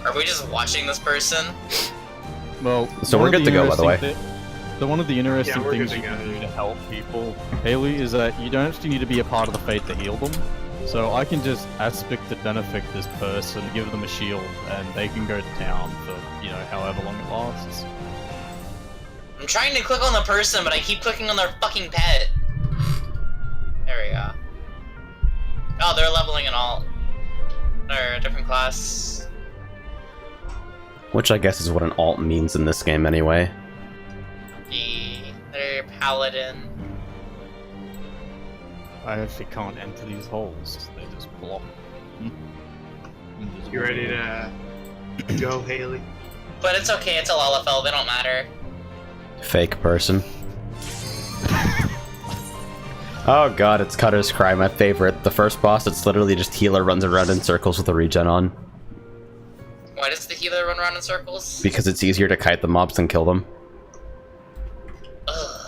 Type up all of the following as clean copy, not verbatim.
Are we just watching this person? Well, so we're good to go, by the way. One of the interesting we're things good you to can go. do to help people, Haley, is that you don't actually need to be a part of the fate to heal them. So I can just aspect to benefit this person, give them a shield, and they can go to town for, you know, however long it lasts. I'm trying to click on the person, but I keep clicking on their fucking pet. There we go. Oh, they're leveling an alt. They're a different class. Which I guess is what an alt means in this game anyway. They're paladin. I actually can't enter these holes. They just block. You ready to go, Haley? But it's okay, it's a Lalafell, they don't matter. Fake person. Oh god, it's Cutter's Cry, my favorite. The first boss, it's literally just healer runs around in circles with a regen on. Why does the healer run around in circles? Because it's easier to kite the mobs than kill them. Ugh.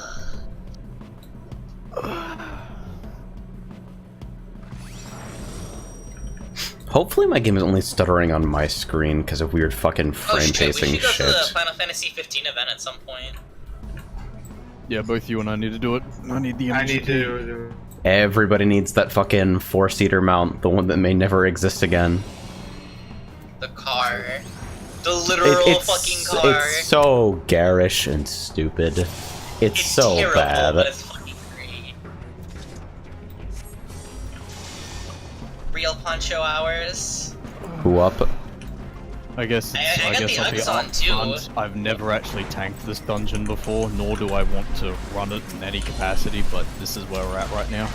Hopefully my game is only stuttering on my screen because of weird fucking frame shit, pacing we should go shit. to the Final Fantasy 15 event at some point. Yeah, both you and I need to do it. I need the I need MGT. to. Everybody needs that fucking four-seater mount, the one that may never exist again. The car. The literal fucking car. It's so garish and stupid. It's so terrible, bad. but it's fucking great. Real poncho hours. Who up? I guess it's, I got the I'll be Uggs on, too. upfront. I've never actually tanked this dungeon before, nor do I want to run it in any capacity, but this is where we're at right now.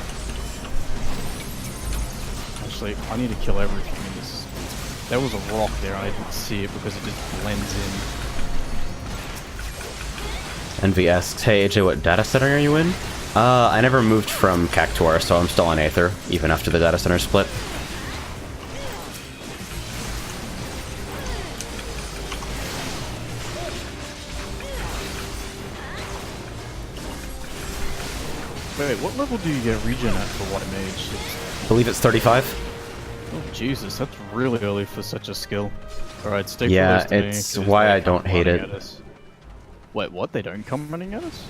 Actually, I need to kill everything in this. There was a rock there, and I didn't see it because it just blends in. Envy asks, hey AJ, what data center are you in? I never moved from Cactuar, so I'm still on Aether, even after the data center split. Wait, what level do you get regen at for White Mage? I believe it's 35. Oh Jesus, that's really early for such a skill. Alright, stay Yeah, close to me, it's 'cause why they I don't come hate running it. at us. Wait, what? They don't come running at us?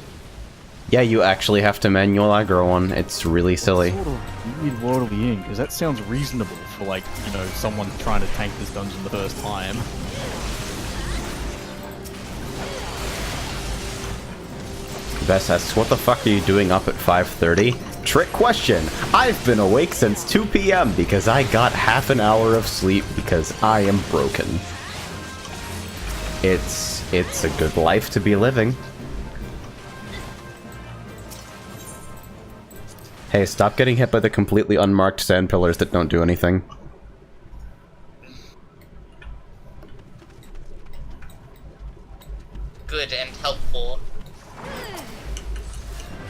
Yeah, you actually have to manual aggro one. It's really silly. What sort of weird world are we in? Because that sounds reasonable for, like, you know, someone trying to tank this dungeon the first time. Bess asks, what the fuck are you doing up at 5:30? Trick question! I've been awake since 2 PM because I got half an hour of sleep because I am broken. It's a good life to be living. Hey, stop getting hit by the completely unmarked sand pillars that don't do anything. Good and helpful.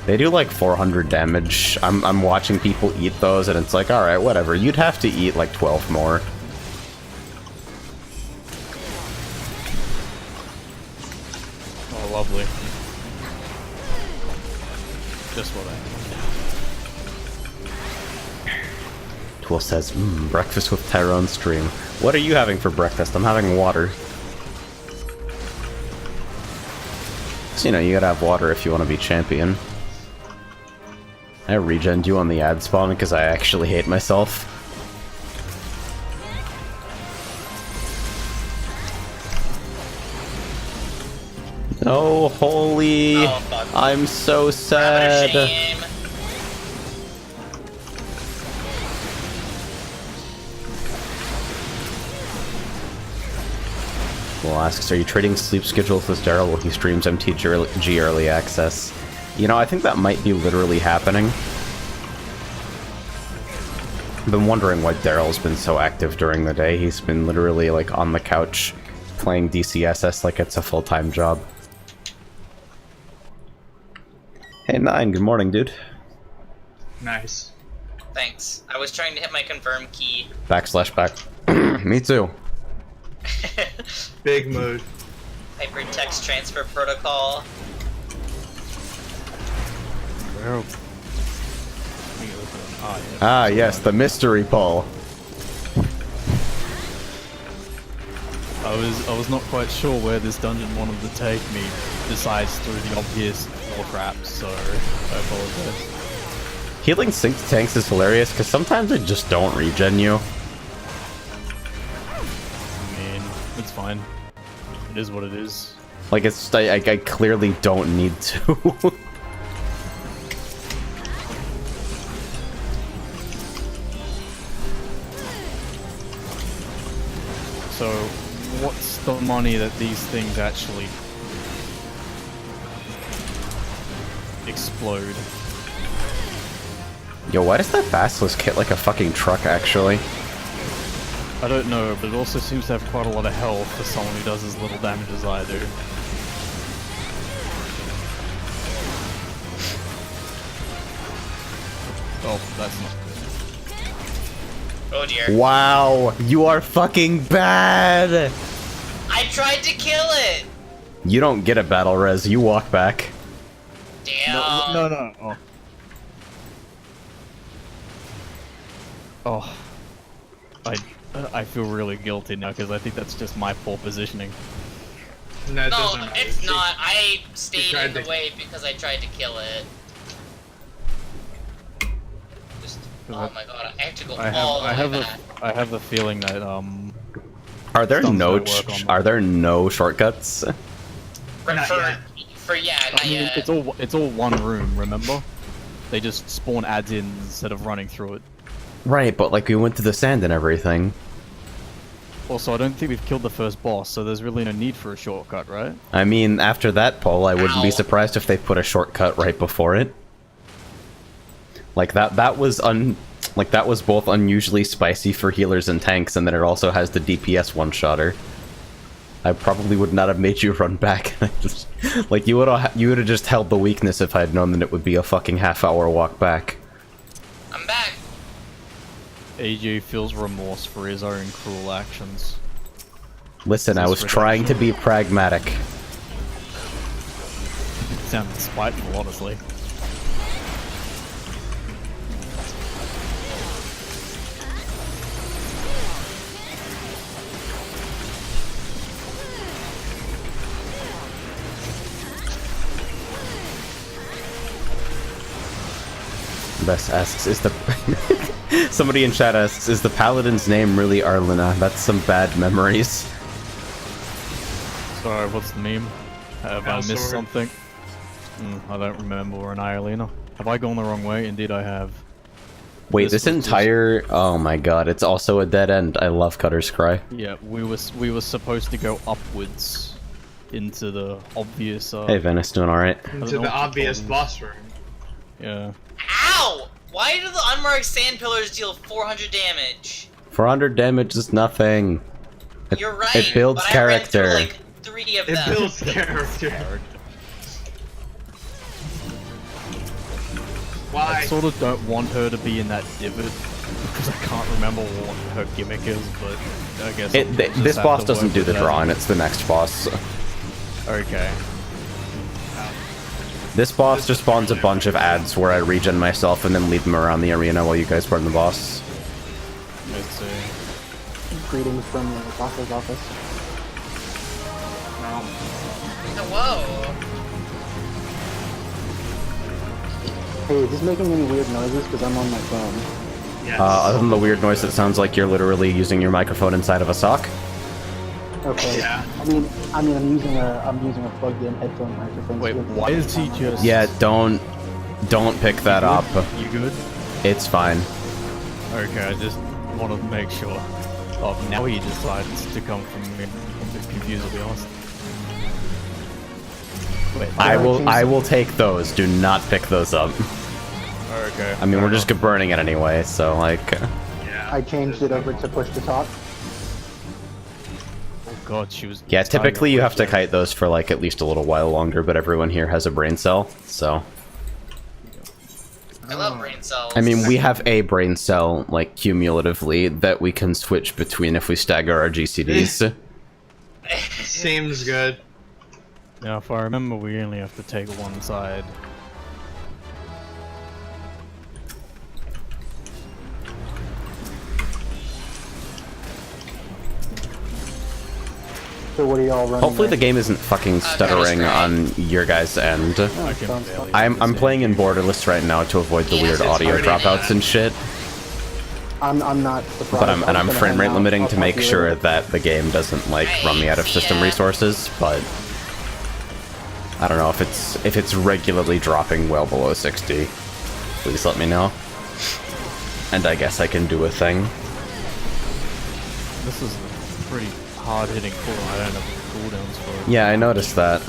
They do like 400 damage. I'm watching people eat those and it's like, alright, whatever. You'd have to eat like 12 more. Oh, lovely. Just what I... Tool says, breakfast with Tyrone stream. What are you having for breakfast? I'm having water. So, you know, you gotta have water if you want to be champion. I regened you on the ad spawn because I actually hate myself. Oh, holy... Oh, fuck. I'm so What a sad. shame. Well, asks, are you trading sleep schedules with Daryl while he streams MTG Early Access? You know, I think that might be literally happening. I've been wondering why Daryl's been so active during the day. He's been literally, like, on the couch playing DCSS like it's a full-time job. Hey, Nine, good morning, dude. Nice. Thanks. I was trying to hit my confirm key. Back. Me too. Big mood. Hypertext transfer protocol. Where... Ah, yes, the mystery pull. I was not quite sure where this dungeon wanted to take me, besides through the obvious wall traps, so I apologize. Healing synced tanks is hilarious because sometimes they just don't regen you. I mean, it's fine. It is what it is. Like, it's just, I clearly don't need to. So, what's the money that these things actually explode? Yo, why does that Basilisk hit like a fucking truck, actually? I don't know, but it also seems to have quite a lot of health for someone who does as little damage as I do. Oh, that's not good. Oh dear. Wow, you are fucking bad! I tried to kill it! You don't get a battle res, you walk back. Damn. No. Oh. Oh. I feel really guilty now because I think that's just my poor positioning. No, it No, doesn't matter. it's not. I stayed tried in the to- way because I tried to kill it. Just, oh my god, I have to go all the way back. I have a feeling that Are there Thumbs no might work on are there no shortcuts? Not yet. Yeah, I not mean, yet. it's all one room. Remember, they just spawn ads in instead of running through it. Right, but like we went to the sand and everything. Also, I don't think we've killed the first boss, so there's really no need for a shortcut, right? I mean, after that poll, I wouldn't be Ow. surprised if they put a shortcut right before it. Like that was both unusually spicy for healers and tanks, and then it also has the DPS one-shotter. I probably would not have made you run back. Like you would have just held the weakness if I had known that it would be a fucking half-hour walk back. I'm back. AJ feels remorse for his own cruel actions. Listen, I Is was this trying to be pragmatic. It sounds spiteful, honestly. Bess asks, is the... Somebody in chat asks, is the paladin's name really Arlena? That's some bad memories. Sorry, what's the meme? Have I missed Sword. something? I don't remember. We're in Iolina. Have I gone the wrong way? Indeed, I have. Wait, This this was just- entire... Oh my god, it's also a dead end. I love Cutter's Cry. Yeah, we were supposed to go upwards into the obvious. Hey, Venice, doing alright? don't Into know the what you obvious call them. boss room. Yeah. Ow! Why do the unmarked sand pillars deal 400 damage? 400 damage is nothing. You're right. It builds but I ran through, character. like 3 of It them. builds character. Why? I sort of don't want her to be in that divot because I can't remember what her gimmick is, but I guess I'll just This have boss to doesn't work do with the that. drawing, it's the next boss. Okay. This boss just spawns a bunch of ads where I regen myself and then leave them around the arena while you guys burn the boss. Let's see. Greetings from the doctor's office. Whoa. Hey, is this making any weird noises? Because I'm on my phone. Yes. Other than the weird noise that sounds like you're literally using your microphone inside of a sock. Okay. Yeah. I mean, I'm using a plugged-in headphone microphone. Wait, so why is he just? Yeah, don't pick that up. You good? It's fine. Okay, I just wanted to make sure. Oh, now he decides to come from me. I'm a bit confused, to be honest. Wait, I will take those. Do not pick those up. okay. I mean, we're fair just burning it anyway, so like... Yeah. I changed it over to push to talk. Oh god, she was. Yeah, tying typically up you with have to the- kite those for like at least a little while longer, but everyone here has a brain cell, so... I love brain cells. I mean, we have a brain cell, like, cumulatively, that we can switch between if we stagger our GCDs. Seems good. Now, if I remember, we only have to take one side. So what are y'all running? Hopefully the there? game isn't fucking stuttering on your guys' end. Oh, I can sounds barely fine. I'm playing in borderless right now to avoid the Yes, weird it's audio already dropouts bad. and shit. I'm not surprised. But I'm I was gonna frame hang rate out limiting up to on make the sure area. that the game doesn't like run me out of system Yeah. resources. But I don't know if it's regularly dropping well below 60. Please let me know. And I guess I can do a thing. This is a pretty hard-hitting pull. I don't have cooldowns for it. Yeah, I noticed that.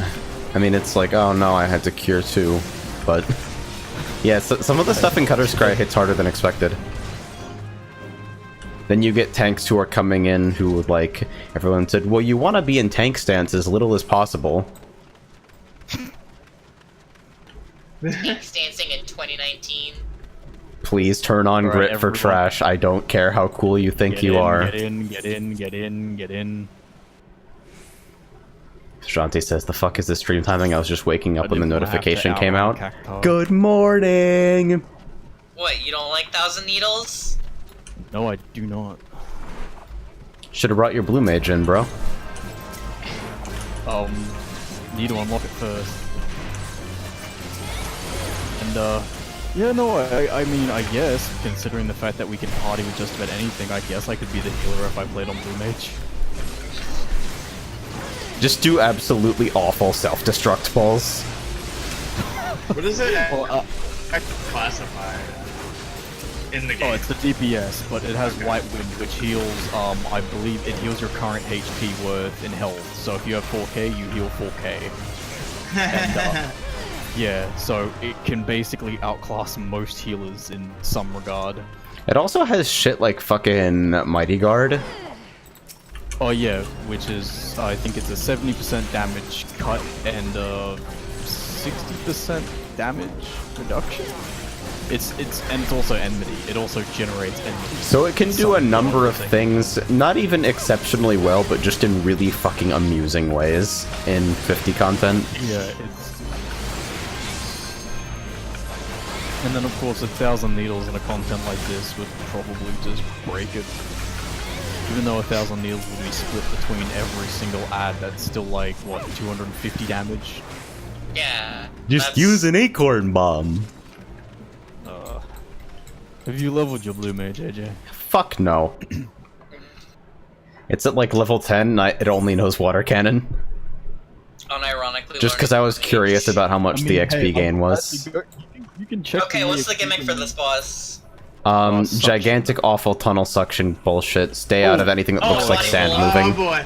I mean, it's like, oh no, I had to cure too, but yeah, so, some of the stuff in Cutter's Cry hits harder than expected. Then you get tanks who are coming in who would like, everyone said, well, you want to be in tank stance as little as possible. Tanks dancing in 2019. Please turn on Alright, grit for everyone. trash. I don't care how cool you think Get you in, are. Get in, get in, get in, get in. Shanti says, the fuck is this stream timing? I was just waking up I when the didn't wanna have to notification came outrun out. Cacti. Good morning! What, you don't like Thousand Needles? No, I do not. Should have brought your blue mage in, bro. Need to unlock it first. And, yeah, no, I mean, I guess, considering the fact that we can party with just about anything, I guess I could be the healer if I played on blue mage. Just do absolutely awful self-destruct balls. What is it Well, classify in the game? Oh, it's the DPS, but it has White Wind, which heals, I believe it heals your current HP worth in health. So if you have 4k, you heal 4k. And, yeah, so it can basically outclass most healers in some regard. It also has shit like fucking Mighty Guard. Oh yeah, which is, I think it's a 70% damage cut and 60% damage reduction. And it's also enmity. It also generates enmity. So it can do a Some number of thing. things, not even exceptionally well, but just in really fucking amusing ways in 50 content. Yeah, it's... And then of course 1,000 needles in a content like this would probably just break it. Even though 1,000 needles would be split between every single ad, that's still like, what, 250 damage? Yeah. Just that's- use an acorn bomb. Have you leveled your blue mage, AJ? Fuck no. It's at like level 10, it only knows water cannon. Unironically. Just because I was curious about how much the XP gain was. You can check. Okay, what's the gimmick for this boss? suction. Gigantic awful tunnel suction bullshit. Stay out of anything that Oh, looks like buddy, sand oh, moving. Oh boy.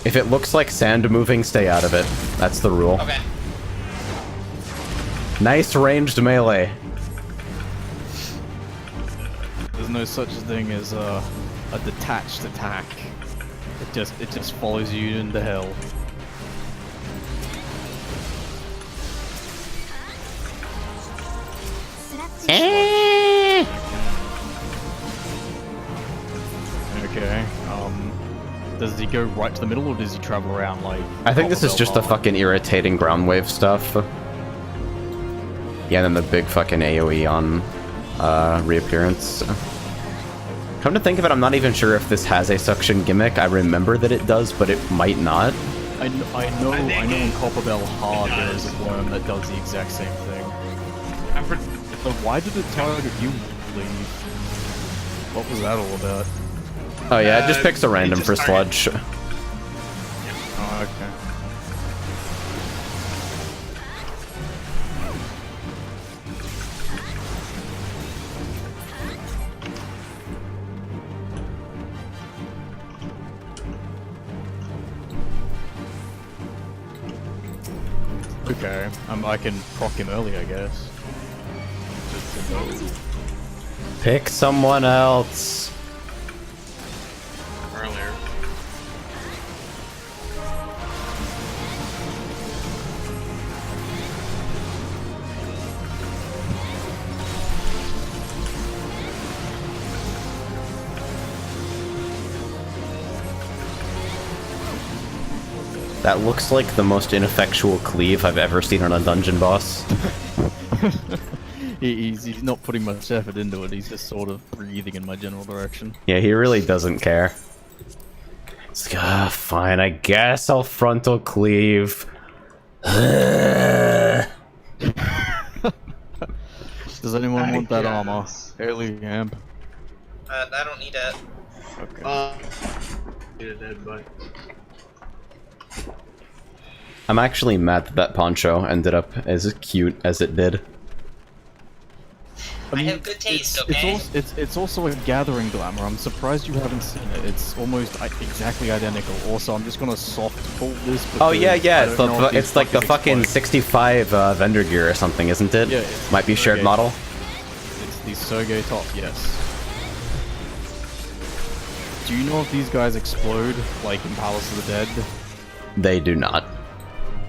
If it looks like sand moving, stay out of it. That's the rule. Okay. Nice ranged melee. There's no such thing as a detached attack. It just follows you into hell. Okay. Does he go right to the middle or does he travel around like? I think this is just the Copperbell fucking irritating ground wave stuff. Yeah, and then the big fucking AoE on reappearance. Come to think of it, I'm not even sure if this has a suction gimmick. I remember that it does, but it might not. I know think in it Copperbell Hard there is does. a worm that does the exact same thing. I'm pretty... So why did it target you, leave? What was that all about? Oh yeah, it just Uh, picks a it random just for target- sludge. Oh, okay. Okay, I can proc him early, I guess. Just to know. Pick someone else. earlier. That looks like the most ineffectual cleave I've ever seen on a dungeon boss. He's not putting much effort into it, he's just sort of breathing in my general direction. Yeah, he really doesn't care. It's like, fine, I guess I'll frontal cleave. Does anyone I want that armor? guess. Haley, amp. I don't need it. Okay. Need a dead body. I'm actually mad that that poncho ended up as cute as it did. I have good taste, it's, okay? It's also a gathering glamour. I'm surprised you haven't seen it. It's almost exactly identical. Also, I'm just gonna soft pull this. Oh yeah, because yeah. I It's don't know if it's these like the fuckers fucking explode. 65 vendor gear or something, isn't it? Yeah, it's Might be shared okay. model. It's the Sergei top, yes. Do you know if these guys explode like in Palace of the Dead? They do not.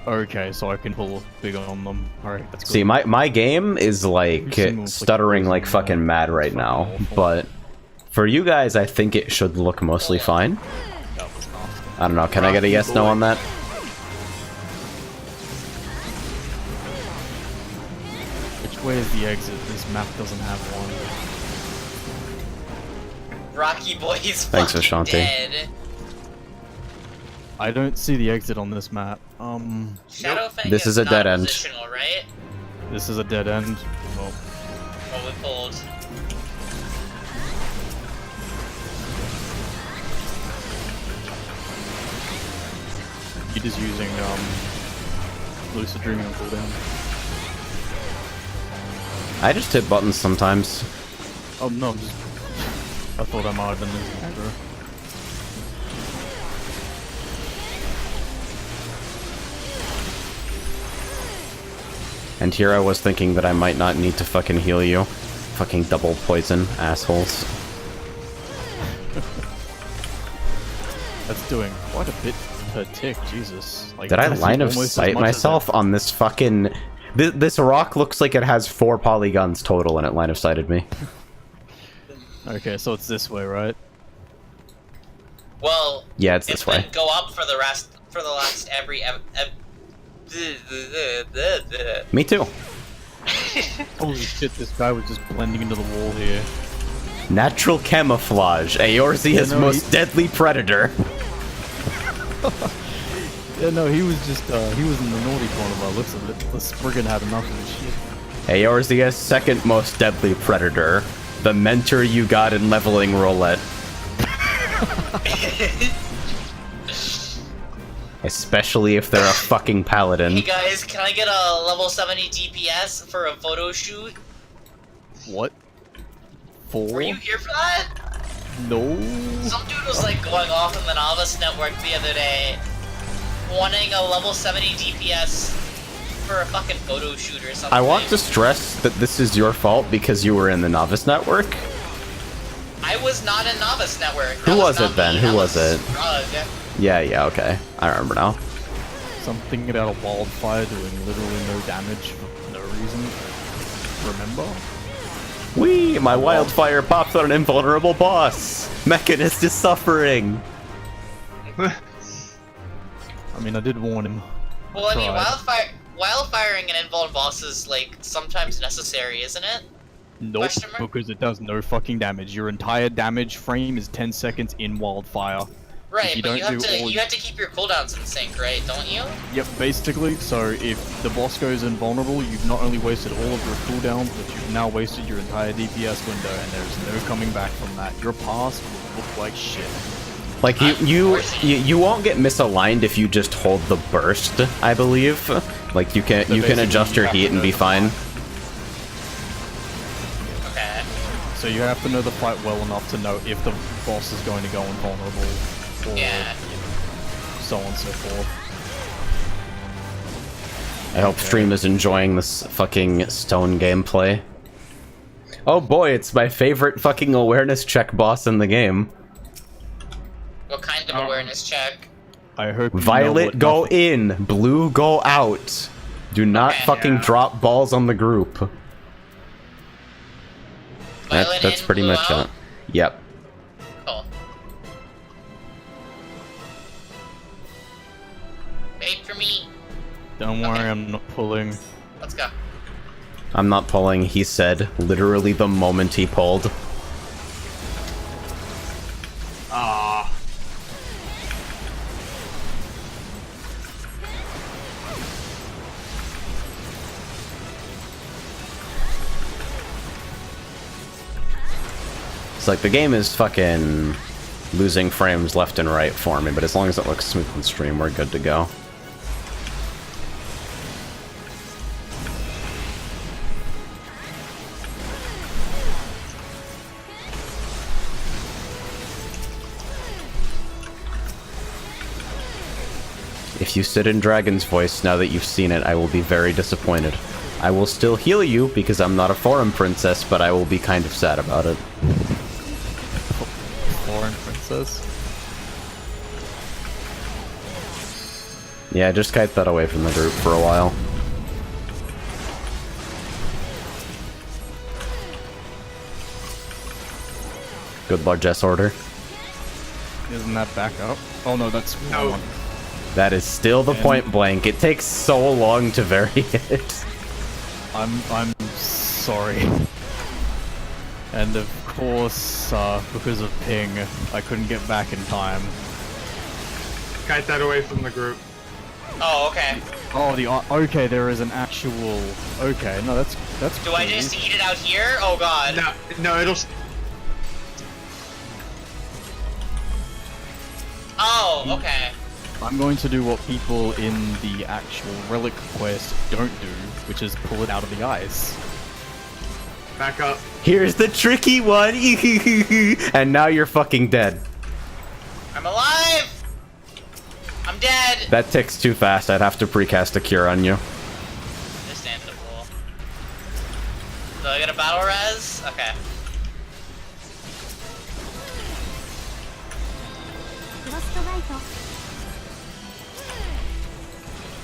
Okay, so I can pull big on them. Alright, that's good. See, my game is like Single stuttering click like poison, fucking mad right fucking now, awful. but for you guys, I think it should look mostly fine. That was nasty. I don't know. Can I get a yes no on that? Which way is the exit? This map doesn't have one. Rocky Boy's Thanks, fucking Ashanti. dead. I don't see the exit on this map. Shadowfang This is a not dead end. positional, right? This is a dead end. Well, Well, we pulled. he is using Lucid Dreaming on cooldown. I just hit buttons sometimes. Oh no, I'm just. I thought I might have been losing aggro. And here I was thinking that I might not need to fucking heal you. Fucking double poison, assholes. That's doing quite a bit per tick, Jesus. Like, Did I that's line of almost as sight much as myself on this fucking... This rock looks like it has 4 polygons total and it line of sighted me. Okay, so it's this way, right? Well, Yeah, it's it this way. would go up for the last every Me too. Holy shit, this guy was just blending into the wall here. Natural camouflage, Eorzea's Yeah, no, most he- deadly predator. Yeah, no, he was just, he was in the naughty corner by the looks of it. The Spriggan had enough of his shit. Eorzea's second most deadly predator. The mentor you got in leveling roulette. Especially if they're a fucking paladin. Hey guys, can I get a level 70 DPS for a photo shoot? What? 4? Were you here for that? No. Some dude was like going off in the Novice Network the other day, wanting a level 70 DPS for a fucking photo shoot or something. I want to stress that this is your fault because you were in the Novice Network. I was not in Novice Network. Who That was not it then? me. Who That was it? Strug. Yeah, okay. I remember now. Something about a wildfire doing literally no damage for no reason. Remember? Whee! My wildfire pops on an invulnerable boss! Mechanist is suffering! I mean, I did warn him. Well, I mean, Tried. wildfiring an invulnerable boss is like sometimes necessary, isn't it? Nope, Question mark? because it does no fucking damage. Your entire damage frame is 10 seconds in wildfire. Right, you but don't you have do to all- you have to keep your cooldowns in sync, right? Don't you? Yep, basically, so if the boss goes invulnerable, you've not only wasted all of your cooldowns, but you've now wasted your entire DPS window, and there's no coming back from that. Your pass will look like shit. Like, you won't get misaligned if you just hold the burst, I believe. Like, you can basically adjust your you have heat to and be know the fine. Okay. So you have to know the fight well enough to know if the boss is going to go invulnerable, or Yeah. so on and so forth. I hope Stream is enjoying this fucking stone gameplay. Oh boy, it's my favorite fucking awareness check boss in the game. What kind of awareness check? I hope you know Violet, what go nothing- in. Blue, go out. Do not Okay. fucking Yeah. drop balls on the group. Violet That's in, pretty blue much out? it. Yep. Cool. Wait for me. Don't worry, Okay. I'm not pulling. Let's go. I'm not pulling, he said, literally the moment he pulled. Ah. It's like the game is fucking losing frames left and right for me, but as long as it looks smooth on stream, we're good to go. If you sit in Dragon's voice now that you've seen it, I will be very disappointed. I will still heal you because I'm not a foreign princess, but I will be kind of sad about it. Foreign princess? Yeah, just kite that away from the group for a while. Good largesse order. Isn't that back up? Oh no, that's No. one. That is still the And- point blank. It takes so long to vary it. I'm sorry. And of course, because of ping, I couldn't get back in time. Kite that away from the group. Oh, okay. Oh, okay, there is an actual. Okay, no, that's. Do I cool. just eat it out here? Oh god. No, it'll. Oh, okay. I'm going to do what people in the actual relic quest don't do, which is pull it out of the ice. Back up. Here's the tricky one. And now you're fucking dead. I'm alive! I'm dead! That ticks too fast. I'd have to precast a cure on you. Understandable. Do I get a battle res? Okay.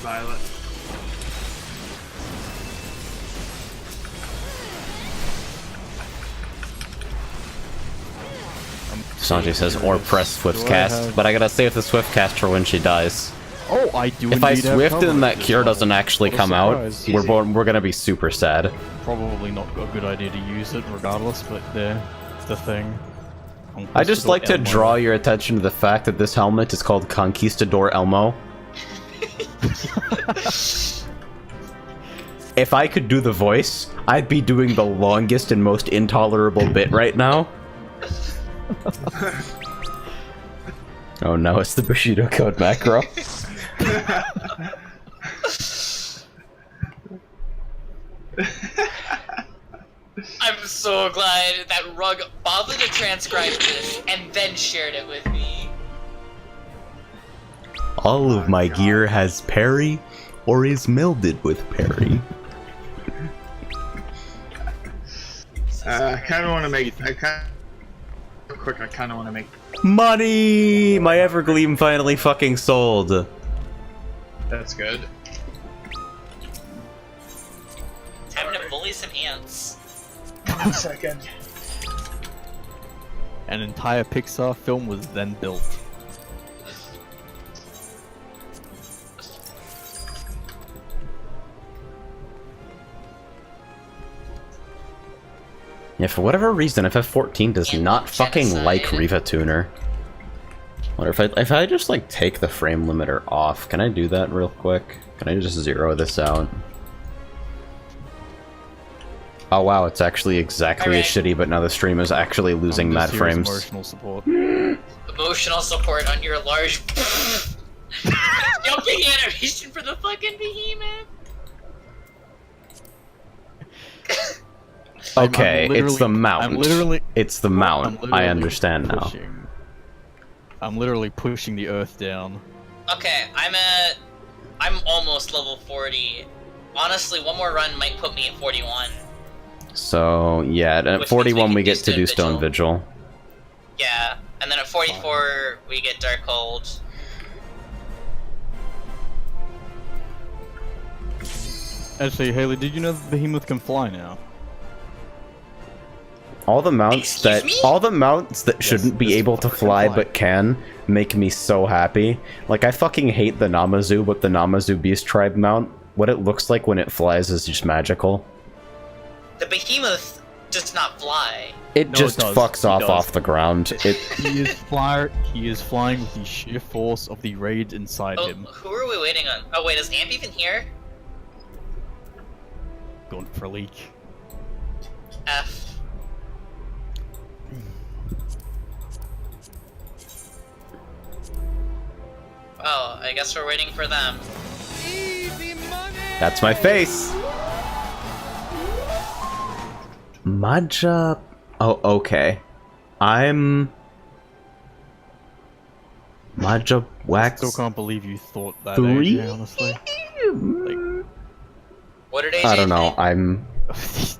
Violet. Sanji says, or press Swift cast, but I gotta save the Swift cast for when she dies. Oh, I do. If I indeed have Swift cover and that this cure time. doesn't actually What a come out, surprise. we're gonna be super sad. Probably not a good idea to use it, regardless. But there, it's the thing. I just like to Elmo. draw your attention to the fact that this helmet is called Conquistador Elmo. If I could do the voice, I'd be doing the longest and most intolerable bit right now. Oh no, it's the Bushido code macro. I'm so glad that Rug bothered to transcribe this and then shared it with me. All of my gear has parry or is melded with parry. I kind of want to make. I kind of want to make. Money! My Evergleam finally fucking sold. That's good. Time to bully some ants. 1 second. An entire Pixar film was then built. Yeah, for whatever reason, FF14 does not fucking Genocide. like Riva Tuner. Wonder if I just like take the frame limiter off. Can I do that real quick? Can I just zero this out? Oh wow, it's actually exactly as shitty, but now the stream is actually losing I'm mad just here as frames. Emotional support. Emotional support on your large jumping animation for the fucking behemoth. Okay, I'm it's the literally- mount. I'm literally- It's the I'm mount. literally I understand now. pushing- I'm literally pushing the earth down. Okay, I'm almost level 40. Honestly, one more run might put me at 41. So yeah, at Which means 41 we we can get to do Stone Vigil. Yeah, and then at 44 we get Darkhold. Actually, Haley, did you know that the behemoth can fly now? All the mounts Excuse me? that shouldn't be this able to fucker can fly fly. but can make me so happy. Like I fucking hate the Namazu, but the Namazu Beast Tribe mount, what it looks like when it flies is just magical. The behemoth does not fly. It No, just it does. fucks It off does. the ground. It He is flying with the sheer force of the raid inside Oh, him. who are we waiting on? Oh wait, is Amp even here? Going for a leak. F. I guess we're waiting for them. That's my face. Maja. Oh, okay. I'm Maja Wax. Still can't believe you thought that. 3? AJ, honestly. Like, What did AJ I don't know. say?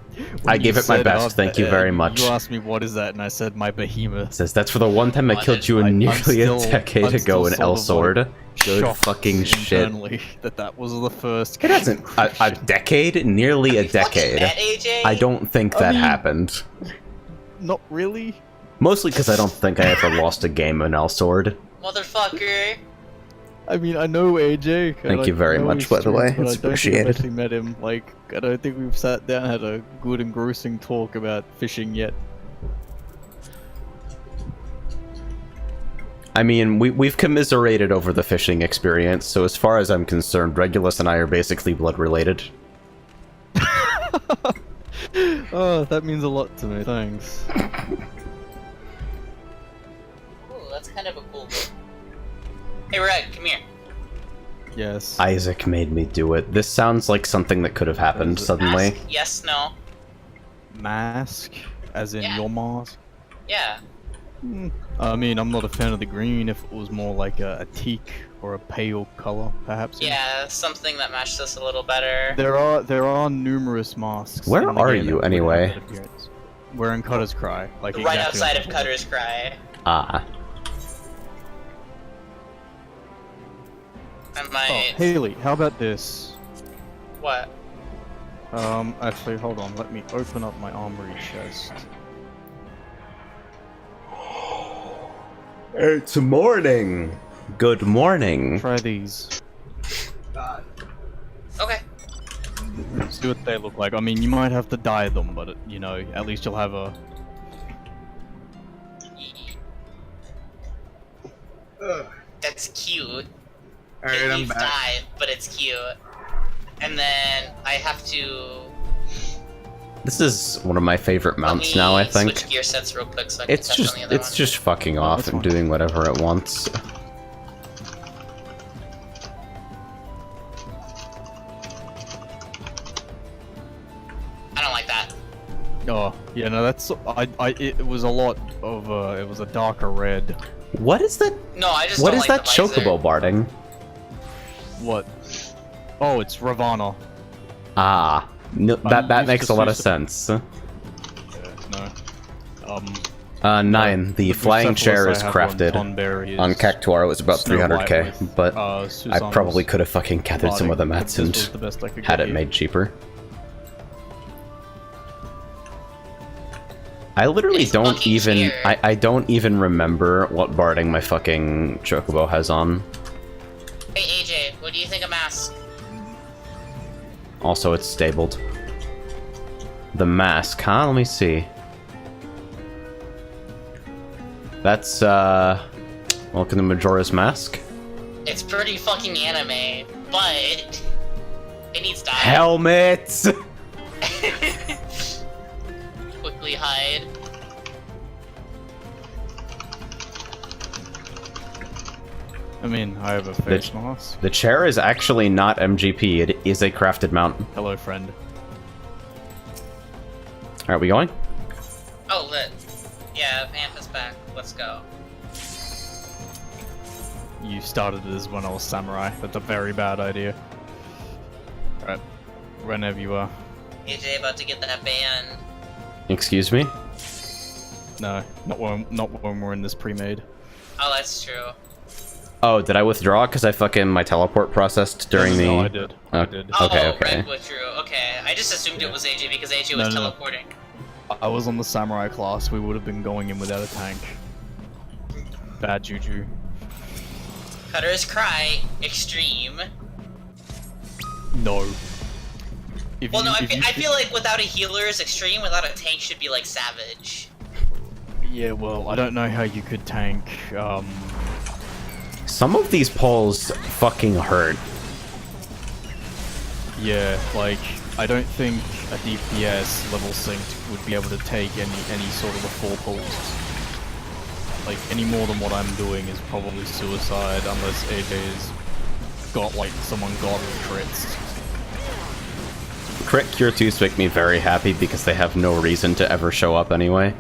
I gave it my best. Thank you very much. You asked me what is that, and I said my behemoth. Says that's for the one time I killed you I'm nearly still- a decade I'm ago in still El sort of, Sword. Good shocked fucking shit. internally that was the first. It hasn't. A decade? Nearly a decade. Met AJ? I don't think that mean- happened. Not really. Mostly because I don't think I ever lost a game in El Sword. Motherfucker. I mean, I know AJ. Thank you very much, by the way. It's I don't think I've appreciated. actually met him. Like, I don't think we've sat down and had a good engrossing talk about fishing yet. I mean, we've commiserated over the fishing experience, so as far as I'm concerned, Regulus and I are basically blood related. Oh, that means a lot to me. Thanks. Ooh, that's kind of a cool book. Hey, Reg, come here. Yes. Isaac made me do it. This sounds like something that could have happened suddenly. Ask yes, no. Mask, as in Yeah. your mask. Yeah. I mean, I'm not a fan of the green. If it was more like a teak or a pale color, perhaps. Yeah, something that matched us a little better. There are numerous masks. Where in the are game you, that would anyway? have that appearance. We're in Cutter's Cry, like Right exactly outside like of Cutter's Cry. Ah. I Oh, might... Haley, how about this? What? Actually, hold on. Let me open up my armory chest. It's morning. Good morning. Try these. Okay. See what they look like. I mean, you might have to dye them, but you know, at least you'll have a. That's cute. Alright, It I'm leaves back. dye, but it's cute. And then I have to... This is one of my favorite Let mounts me now, I think. switch gear sets real quick so I can It's touch just on the other it's one. just fucking off that's and fine. doing whatever it wants. I don't like that. Oh, yeah, no, that's. It was a lot of. It was a darker red. What is that? No, I just What don't is like that the visor. chocobo barding? What? Oh, it's Ravana. Ah, no, that used makes to a lot of switch sense. Yeah, no. 9. The With flying Bucephalus, chair I is have crafted. one, Tonberry On is Cactuar, it was about Snow White 300k, with, but I Susanna's probably could have fucking gathered some barding, of the but mats this and was the best I could had get it here. made cheaper. I literally It's don't fucking even. cheer. I don't even remember what barding my fucking chocobo has on. Hey AJ, what do you think of mask? Also, it's stabled. The mask, huh? Let me see. That's, welcome to Majora's Mask. It's pretty fucking anime, but it needs dye. Helmet! Quickly hide. I mean, I have a face mask. The chair is actually not MGP, it is a crafted mount. Hello, friend. Are we going? Oh, lit. Yeah, Amp is back. Let's go. You started as when I was samurai. That's a very bad idea. Right. Whenever you are. AJ about to get that band. Excuse me? No, not when we're in this pre-made. Oh, that's true. Oh, did I withdraw because I fucking my teleport processed during the... No, I did. I did. Oh, Okay, okay. Red withdrew. Okay, I just assumed it was AJ because AJ was No, no, no. teleporting. I was on the samurai class. We would have been going in without a tank. Bad juju. Cutter's Cry, extreme. No. If Well, no, I if feel like without a healer is extreme, without a tank should be like savage. Yeah, well, I don't know how you could tank. Some of these pulls fucking hurt. Yeah, like I don't think a DPS level synced would be able to take any sort of the 4 pulls. Like any more than what I'm doing is probably suicide unless AJ is got like someone got crits. Crit Cure 2s make me very happy because they have no reason to ever show up anyway.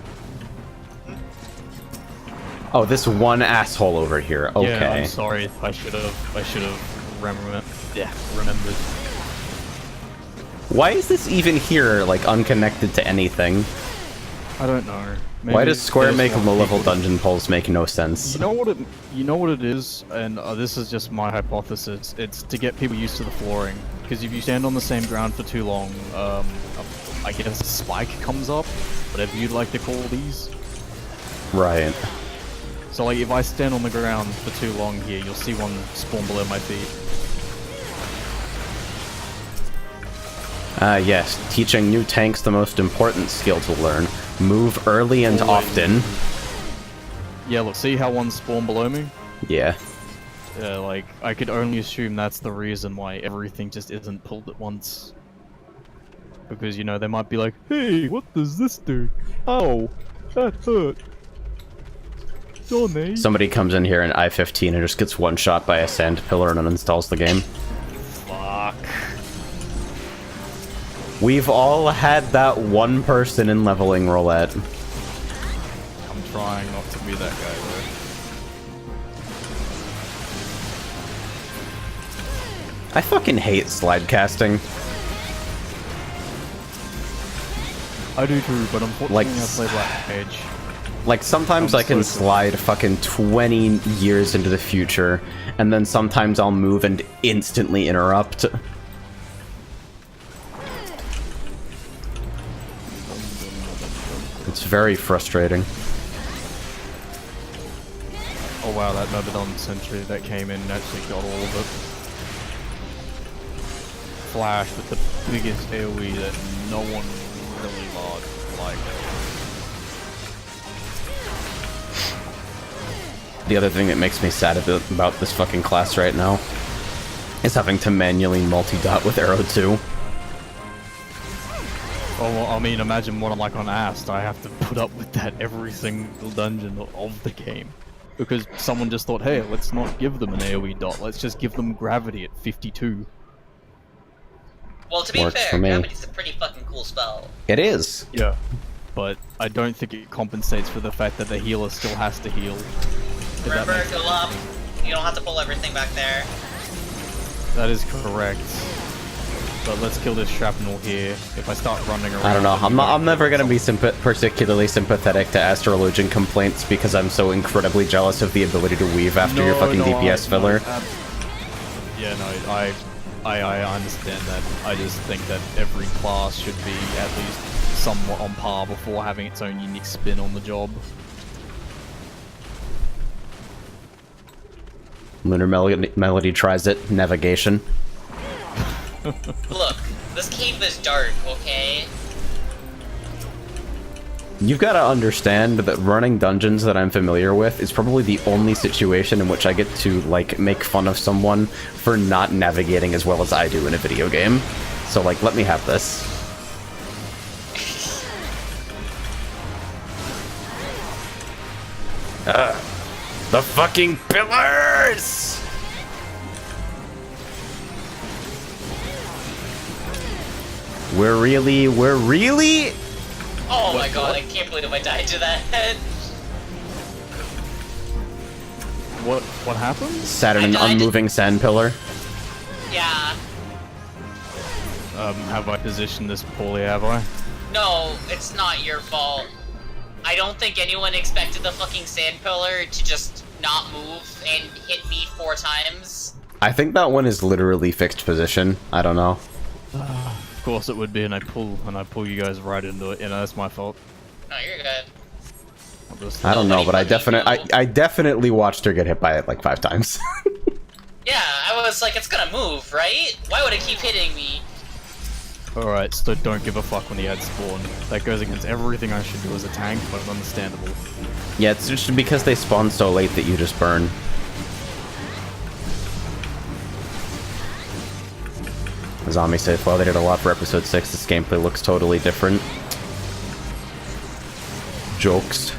Oh, this one asshole over here. Okay. Yeah, I'm sorry. I should have remembered. Why is this even here, like, unconnected to anything? I don't know. Why does Square make more low-level people dungeon polls make no sense? You know what it is, and this is just my hypothesis. It's to get people used to the flooring. Because if you stand on the same ground for too long, I guess a spike comes up, whatever you'd like to call these. Right. So like, if I stand on the ground for too long here, you'll see one spawn below my feet. Yes, teaching new tanks the most important skill to learn. Move early and often. Yeah, look, see how one spawned below me? Yeah. Yeah, like, I could only assume that's the reason why everything just isn't pulled at once. Because, you know, they might be like, hey, what does this do? Oh, that hurt. Johnny. Somebody comes in here in I-15 and just gets one shot by a sand pillar and uninstalls the game. Fuck. We've all had that one person in leveling roulette. I'm trying not to be that guy, though. I fucking hate slide casting. I do too, but unfortunately Like, I play Black Mage. Like, sometimes I can slide fucking 20 years into the future, and then sometimes I'll move and instantly interrupt. It's very frustrating. Oh wow, that Mobidon sentry that came in actually got all of it. Flash with the biggest AoE that no one really liked. The other thing that makes me sad about this fucking class right now is having to manually multi-dot with Arrow 2. Oh, well, I mean, imagine what I'm like on Ast. I have to put up with that every single dungeon of the game. Because someone just thought, hey, let's not give them an AoE dot, let's just give them gravity at 52. Well, to be Works fair, for me. gravity's a pretty fucking cool spell. It is. Yeah. But I don't think it compensates for the fact that the healer still has to heal. If that Remember, makes go up. You don't have to pull everything back there. That is correct. But let's kill this shrapnel here. If I start running around... I don't know. I'm never gonna be particularly sympathetic to Astrologian complaints because I'm so incredibly jealous of the ability to weave after your fucking DPS filler. Yeah, no, I understand that. I just think that every class should be at least somewhat on par before having its own unique spin on the job. Lunar Melody tries it. Navigation. Look, this cave is dark, okay? You've got to understand that running dungeons that I'm familiar with is probably the only situation in which I get to, like, make fun of someone for not navigating as well as I do in a video game. So, like, let me have this. The fucking pillars! We're really? Oh my god, I can't believe I died to that. What happened? Sat in I an died. unmoving sand pillar. Yeah. Have I positioned this poorly, have I? No, it's not your fault. I don't think anyone expected the fucking sand pillar to just not move and hit me 4 times. I think that one is literally fixed position. I don't know. Of course it would be, and I pull you guys right into it. You know, that's my fault. No, you're good. I'll just- I don't know, but I Nobody I definitely watched her get hit by it like 5 times. Yeah, I was like, it's gonna move, right? Why would it keep hitting me? Alright, so don't give a fuck when he had spawn. That goes against everything I should do as a tank, but it's understandable. Yeah, it's just because they spawn so late that you just burn. Zombie says, well, they did a lot for episode 6. This gameplay looks totally different. Jokes.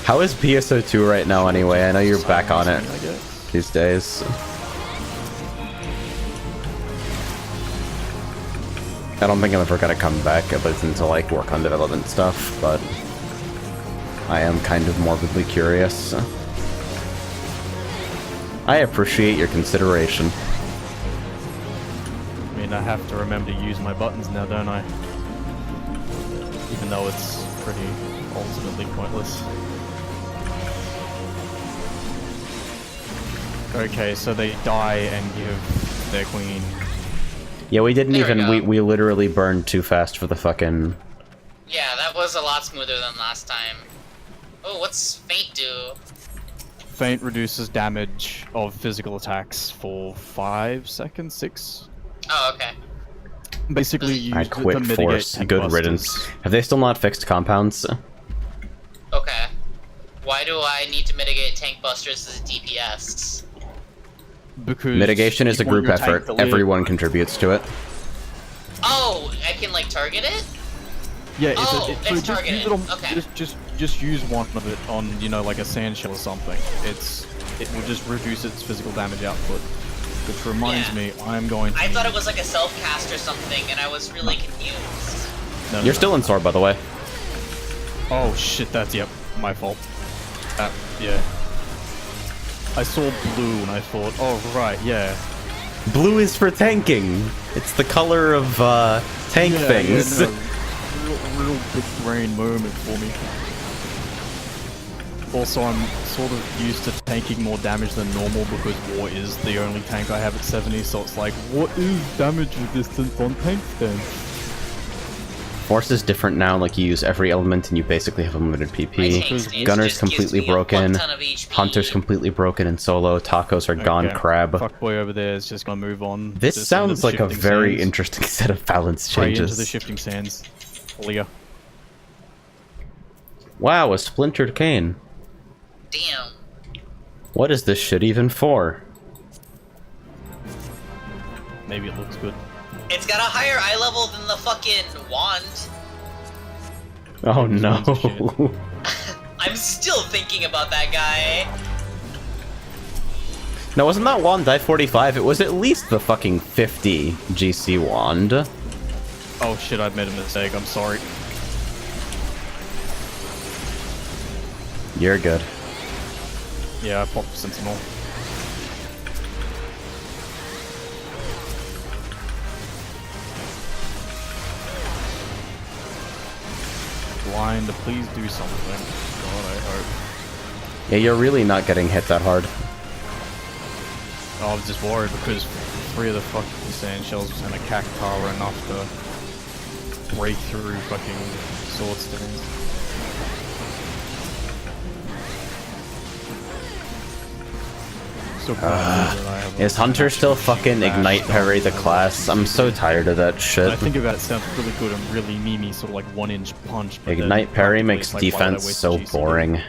How is PSO2 right now anyway? I know you're back on it. I guess. these days. I don't think I'm ever gonna come back, but into like work on development stuff, but I am kind of morbidly curious. I appreciate your consideration. I mean, I have to remember to use my buttons now, don't I? Even though it's pretty ultimately pointless. Okay, so they die and give their queen. Yeah, we didn't There we even, go. we literally burned too fast for the fucking... Yeah, that was a lot smoother than last time. Oh, what's Fate do? Feint reduces damage of physical attacks for 5 seconds, 6? Oh, okay. Basically, you I use it to quit mitigate Force. tank Good busters. riddance. Have they still not fixed compounds? Okay. Why do I need to mitigate tank busters as a DPS? Because Mitigation is a you want group your tank effort. to live. Everyone contributes to it. Oh, I can like target it? Yeah, Oh, so it's just targeted. use it on, Okay. just use one of it on, you know, like a sand shell or something. It will just reduce its physical damage output. Which reminds Yeah. me, I'm going to... I thought it was like a self-cast or something, and I was really confused. No, You're still in sword, by the way. Oh shit, that's, yep, my fault. Yeah. I saw blue and I thought, oh right, yeah. Blue is for tanking. It's the color of tank Yeah, things. yeah, no, real big brain moment for me. Also, I'm sort of used to tanking more damage than normal because War is the only tank I have at 70, so it's like, what is damage resistance on tanks then? Force is different now, like you use every element and you basically have unlimited My PP. tank stance Gunner's just gives completely me a broken. fuck ton of HP. Hunter's completely broken in solo. Tacos are gone Okay, crab. Fuckboy over there is just gonna move on. This just sounds into like a shifting very sands. interesting set of balance Right into the changes. shifting sands. Leah. Wow, a splintered cane. Damn. What is this shit even for? Maybe it looks good. It's got a higher eye level than the fucking wand. Oh no. Sounds shit. I'm still thinking about that guy. No, wasn't that wand die 45? It was at least the fucking 50 GC wand. Oh shit, I've made a mistake, I'm sorry. You're good. Yeah, I popped Sentinel. Blind, please do something. God, I hope. Yeah, you're really not getting hit that hard. I was just worried because 3 of the fucking sand shells and a cactar were enough to break through fucking sword stones. So Is Hunter still fucking Ignite Parry the class? I'm so tired of that I shit. think about it, sounds really good and really memey, sort of like 1-inch punch. But Ignite then Parry practically makes it's like, why did I defense waste so GC? boring.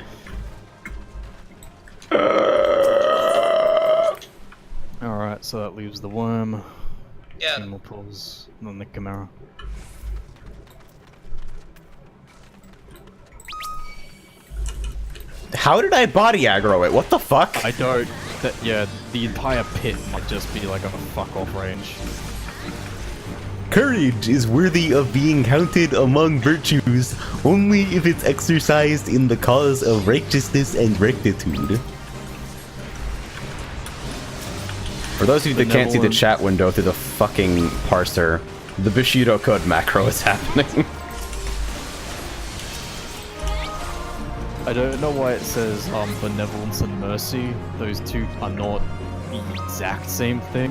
Alright, so that leaves the worm, Yeah. animal pulls, and then the Chimera. How did I body aggro it? What the fuck? I don't. Yeah, the entire pit might just be like a fuck off range. Courage is worthy of being counted among virtues only if it's exercised in the cause of righteousness and rectitude. For those of you that can't see the Benevolent. chat window through the fucking parser, the Bushido code macro is happening. I don't know why it says benevolence and mercy. Those two are not the exact same thing.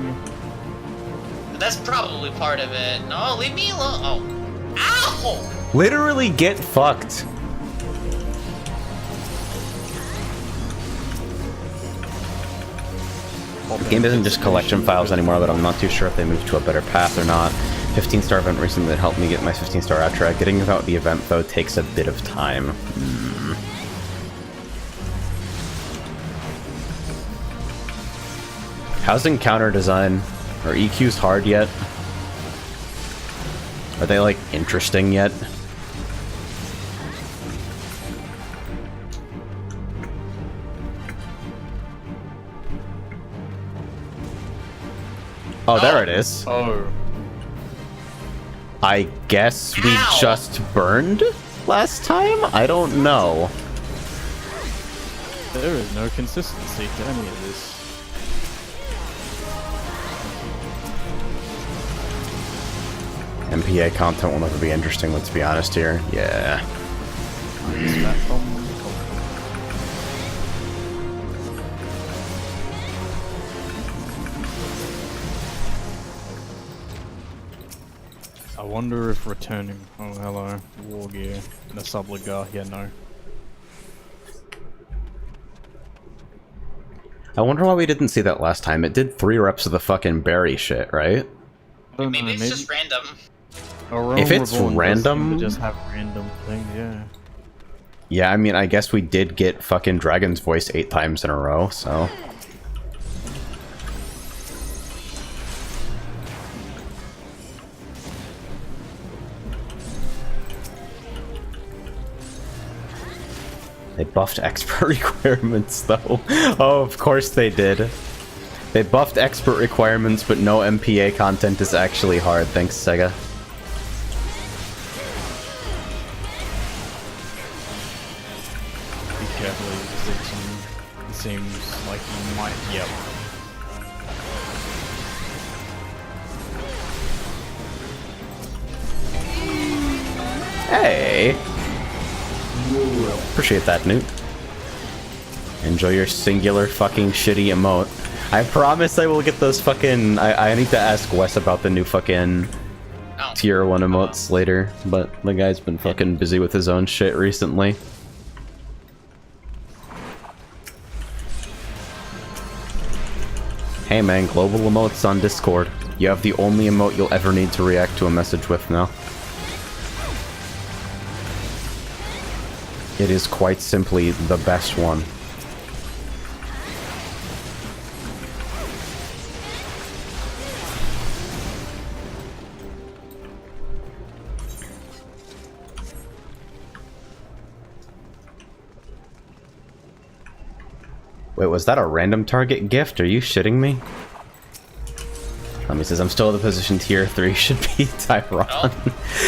That's probably part of it. No, leave me alone. Oh. Ow! Literally get fucked. The game isn't just collection files anymore, but I'm not too sure if they moved to a better path or not. 15-star event recently that helped me get my 15-star outro. Getting about the event, though, takes a bit of time. How's encounter design? Are EQs hard yet? Are they, like, interesting yet? Oh, there it is. Oh. I guess we Ow! just burned last time? I don't know. There is no consistency to any of this. MPA content will never be interesting, let's be honest here. Yeah. I wonder if returning. Oh, hello. War gear. The subligar. Yeah, no. I wonder why we didn't see that last time. It did 3 reps of the fucking berry shit, right? I don't Maybe know, it's just random. If it's Reborn does random- seem to just have random things, yeah. Yeah, I mean, I guess we did get fucking Dragon's Voice 8 times in a row, so... They buffed expert requirements, though. Oh, of course they did. They buffed expert requirements, but no MPA content is actually hard. Thanks, Sega. Be careful, it seems like you might... Yep. Hey! Appreciate that, Newt. Enjoy your singular fucking shitty emote. I promise I will get those fucking... I need to ask Wes about the new fucking Oh. tier 1 emotes later, but the guy's been fucking busy with his own shit recently. Hey man, global emotes on Discord. You have the only emote you'll ever need to react to a message with now. It is quite simply the best one. Wait, was that a random target gift? Are you shitting me? He says, I'm still in the position tier 3 should be Tyron. Oh.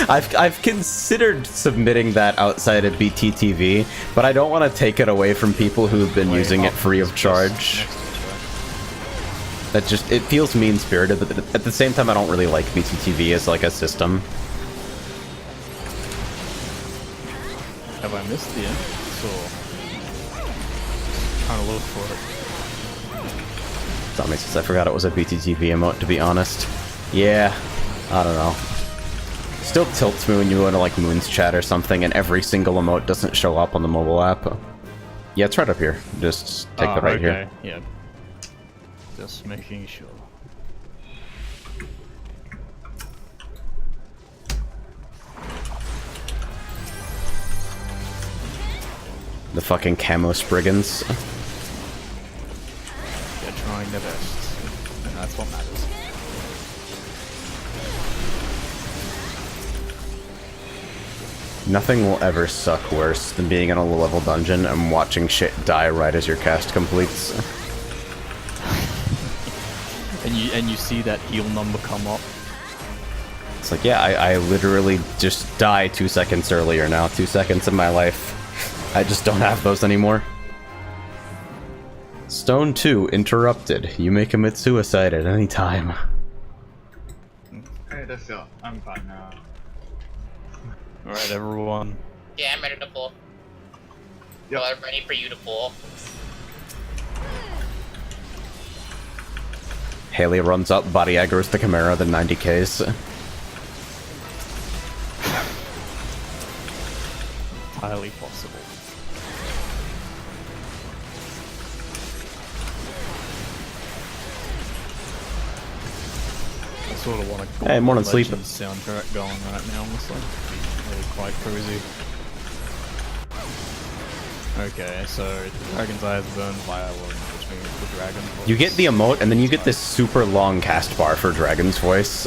I've considered submitting that outside of BTTV, but I don't want to take it away from people who've been using it free of charge. That just, it feels mean-spirited, but at the same time I don't really like BTTV as like a system. Have I missed the end? So... Trying to look for it. Tommy says, I forgot it was a BTTV emote, to be honest. Yeah, I don't know. Still tilts me when you go to like Moon's chat or something and every single emote doesn't show up on the mobile app. Yeah, it's right up here. Just take the right here. Yeah. Just making sure. The fucking camo Spriggans. They're trying their best. And that's what matters. Nothing will ever suck worse than being in a low-level dungeon and watching shit die right as your cast completes. And you see that heal number come up. It's like, yeah, I literally just died 2 seconds earlier now. 2 seconds in my life. I just don't have those anymore. Stone 2 interrupted. You may commit suicide at any time. Hey, that's it. I'm fine now. Alright, everyone. Yeah, I'm ready to pull. Yep. Well, I'm ready for you to pull. Haley runs up, body aggro's the Chimera, then 90Ks. Highly possible. I sort of want to Hey, morning, sleep. soundtrack going right now, honestly. Really quite cozy. Okay, so Dragon's Eyes burn fire which means the Dragon's Voice. You get the emote, and then you get this super long cast bar for Dragon's Voice.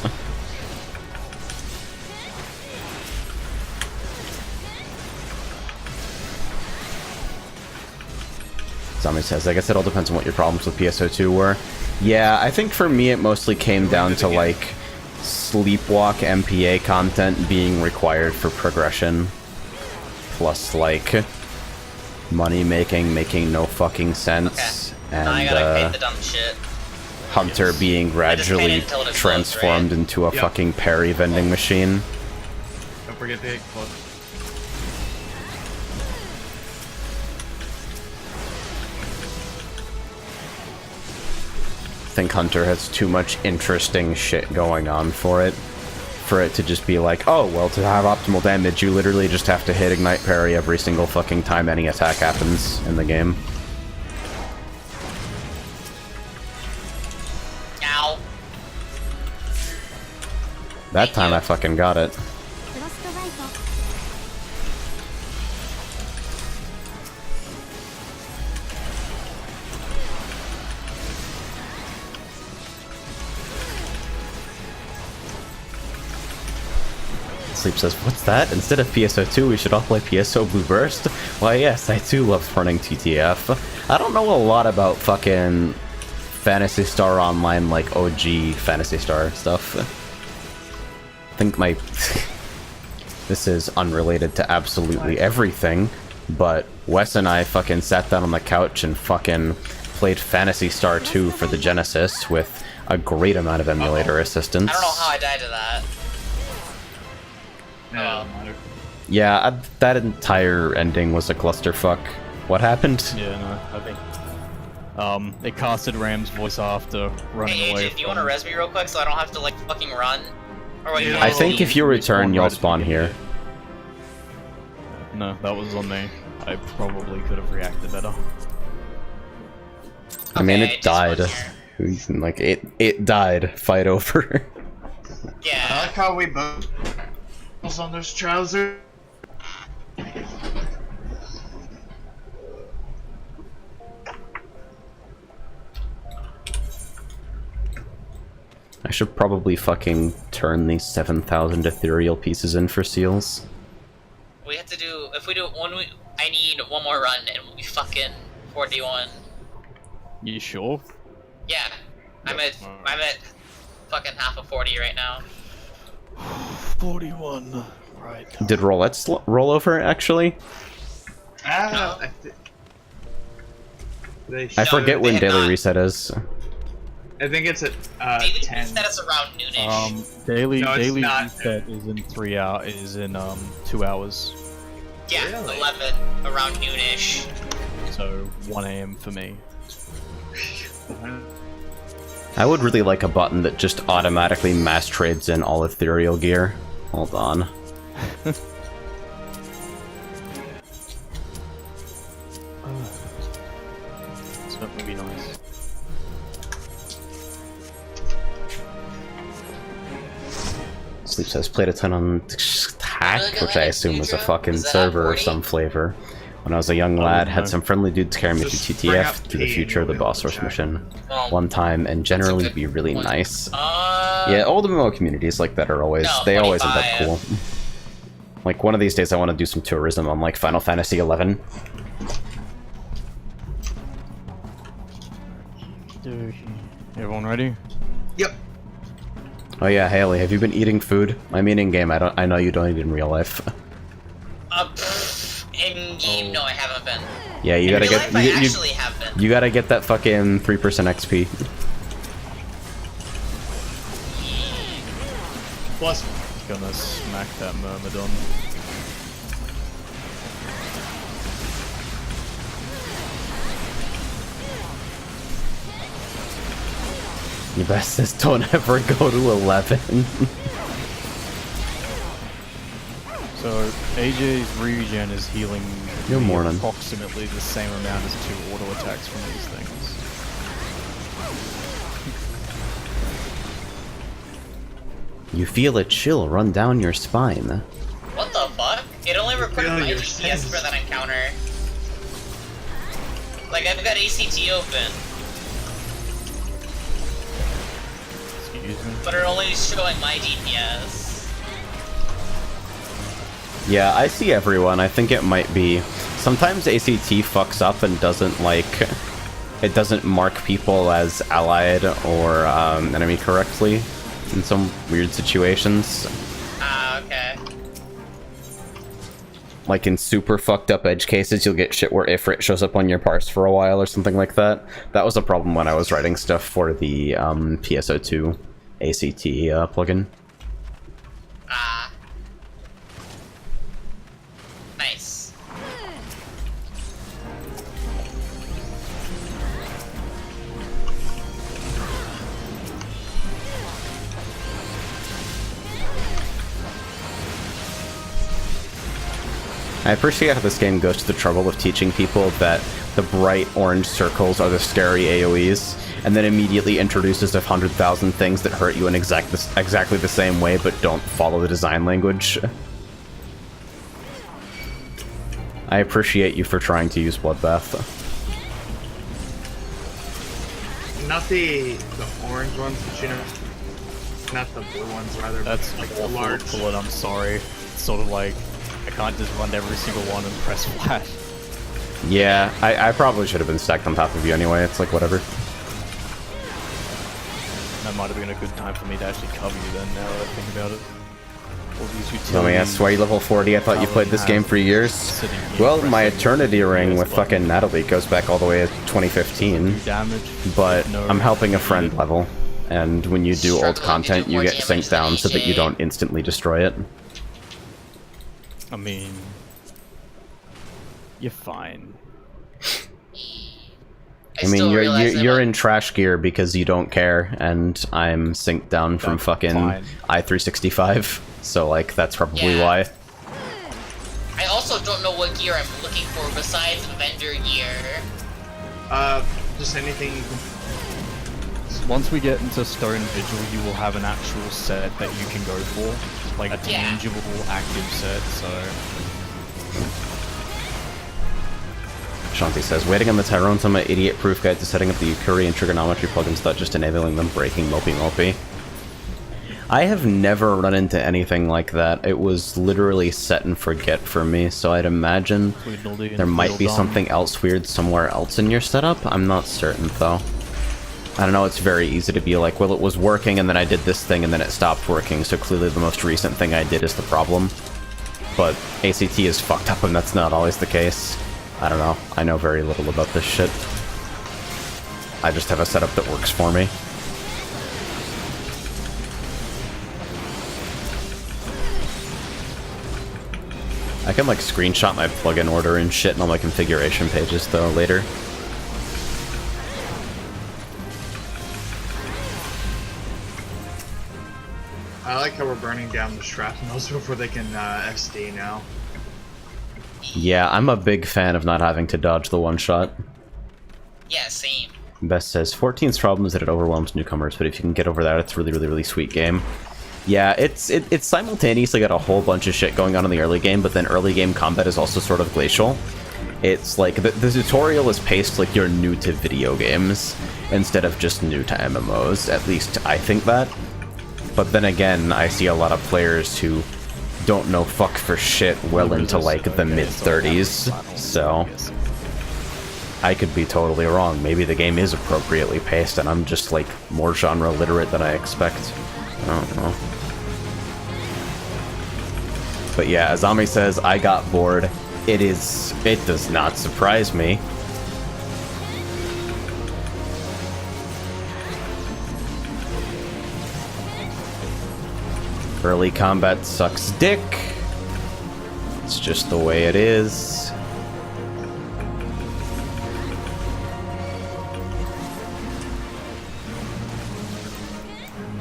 Zombie says, I guess it all depends on what your problems with PSO2 were. Yeah, I think for me it mostly came down to, like, sleepwalk MPA content being required for progression. Plus, like, money making no fucking sense. Okay. And, now I gotta pay the dumb shit. Hunter being gradually transformed into a fucking parry vending machine. Don't forget to hit close. I think Hunter has too much interesting shit going on for it to just be like, oh, well, to have optimal damage, you literally just have to hit Ignite Parry every single fucking time any attack happens in the game. Ow. That time I fucking got it. Sleep says, what's that? Instead of PSO2, we should all play PSO Blue Burst? Why, yes, I too love running TTF. I don't know a lot about fucking Phantasy Star Online, like OG Phantasy Star stuff. I think my... this is unrelated to absolutely everything, but Wes and I fucking sat down on the couch and fucking played Phantasy Star 2 for the Genesis with a great amount of emulator assistance. I don't know how I died to that. No, yeah, that entire ending was a clusterfuck. What happened? Yeah, no, I think it casted Ram's voice after running Hey, away. AJ, do you want to res me real quick so I don't have to like fucking run? Or wait, I think if you return, you'll spawn here. No, that was on me. I probably could have reacted better. I mean, Okay, it died. Like, it died. Fight over. I Yeah. like how we both on those trousers. I should probably fucking turn these 7,000 ethereal pieces in for seals. We have to do, if we do one, I need one more run and we fucking 4D1. You sure? Yeah. I'm at fucking half of 40 right now. 41. Right. Did roulettes roll over, actually? Ah, I forget when they daily not. reset is. I think it's at Daily 10. reset is around noonish. Daily No, it's not. reset is in 3 hours. Is in 2 hours. Yeah, Really? 11, around noonish. So 1 AM for me. I would really like a button that just automatically mass trades in all ethereal gear. Hold on. So that would be nice. Sleep says played a ton on Hack, which I assume was a fucking Was that server or 40? some flavor. When I was a young lad, had some friendly dudes carry me through Just bring TTF up to the P future of the and boss we'll rush check. mission Well, one time, and generally good be really one. nice. Yeah, old MMO communities like that are always, No, they always end up 45. cool. Like, one of these days I want to do some tourism on, like, Final Fantasy XI. Everyone ready? Yep. Oh yeah, Haley, have you been eating food? I mean in-game, I know you don't eat in real life. In game, no, I haven't been. Yeah, you In gotta real get, life, I you, actually have been. you gotta get that fucking 3% XP. Plus, Gonna smack that Myrmidon. You best says don't ever go to 11. So AJ's regen is healing Good me morning. approximately the same amount as 2 auto attacks from these things. You feel a chill run down your spine. What the fuck? It only recorded Feel my your DPS sins. for that encounter. Like, I've got ACT open, Excuse me. but it only is showing my DPS. Yeah, I see everyone. I think it might be Sometimes ACT fucks up and doesn't, like... It doesn't mark people as allied or enemy correctly in some weird situations. Ah, okay. Like in super fucked up edge cases, you'll get shit where Ifrit shows up on your parse for a while or something like that. That was a problem when I was writing stuff for the PSO2 ACT plugin. Ah. Nice. I appreciate how this game goes to the trouble of teaching people that the bright orange circles are the scary AoEs, and then immediately introduces 100,000 things that hurt you in exactly the same way but don't follow the design language. I appreciate you for trying to use Bloodbath. Not the orange ones, but you know, not the blue ones, rather. That's like awful the large. to pull it, I'm sorry. It's sort of like, I can't just run every single one and press flash. Yeah, I probably should have been stacked on top of you anyway, it's like whatever. That might have been a good time for me to actually cover you then, now that I think about it. All these utilities... Let me ask, why are you level 40? I thought you played this game for years. Well, my Eternity Ring with fucking Natalie goes back all the way to 2015. Damage, But I'm helping a friend level, and when you do old content, you get synced down so that you don't instantly destroy it. I mean... You're fine. I mean, you're in trash gear because you don't care, and I'm synced down from fucking I-365, so, like, that's probably why. I also don't know what gear I'm looking for besides vendor gear. Just anything you can... Once we get into Stone Vigil, you will have an actual set that you can go for. Like, a tangible, active set, so... Shanti says, waiting on the Tyrone to my idiot-proof guide to setting up the Yukuri and Trigonometry plugins without just enabling them breaking Mopey. I have never run into anything like that. It was literally set and forget for me, so I'd imagine there might be something else weird somewhere else in your setup. I'm not certain, though. I don't know, it's very easy to be like, well, it was working, and then I did this thing, and then it stopped working, so clearly the most recent thing I did is the problem. But ACT is fucked up, and that's not always the case. I don't know. I know very little about this shit. I just have a setup that works for me. I can, like, screenshot my plugin order and shit on my configuration pages, though, later. I like how we're burning down the shrapnels before they can XD now. Yeah, I'm a big fan of not having to dodge the one-shot. Yeah, same. Best says, 14's problem is that it overwhelms newcomers, but if you can get over that, it's a really sweet game. Yeah, it's simultaneously got a whole bunch of shit going on in the early game, but then early game combat is also sort of glacial. It's like, the tutorial is paced like you're new to video games, instead of just new to MMOs. At least I think that. But then again, I see a lot of players who don't know fuck for shit well into, like, the mid-30s, so... I could be totally wrong. Maybe the game is appropriately paced, and I'm just, like, more genre-literate than I expect. I don't know. But yeah, Azami says, I got bored. It does not surprise me. Early combat sucks dick. It's just the way it is.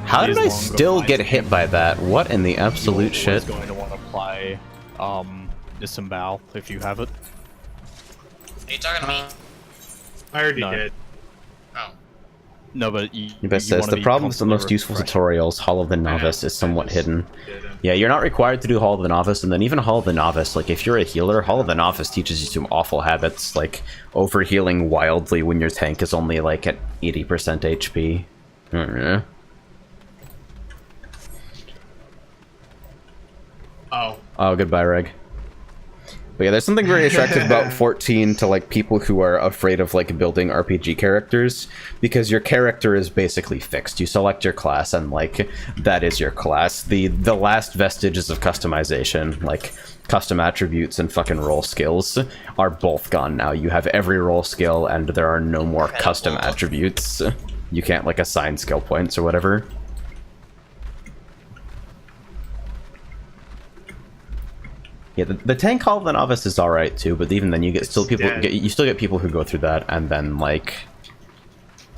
How did I still get hit by that? What in the absolute shit? You're going to want to play Disembowel if you have it. Are you talking to me? I already No. did. Oh. No, but you Best says, the problem with the most useful tutorials, Hall of the Novice, is somewhat hidden. Yeah, you're not required to do Hall of the Novice, and then even Hall of the Novice, like, if you're a healer, Hall of the Novice teaches you some awful habits, like overhealing wildly when your tank is only, like, at 80% HP. I don't know. Oh. Oh, goodbye, Reg. But yeah, there's something very attractive about 14 to like people who are afraid of like building RPG characters, because your character is basically fixed. You select your class and like that is your class. The last vestiges of customization, like custom attributes and fucking role skills, are both gone now. You have every role skill and there are no more custom attributes. You can't like assign skill points or whatever. Yeah, the tank Hall of the Novice is alright too, but even then you get still people you still get people who go through that and then like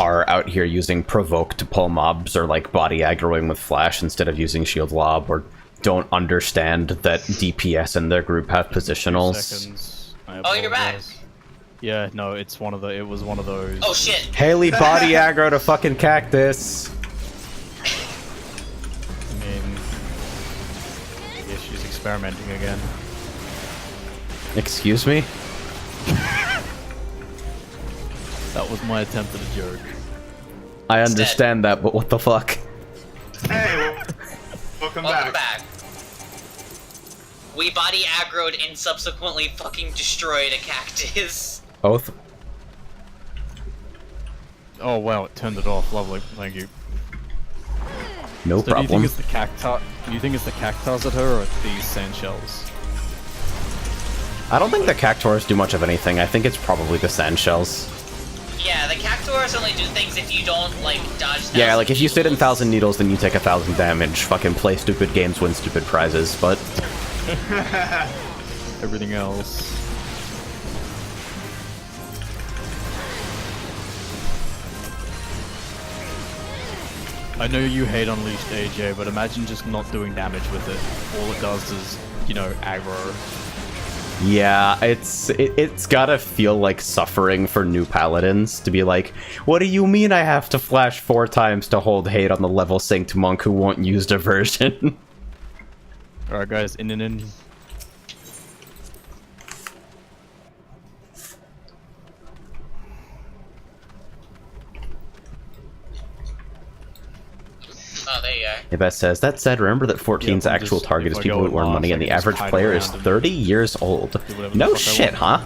are out here using provoke to pull mobs or like body aggroing with flash instead of using shield lob, or don't understand that DPS in their group have positionals. Oh, you're back. Yeah, no, it was one of those. Oh shit. Haley body aggro to fucking cactus. I mean, yeah, she's experimenting again. Excuse me? That was my attempt at a joke. I understand that, but what the fuck? Hey, welcome back. We body aggroed and subsequently fucking destroyed a cactus. Oath. Oh wow, it turned it off. Lovely, thank you. No So problem. Do you think it's the cactus at her or these sand shells? I don't think the cactuars do much of anything. I think it's probably the sand shells. Yeah, the cactuars only do things if you don't, like, dodge them. Yeah, like if you sit in 1,000 needles, then you take 1,000 damage. Fucking play stupid games, win stupid prizes, but... Everything else. I know you hate Unleashed AJ, but imagine just not doing damage with it. All it does is, you know, aggro. Yeah, it's gotta feel like suffering for new paladins to be like, what do you mean I have to flash 4 times to hold hate on the level synced monk who won't use diversion? Alright guys, in. Oh, there you are. Ibet says, that said, remember that 14's actual target is people who earn money and the average player is 30 years old. No shit, huh?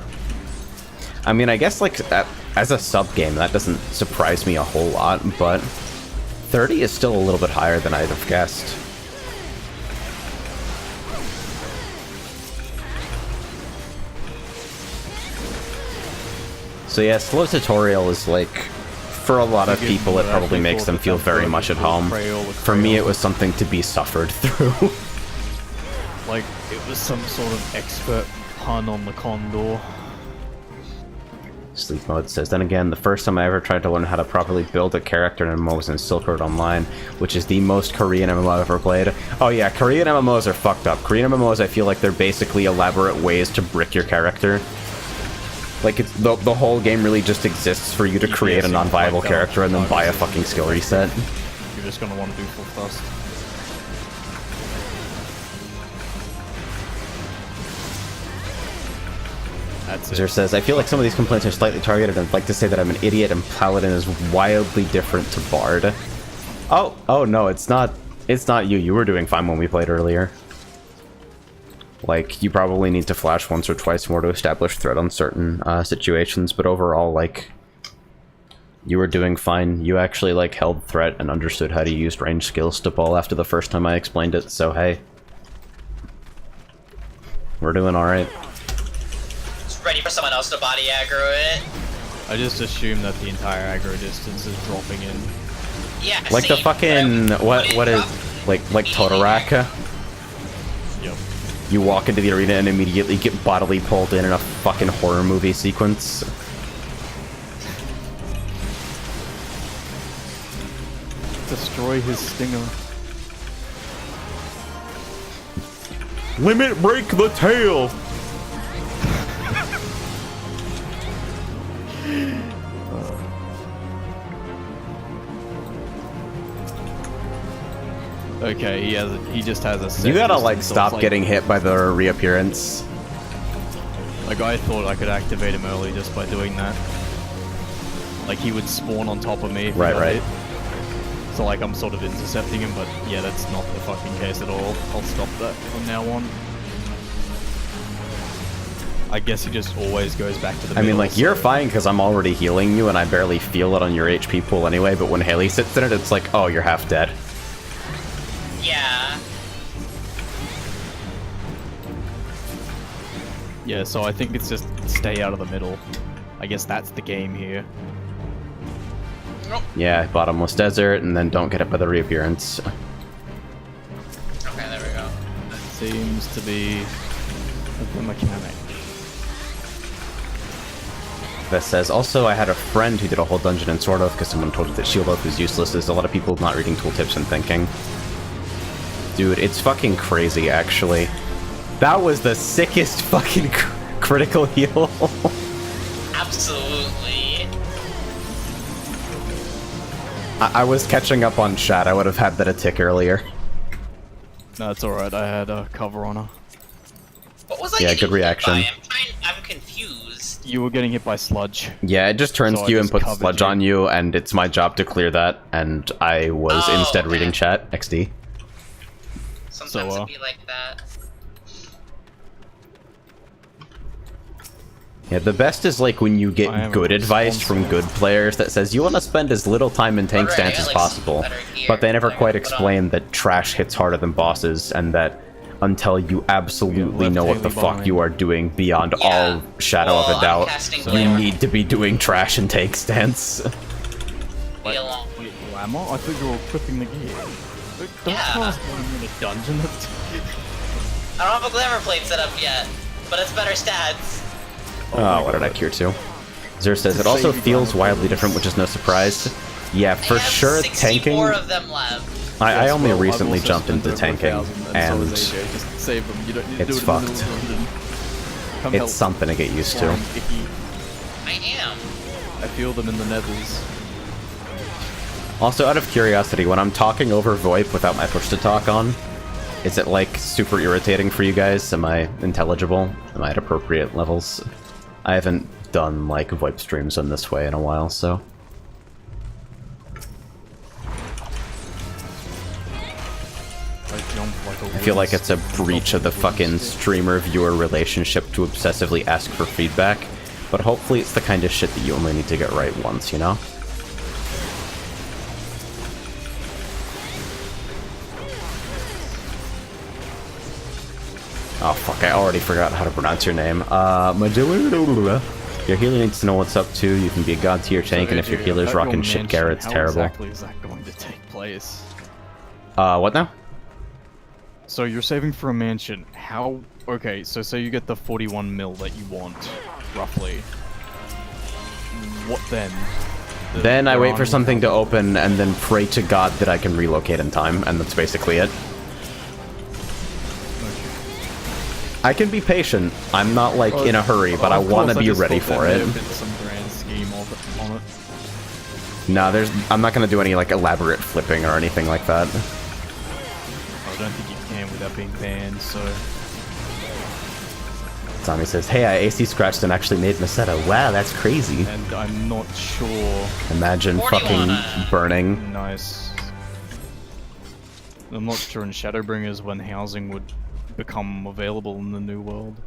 I mean, I guess, like, as a sub-game, that doesn't surprise me a whole lot, but 30 is still a little bit higher than I'd have guessed. So yeah, slow tutorial is like, for a lot of people, it probably makes them feel very much at home. For me, it was something to be suffered through. Like, it was some sort of expert pun on the condor. Sleep Mode says, then again, the first time I ever tried to learn how to properly build a character in MMO was in Silk Road Online, which is the most Korean MMO I've ever played. Oh yeah, Korean MMOs are fucked up. Korean MMOs, I feel like they're basically elaborate ways to brick your character. Like, it's the whole game really just exists for you to create a non-viable character and then buy a fucking skill reset. You're just gonna want to do full thrust. That's Zer it. says, I feel like some of these complaints are slightly targeted, and I'd like to say that I'm an idiot and Paladin is wildly different to Bard. Oh no, it's not you. You were doing fine when we played earlier. Like, you probably need to flash once or twice more to establish threat on certain situations, but overall, like, you were doing fine. You actually, like, held threat and understood how to use range skills to ball after the first time I explained it, so hey. We're doing alright. Just ready for someone else to body aggro it. I just assume that the entire aggro distance is dropping in. Yeah, Like the same. fucking, what is, like Todoraka? Yep. You walk into the arena and immediately get bodily pulled in a fucking horror movie sequence. Destroy his stinger. Limit break the tail! Okay, he just has a set You gotta, like, distance of, stop like- getting hit by the reappearance. Like, I thought I could activate him early just by doing that. Like, he would spawn on top of me if he Right, got right. hit. So, like, I'm sort of intercepting him, but yeah, that's not the fucking case at all. I'll stop that from now on. I guess he just always goes back to the I mean, middle, like, you're so- fine because I'm already healing you and I barely feel it on your HP pool anyway, but when Haley sits in it, it's like, oh, you're half dead. Yeah. Yeah, so I think it's just stay out of the middle. I guess that's the game here. Nope. Yeah, bottomless desert, and then don't get it by the reappearance. Okay, there we go. That seems to be the mechanic. Vest says, also, I had a friend who did a whole dungeon in Sort of because someone told her that shield oath was useless. There's a lot of people not reading tooltips and thinking. Dude, it's fucking crazy, actually. That was the sickest fucking critical heal. Absolutely. I was catching up on chat. I would have had that a tick earlier. No, it's alright, I had a cover on her. What was I Yeah, getting good reaction. hit by? I'm confused. You were getting hit by sludge. Yeah, it just turns So to I you and just puts covered sludge you. on you, and it's my job to clear that, and I was Oh, instead okay. reading chat. XD. Sometimes So, it'd be like that. Yeah, the best is like when you I get am good advice from responsible. good players that says you want to spend as little time in tank Alright, stance I as like possible, better gear but they never that I quite can put on. explain that trash hits harder than bosses, and that until you absolutely left know what the Haley fuck behind. you are doing beyond Yeah. all shadow Well, of a I'm doubt, casting you Glamour. need to be doing trash and tank stance. Be alone. Wait, glamour? I thought you were equipping the gear. Don't Yeah. tell us when I'm in a dungeon. That's... I don't have a glamour plate set up yet, but it's better stats. Oh, what did I cure to? Zer says, it also feels wildly different, which is no surprise. Yeah, for I have sure, 64 tanking... of them left. I only Well, I've recently also jumped spent into over tanking, 1,000, and so is AJ. Just save them. You don't need to it's do it in the fucked. middle of the dungeon. Come it's help. something to get used to. Flying icky. I am. I feel them in the nethers. Also, out of curiosity, when I'm talking over VoIP without my push to talk on, is it, like, super irritating for you guys? Am I intelligible? Am I at appropriate levels? I haven't done, like, VoIP streams in this way in a while, so... I feel like it's a breach of the fucking streamer-viewer relationship to obsessively ask for feedback, but hopefully it's the kind of shit that you only need to get right once, you know? Oh fuck, I already forgot how to pronounce your name. Your healer needs to know what's up too. You can be a god tier tank, and if your healer's rocking shit gear, it's terrible. How exactly is that going to take place? What now? So you're saving for a mansion. How... Okay, so say you get the 41 mil that you want, roughly. What then? Then I wait for something to open, and then pray to God that I can relocate in time, and that's basically it. I can be patient. I'm not, like, in a hurry, but I want to be ready for it. Some grand scheme on it. Nah, I'm not going to do any, like, elaborate flipping or anything like that. I don't think you can without being banned, so... Tommy says, hey, I AC scratched and actually made Meseta. Wow, that's crazy. And I'm not sure... Imagine 41. fucking burning. Nice. I'm not sure in Shadowbringers when housing would become available in the new world.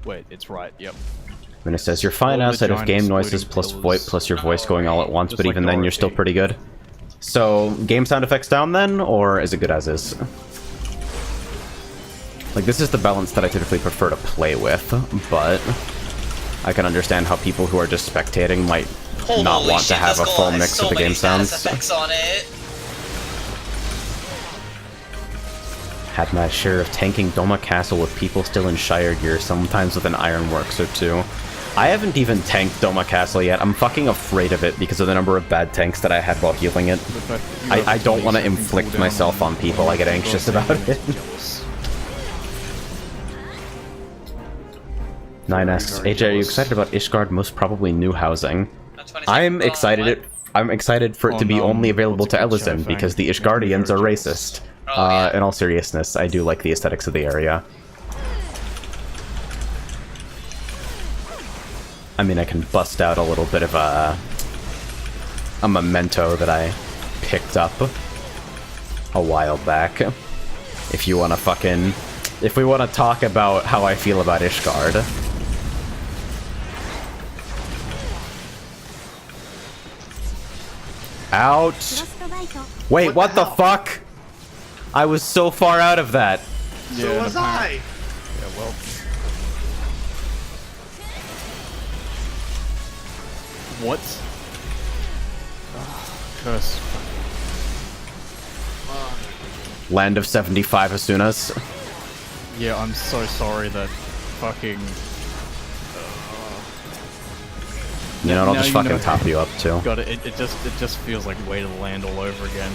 Wait, it's right, yep. And it says, you're fine All the outside of giant game noises exploding plus pillars. VoIP plus your voice going all at once, Just but like even then you're still Dorothy. pretty good. So, game sound effects down then, or is it good as is? Like, this is the balance that I typically prefer to play with, but I can understand how people who are just spectating might not Holy want to shit, have this a goal full has mix so of the many game status sounds. effects on it. Had my share of tanking Doma Castle with people still in Shire gear, sometimes with an Ironworks or two. I haven't even tanked Doma Castle yet. I'm fucking afraid of it because of the number of bad tanks that I had while healing it. I don't want to inflict myself on people. I get anxious about it. 9S. AJ, are you excited about Ishgard? Most probably new housing. That's when it's I'm like, excited. I'm excited for it to be only available to what's it called, Elysin because the Shadowfang? Ishgardians are racist. Oh, yeah. In all seriousness, I do like the aesthetics of the area. I mean, I can bust out a little bit of a memento that I picked up a while back. If you want to fucking If we want to talk about how I feel about Ishgard. Ouch! Wait, what the fuck? I was so far out of that. So was I. Yeah, well. What? Curse. Land of 75 Asunas. Yeah, I'm so sorry that fucking... You know, I'll Now just you fucking know- top you up too. God, it just feels like Way to the Land all over again.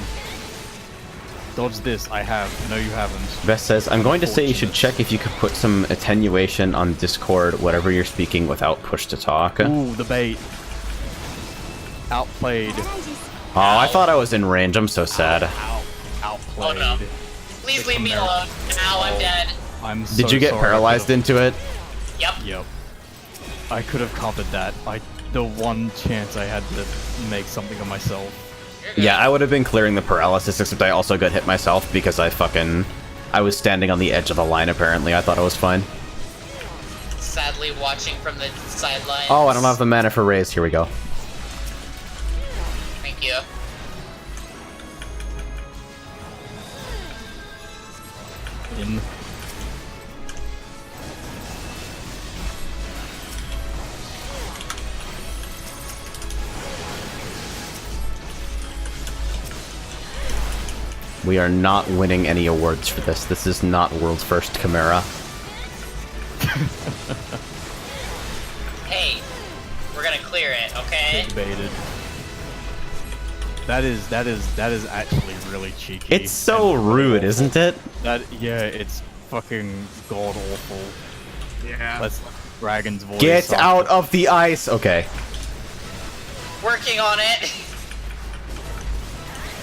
Dodge this, I have. No, you haven't. Vest says, I'm going to say you should Unfortunate. check if you could put some attenuation on Discord, whatever you're speaking, without push to talk. Ooh, the bait. Outplayed. Oh, I thought I was in range. I'm so sad. Outplayed. Oh no. Please leave me alone. Ow, I'm dead. I'm so Did you get sorry, paralyzed I could've- into it? Yep. Yep. I could have covered that. The one chance I had to make something of myself. You're good. Yeah, I would have been clearing the paralysis, except I also got hit myself because I was standing on the edge of the line, apparently. I thought I was fine. Sadly watching from the sidelines. Oh, I don't have the mana for raise. Here we go. Thank you. In. We are not winning any awards for this. This is not world's first Chimera. Hey, we're gonna clear it, okay? Baited. That is actually really cheeky. It's so and rude, isn't it? Yeah, it's fucking god awful. Yeah. That's Dragon's voice. Get out of the ice! Okay. Working on it.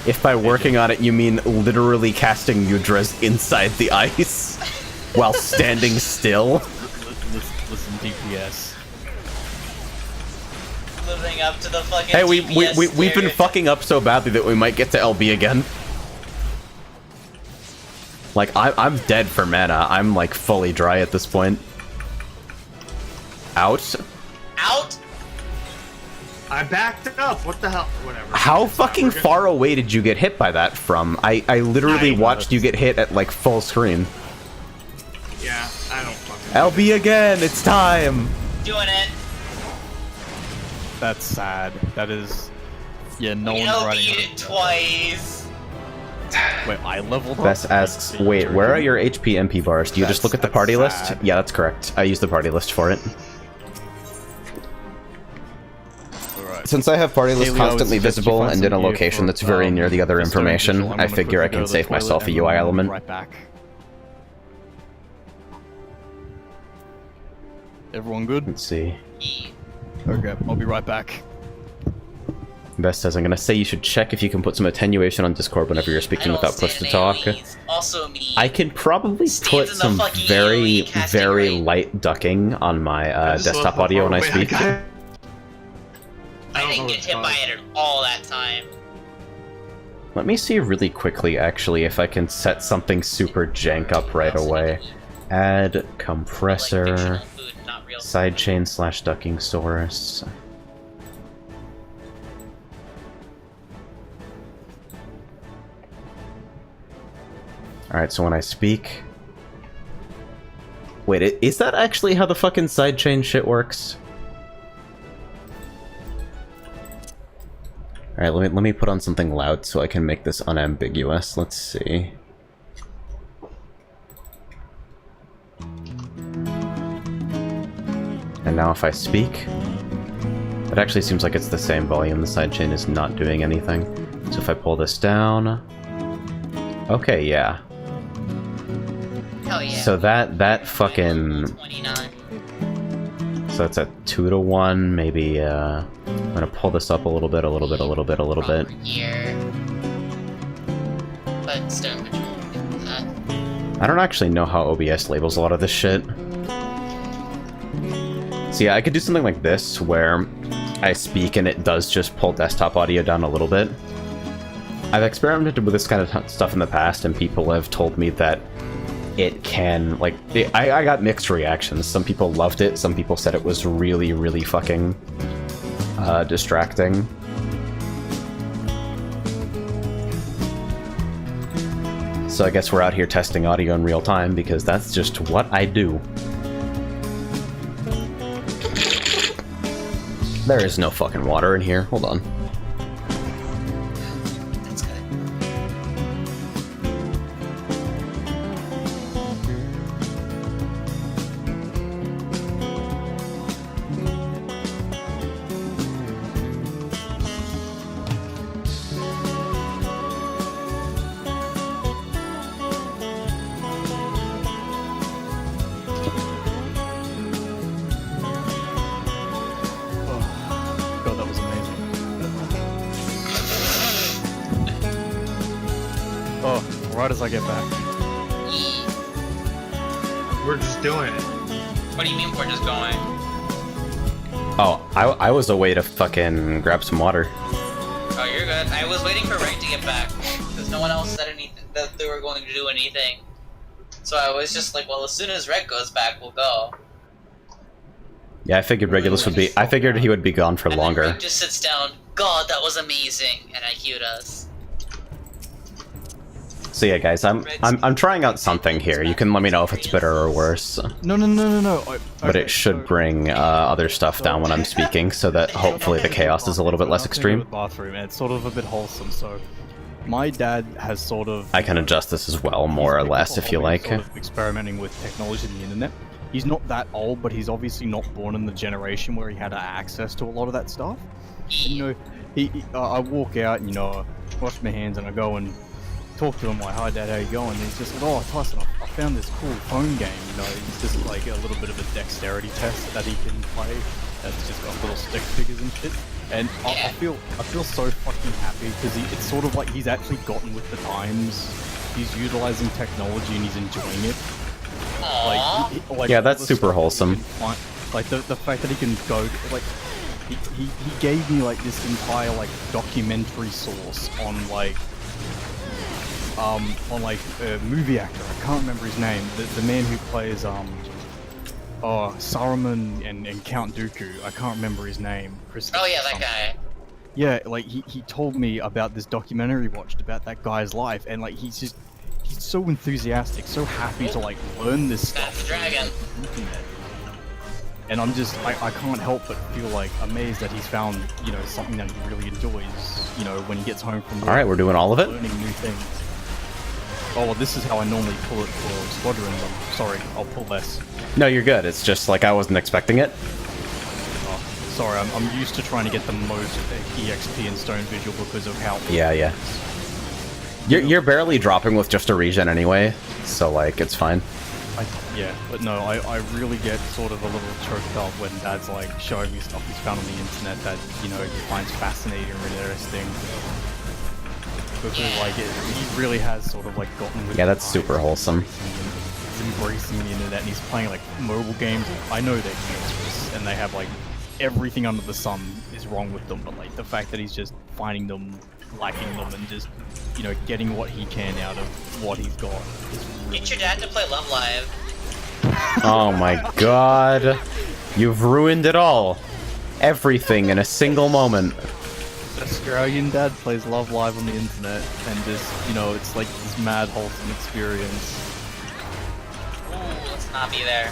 If by working on it you mean literally casting Yudras inside the ice while standing still. Listen, DPS. Living up to the fucking Hey, we've DPS been stereotype. fucking up so badly that we might get to LB again. Like, I'm dead for mana. I'm like fully dry at this point. Out. Out? I backed up. What the hell? Whatever. How fucking far away did you get hit by that from? I literally I- watched you get hit at like full screen. Yeah, I don't fucking. LB again, it's time! Doing it. That's sad. That is. Yeah, no We one's writing beat it twice. Wait, I leveled up? Bess asks, wait, where are your HP MP bars? Do you just look at the That's party sad. list? Yeah, that's correct. I use the party list for it. Alright. Since I have party list Haley, I would constantly suggest you visible find and in a some gear location for, that's very near the other the stone information, vigil. I'm I gonna figure I quickly go can to the save toilet myself a and UI then element. Right back. Everyone good? Let's see. Okay, I'll be right back. Bess says, I'm gonna say you should check if you can put some attenuation on Discord whenever you're speaking I don't without push to stand talk. AoEs. Also me. I can probably Stands put in the some fucking very, AoE casting very rate. light ducking on my I just love desktop how audio when I far away speak. got. I don't didn't know get what's hit by caused. it at all that time. Let me see really quickly, actually, if I can set something super jank up right away. Add Like compressor, fictional food, not real. sidechain / ducking source. Alright, so when I speak... Wait, is that actually how the fucking sidechain shit works? Alright, let me put on something loud so I can make this unambiguous. Let's see. And now if I speak... It actually seems like it's the same volume. The sidechain is not doing anything. So if I pull this down... Okay, yeah. Hell yeah. So that fucking... 29. So that's a 2-to-1, maybe, I'm gonna pull this up a little bit. Proper gear. But stone control. That. I don't actually know how OBS labels a lot of this shit. So yeah, I could do something like this, where I speak and it does just pull desktop audio down a little bit. I've experimented with this kind of stuff in the past, and people have told me that it can, like, I got mixed reactions. Some people loved it, some people said it was really, really fucking distracting. So I guess we're out here testing audio in real time because that's just what I do. There is no fucking water in here. Hold on. That's good. Oh, God, that was amazing. Oh, right as I get back. We're just doing it. What do you mean we're just going? Oh, I was away to fucking grab some water. Oh, you're good. I was waiting for Ray to get back because no one else said anything that they were going to do anything. So I was just like, well, as soon as Red goes back, we'll go. Yeah, I figured Regulus would be. I figured he would be gone for And then longer. Red just sits down. God, that was amazing, and I cued us. So yeah, guys, I'm trying out something here. You can let me know if it's better or worse. No. But it should bring other stuff down when I'm speaking, so that hopefully the chaos is a little bit less extreme. Bathroom, and it's sort of a bit wholesome. So, my dad has sort of. I can adjust this as well, more or less, if you like. Sort of experimenting with technology and the internet. He's not that old, but he's obviously not born in the generation where he had access to a lot of that stuff. And, you know, I walk out and, you know, wash my hands and I go and talk to him like, "Hi Dad, how you going?" And he's just like, "Oh Tyson, I found this cool phone game." You know, it's just like a little bit of a dexterity test that he can play. That's just got little stick figures and shit. And I feel so fucking happy because it's sort of like he's actually gotten with the times. He's utilizing technology and he's enjoying it. Like Yeah, that's super wholesome. Like the fact that he can go like he gave me like this entire like documentary source on like a movie actor. I can't remember his name. The man who plays Saruman and Count Dooku. I can't remember his name. Oh yeah, that guy. Yeah, like he told me about this documentary he watched about that guy's life, and like he's so enthusiastic, so happy to like learn this stuff. That's the dragon. And I'm just, I can't help but feel like amazed that he's found, you know, something that he really enjoys, you know, when he gets home from work. Alright, we're doing all of it? Learning new things. Oh, well, this is how I normally pull it for squadrons. I'm sorry, I'll pull less. No, you're good. It's just like I wasn't expecting it. Oh, sorry, I'm used to trying to get the most EXP in Stone Vigil because of how... Yeah. You're barely dropping with just a regen anyway, so like, it's fine. Yeah, but no, I really get sort of a little choked up when Dad's like showing me stuff he's found on the internet that, you know, he finds fascinating and interesting. Because like, he really has sort of like gotten with... Yeah, that's super wholesome. He's embracing the internet and he's playing like mobile games. I know they're useless and they have like everything under the sun is wrong with them, but like the fact that he's just finding them, liking them, and just, you know, getting what he can out of what he's got is really... Get your dad to play Love Live. Oh my god. You've ruined it all. Everything in a single moment. Australian dad plays Love Live on the internet and just, you know, it's like this mad wholesome experience. Ooh, let's not be there.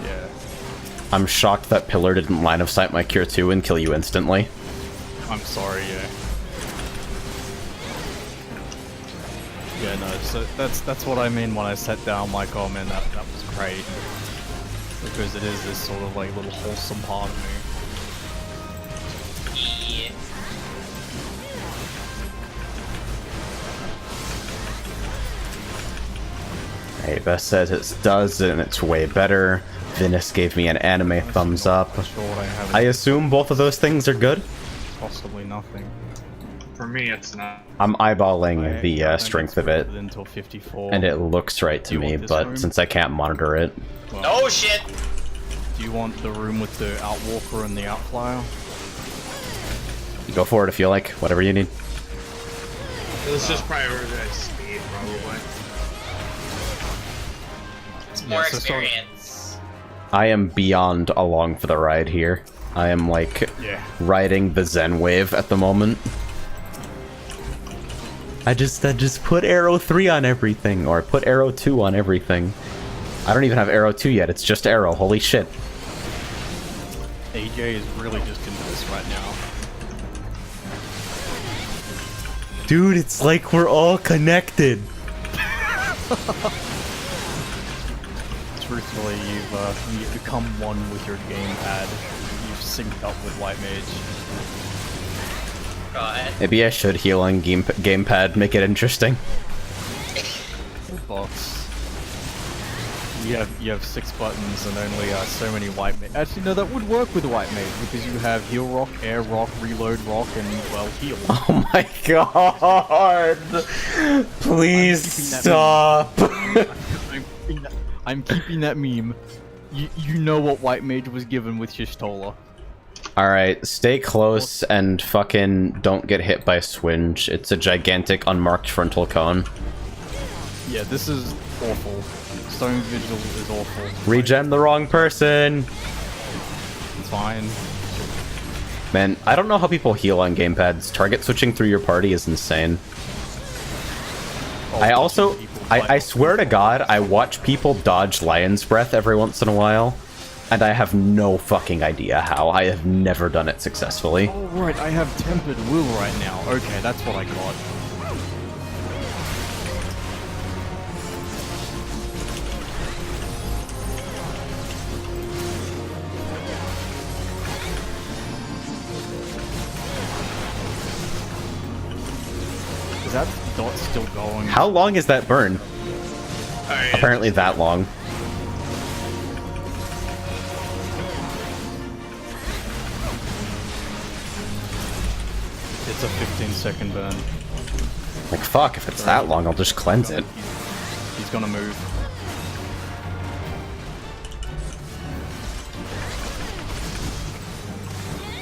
Yeah. I'm shocked that Pillar didn't line of sight my cure 2 and kill you instantly. I'm sorry, yeah. Yeah, no, so that's what I mean when I sat down, like, oh man, that was great. Because it is this sort of like little wholesome part of me. Yeah. Hey, Beth says it does and it's way better. Venus gave me an anime thumbs up. Sure what I have. I assume both of those things are good? Possibly nothing. For me, it's not. I'm eyeballing the strength of it, until 54. and it looks right to me, but since I can't monitor it... Well, No shit! do you want the room with the Outwalker and the Outflyer? Go for it if you like, whatever you need. Let's just prioritize speed, probably. It's more Yeah, so start- experience. I am beyond along for the ride here. I am like Yeah. riding the Zen wave at the moment. I just put arrow 3 on everything, or put arrow 2 on everything. I don't even have arrow 2 yet, it's just arrow, holy shit. AJ is really just into this right now. Dude, it's like we're all connected. Truthfully, you've become one with your gamepad. You've synced up with White Mage. God. Maybe I should heal on gamepad, make it interesting. Box. You have 6 buttons and only so many White Mage. Actually, no, that would work with White Mage because you have heal rock, air rock, reload rock, and well, heal. Oh my god! Please stop! I'm keeping that meme. You know what White Mage was given with Shishtola. Alright, stay close and fucking don't get hit by Swinge. It's a gigantic unmarked frontal cone. Yeah, this is awful. Stone Vigil is awful. Regen the wrong person! It's fine. Man, I don't know how people heal on gamepads. Target switching through your party is insane. Oh, I also, people I swear to God, I watch people dodge Lion's Breath every once in a while, and I have no fucking idea how. I have never done it successfully. Oh right, I have Tempered Will right now. Okay, that's what I got. Is that dot still going? How long is that burn? Alright, Apparently that long. It's a 15-second burn. Like, fuck, if it's that long, I'll just cleanse it. He's gonna move.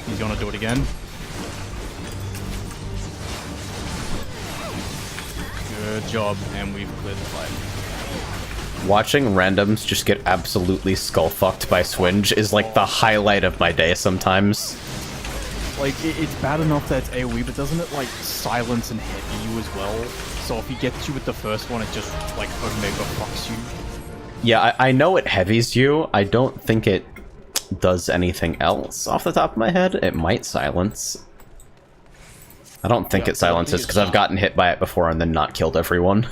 He's gonna do it again. Good job, and we've cleared the fight. Watching randoms just get absolutely skull-fucked by Swinge is like the highlight of my day sometimes. Like, it's bad enough that it's AoE, but doesn't it, like, silence and heavy you as well? So if he gets you with the first one, it just, like, Omega fucks you. Yeah, I know it heavies you. I don't think it does anything else off the top of my head. It might silence. I don't think Yeah, it silences, because I've gotten hit by it before and then not killed everyone.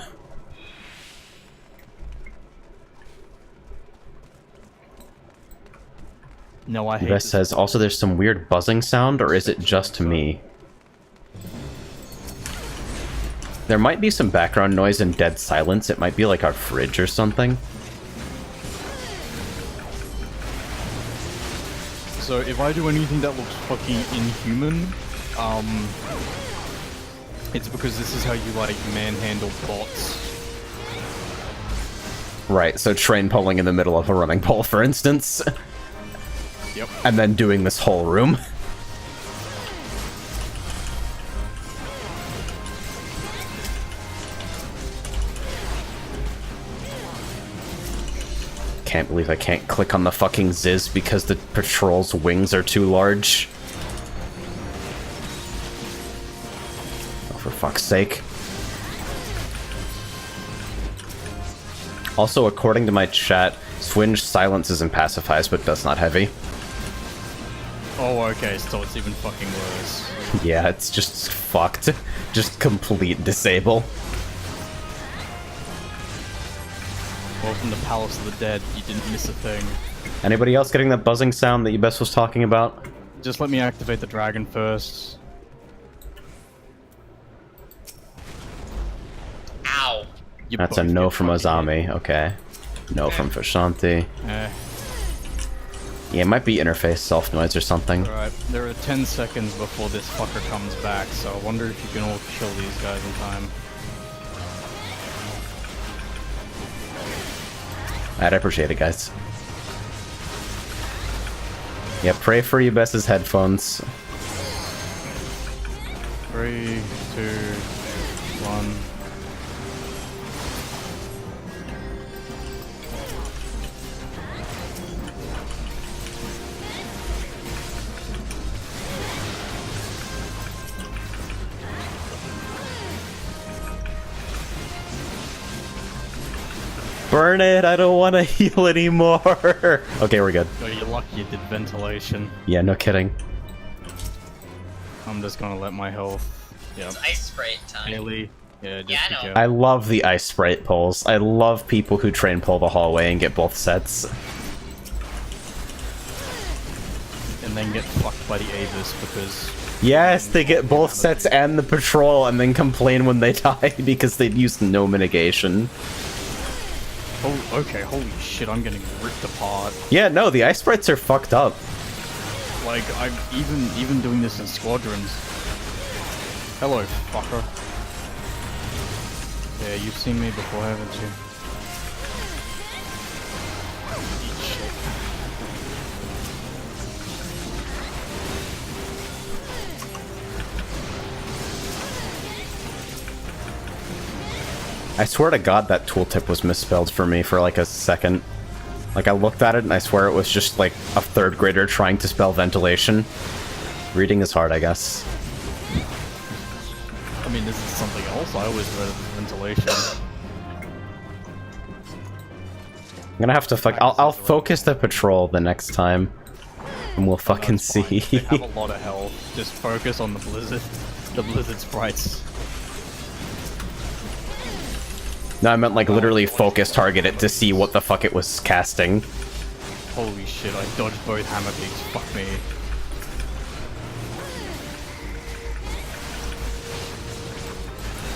No, I hate Best this. says, also there's some weird buzzing sound, or is it just me? There might be some background noise and dead silence. It might be like our fridge or something. So if I do anything that looks fucking inhuman, it's because this is how you, like, manhandle bots. Right, so train pulling in the middle of a running pole, for instance. Yep. And then doing this whole room. Can't believe I can't click on the fucking Ziz because the patrol's wings are too large. Oh, for fuck's sake. Also, according to my chat, Swinge silences and pacifies, but does not heavy. Oh, okay, so it's even fucking worse. Yeah, it's just fucked. Just complete disable. Welcome to Palace of the Dead, you didn't miss a thing. Anybody else getting that buzzing sound that Yubes was talking about? Just let me activate the dragon first. Ow. You That's a both no get from fucking Azami, okay. No from Fashanti. hit. Yeah, it might be interface self-noise or something. Alright, there are 10 seconds before this fucker comes back, so I wonder if you can all kill these guys in time. I'd appreciate it, guys. Yeah, pray for Yubes' headphones. 3, 2, one. Burn it, I don't want to heal anymore. Okay, we're good. Oh, you're lucky you did ventilation. Yeah, no kidding. I'm just gonna let my health. Yeah. It's ice sprite time. Haley. Yeah, just Yeah, I be know. careful. I love the ice sprite pulls. I love people who train pull the hallway and get both sets. And then get fucked by the Avis because Yes, they get both sets and the patrol and then complain when they die because they've used no mitigation. oh, okay, holy shit, I'm getting ripped apart. Yeah, no, the ice sprites are fucked up. Like I'm even doing this in squadrons. Hello, fucker. Yeah, you've seen me before, haven't you? Eat shit. I swear to God that tooltip was misspelled for me for like a second. Like I looked at it and I swear it was just like a third grader trying to spell ventilation. Reading is hard, I guess. I mean, this is something else. I always read it as ventilation. I'm gonna have to fuck. I'll focus the patrol the next time, and we'll fucking That's fine. see. They have a lot of health. Just focus on the blizzard sprites. No, I meant like literally focus target it to see what the fuck it was casting. Holy shit, I dodged both hammer beaks. Fuck me.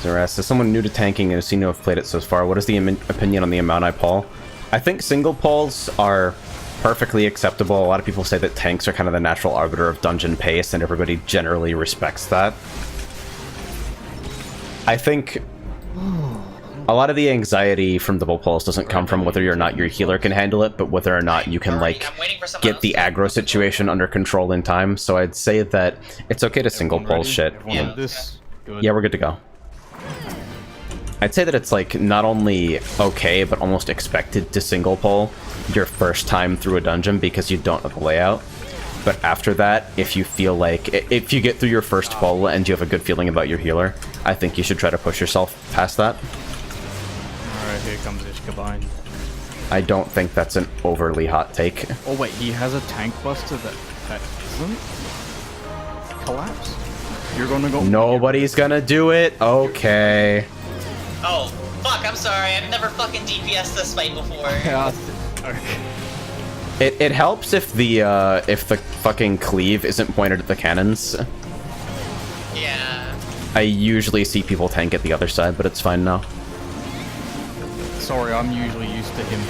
Zeras, as someone new to tanking and has seen you have played it so far, what is the opinion on the amount I pull? I think single pulls are perfectly acceptable. A lot of people say that tanks are kind of the natural arbiter of dungeon pace, and everybody generally respects that. I think a lot of the anxiety from double pulls doesn't come from whether or not your healer can handle it, but whether or not you can, like, I'm waiting for someone get the else. aggro situation under control in time. So I'd say that it's okay to single Everyone pull ready? shit. Everyone Yeah. did this? Good. Yeah, we're good to go. I'd say that it's like not only okay, but almost expected to single pull your first time through a dungeon because you don't know the layout. But after that, if you feel like, if you get through your first pull and you have a good feeling about your healer, I think you should try to push yourself past that. Alright, here comes Ishkabine. I don't think that's an overly hot take. Oh wait, he has a tank buster that isn't? Collapse? You're gonna go- Nobody's gonna do it? Okay. Oh, fuck, I'm sorry. I've never fucking DPS this fight before. Yeah, okay. It helps if the fucking cleave isn't pointed at the cannons. Yeah. I usually see people tank at the other side, but it's fine now. Sorry, I'm usually used to him.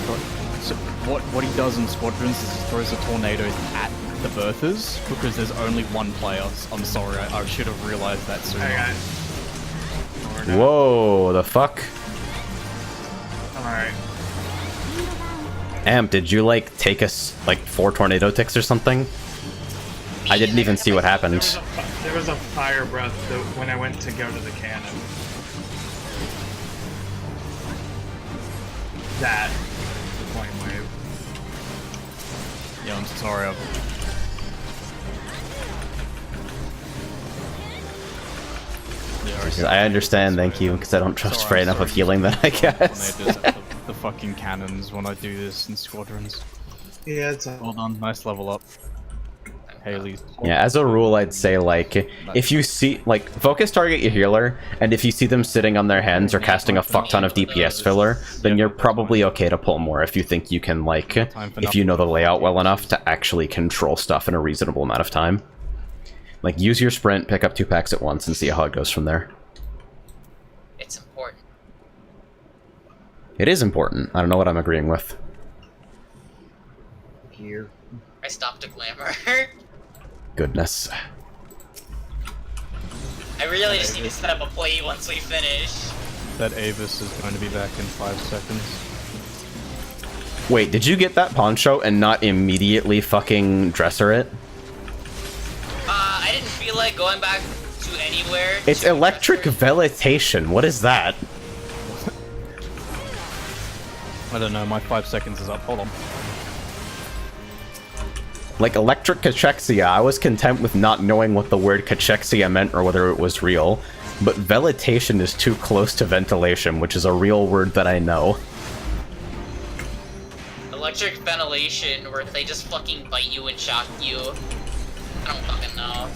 So what he does in squadrons is he throws the tornadoes at the berthers because there's only one player. I'm sorry, I should have realized that sooner. Alright, guys. We're done. Whoa, the fuck? Alright. Amp, did you like take us like 4 tornado ticks or something? I didn't even see what happened. There was a fire breath when I went to go to the cannon. That. The flame wave. Yeah, I'm sorry. Yeah, I understand, thank you, because I don't trust Sorry, Frey I'm enough sorry. of healing that, I guess. Tornadoes at the fucking cannons when I do this in squadrons. Yeah, it's Well done, nice level up. Haley's. Yeah, as a rule, I'd say, like, if you see, like, focus target your healer, and if you see them sitting on their hands or casting a fuck ton of DPS filler, then you're probably okay to pull more if you think you can, like, if you know the layout well enough to actually control stuff in a reasonable amount of time. Like, use your sprint, pick up 2 packs at once, and see how it goes from there. It's important. It is important. I don't know what I'm agreeing with. here. I stopped a glamour. Goodness. I really just need to set up a plate once we finish. That Avis is going to be back in 5 seconds. Wait, did you get that poncho and not immediately fucking dresser it? I didn't feel like going back to anywhere. It's to electric vegetation. What is that? I don't know, my 5 seconds is up. Hold on. Like electric cachexia, I was content with not knowing what the word cachexia meant or whether it was real, but vegetation is too close to ventilation, which is a real word that I know. Electric ventilation, where they just fucking bite you and shock you. I don't fucking know.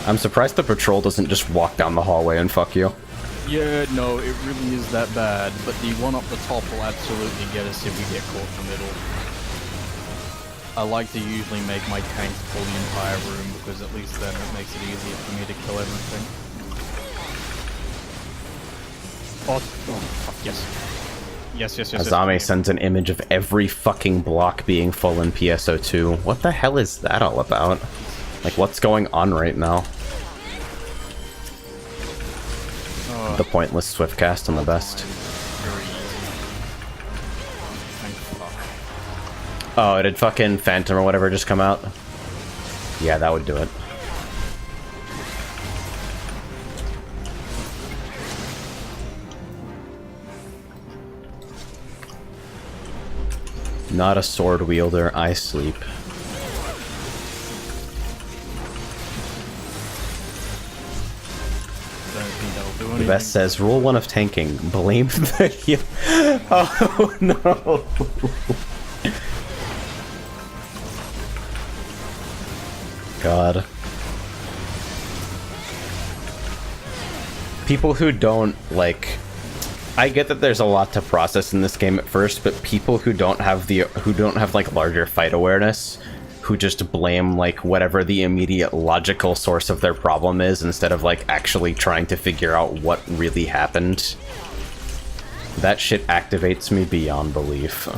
I'm surprised the patrol doesn't just walk down the hallway and fuck you. Yeah, no, it really is that bad, but the one up the top will absolutely get us if we get caught in the middle. I like to usually make my tanks pull the entire room, because at least then it makes it easier for me to kill everything. Oh, fuck, yes. Yes. Azame sends an image of every fucking block being full in PSO2. What the hell is that all about? Like, what's going on right now? The pointless Swiftcast on the best. Very easy. Thank fuck. Oh, did fucking Phantom or whatever just come out? Yeah, that would do it. Not a sword wielder, I sleep. The best says, rule 1 of tanking, blame the heal. Oh no! God. People who don't, like... I get that there's a lot to process in this game at first, but people who don't have like larger fight awareness, who just blame like whatever the immediate logical source of their problem is instead of like actually trying to figure out what really happened. That shit activates me beyond belief.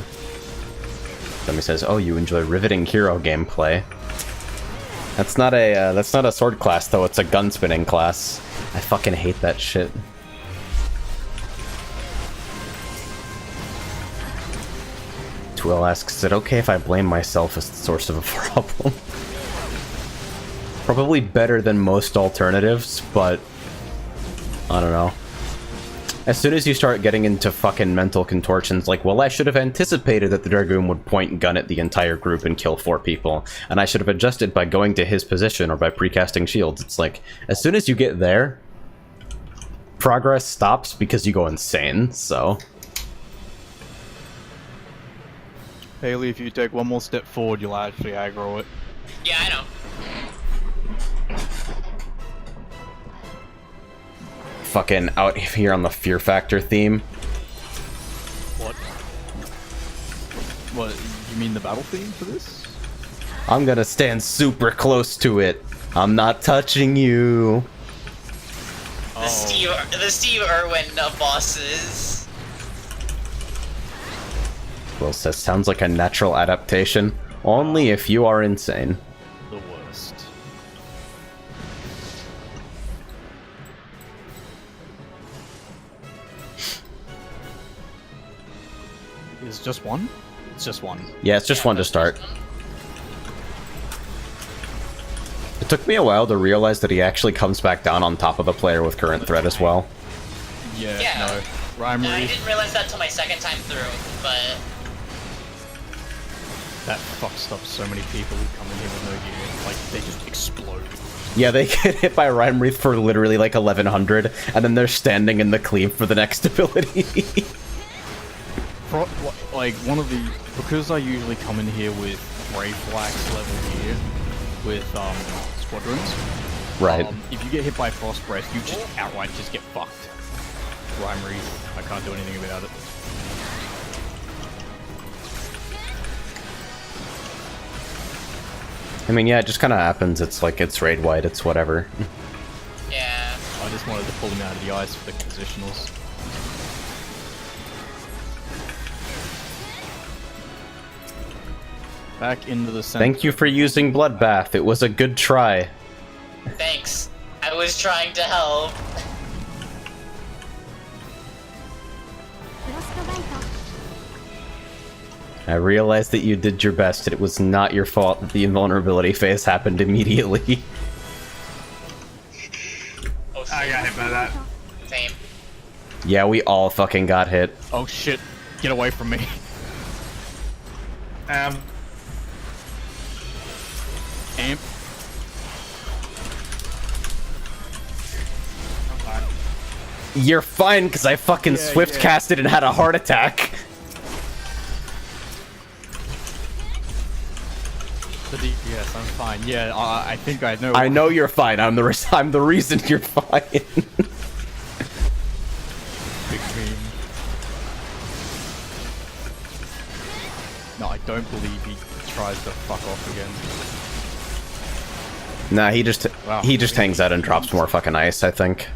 Somebody says, "Oh, you enjoy riveting hero gameplay." That's not a sword class though. It's a gun spinning class. I fucking hate that shit. Twill asks, is it okay if I blame myself as the source of a problem? Probably better than most alternatives, but I don't know. As soon as you start getting into fucking mental contortions like, well, I should have anticipated that the Dragoon would point and gun at the entire group and kill 4 people, and I should have adjusted by going to his position or by precasting shields. It's like, as soon as you get there, progress stops because you go insane, so... Haley, if you take one more step forward, you'll actually aggro it. Yeah, I know. Fucking out here on the Fear Factor theme. What? What, you mean the battle theme for this? I'm gonna stand super close to it. I'm not touching you. The Steve Irwin bosses. Will says, sounds like a natural adaptation. Only if you are insane. The worst. Is just one? It's just one. Yeah, it's just one to start. It took me a while to realize that he actually comes back down on top of the player with current threat as well. Yeah. No. Rhyme I didn't realize that till my second time through, but... That fucks up so many people who come in here with no gear. Like, they just explode. Yeah, they get hit by Rhyme Wreath for literally like 1100, and then they're standing in the cleave for the next ability. Like, because I usually come in here with Brave Flax level gear, with, squadrons. Right. If you get hit by Frost Breath, you just outright just get fucked. Rhyme Wreath, I can't do anything about it. I mean, yeah, it just kind of happens. It's like, it's raid-wide, it's whatever. Yeah. I just wanted to pull him out of the ice for the positionals. Back into the center. Thank you for using Bloodbath. It was a good try. Thanks. I was trying to help. I realized that you did your best, and it was not your fault that the invulnerability phase happened immediately. Oh, shit. I got hit by that. Same. Yeah, we all fucking got hit. Oh shit! Get away from me. Amp. I'm fine. You're fine, because I fucking swift casted and had a heart attack. The DPS, I'm fine. Yeah, I think I know. I know you're fine. I'm the reason you're fine. Big beam. No, I don't believe he tries to fuck off again. Nah, he just Wow. hangs out and drops more fucking ice, I think.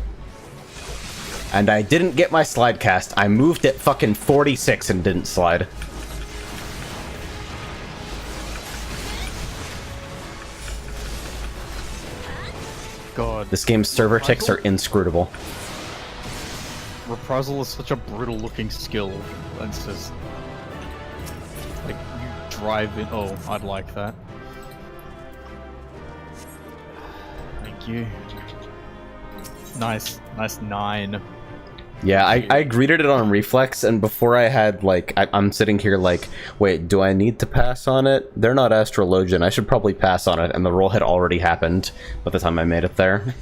And I didn't get my slide cast. I moved at fucking 46 and didn't slide. God. This game's server ticks are inscrutable. Reprisal is such a brutal looking skill. It's just like you drive in. Oh, I'd like that. Thank you. Nice 9. Yeah, I greeted it on reflex, and before I had, like, I'm sitting here like, wait, do I need to pass on it? They're not Astrologian, I should probably pass on it, and the roll had already happened by the time I made it there.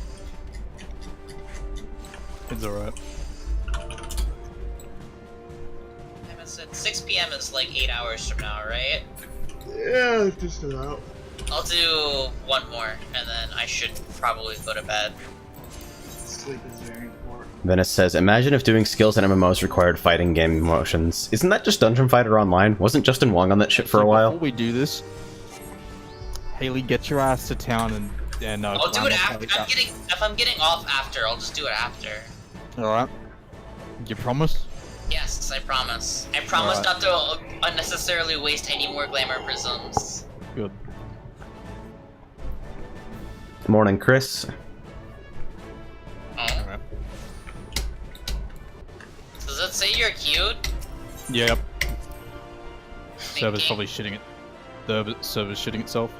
It's alright. I said 6 p.m. is like 8 hours from now, right? Yeah, just about. I'll do one more, and then I should probably go to bed. Sleep is very important. Venice says, imagine if doing skills in MMOs required fighting game motions. Isn't that just Dungeon Fighter Online? Wasn't Justin Wong on that shit for a while? Before we do this, Haley, get your ass to town and I'll do it Grandma after. Kelly If I'm getting off after, I'll just do it after. Alright. You promise? Yes, I promise. I promise Alright. not to unnecessarily waste any more glamour prisms. Good. Morning, Chris. Oh. Alright. Does it say you're cute? Yep. Thinking. Server's probably shitting it. The server's shitting itself.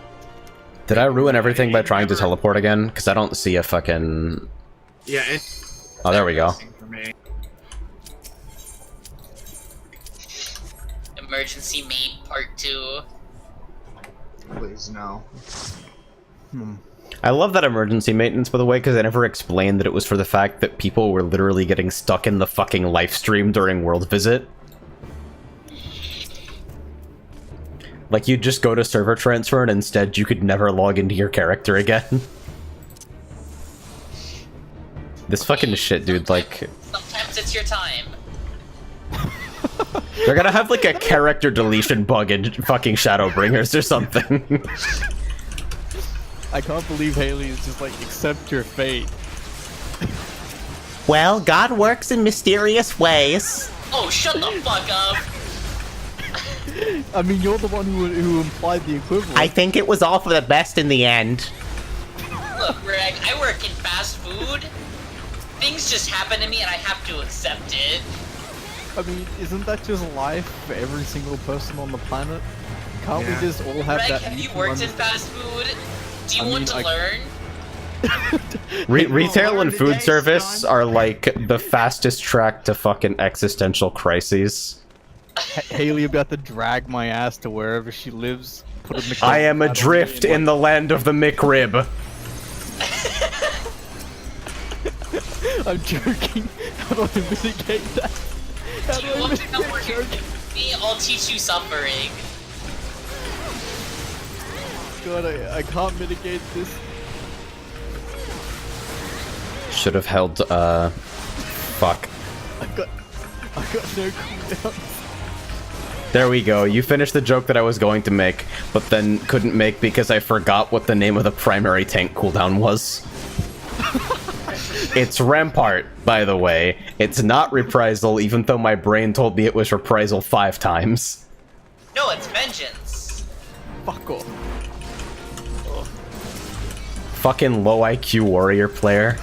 Did I ruin everything by trying to teleport again? Because I don't see a fucking... Yeah, it's Oh, there we go. for me. Emergency Maid Part 2. Please, no. I love that emergency maintenance, by the way, because I never explained that it was for the fact that people were literally getting stuck in the fucking live stream during World Visit. Like, you'd just go to server transfer, and instead you could never log into your character again. This fucking shit, dude, like... Sometimes it's your time. They're gonna have, like, a character deletion bug in fucking Shadowbringers or something. I can't believe Haley is just like, accept your fate. Well, God works in mysterious ways. Oh, shut the fuck up! I mean, you're the one who implied the equivalent. I think it was all for the best in the end. Look, Greg, I work in fast food. Things just happen to me and I have to accept it. I mean, isn't that just life for every single person on the planet? Can't Yeah. we just all have Greg, that have you mutual worked in understanding? fast food? Do you I want mean, to learn? Retail and food Today, service Sean. are like the fastest track to fucking existential crises. Haley about to drag my ass to wherever she lives. Put a I am adrift in the land of the McRib. I'm joking. How do I mitigate that? How Do do you I want to come mitigate work joking? with me? I'll teach you suffering. God, I can't mitigate this. Should have held, fuck. I got no cooldown. There we go. You finished the joke that I was going to make, but then couldn't make because I forgot what the name of the primary tank cooldown was. It's Rampart, by the way. It's not Reprisal, even though my brain told me it was Reprisal 5 times. No, it's vengeance. Fuck off. Fucking low IQ warrior player.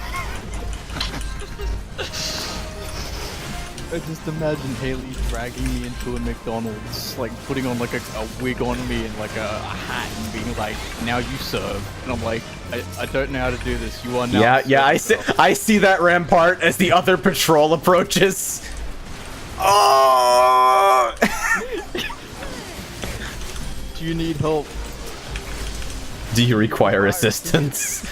I just imagine Haley dragging me into a McDonald's, like putting on like a wig on me and like a hat and being like, now you serve. And I'm like, I don't know how to do this. You are now. Yeah, I see that Rampart as the other patrol approaches. Oh! Do you need help? Do you require assistance?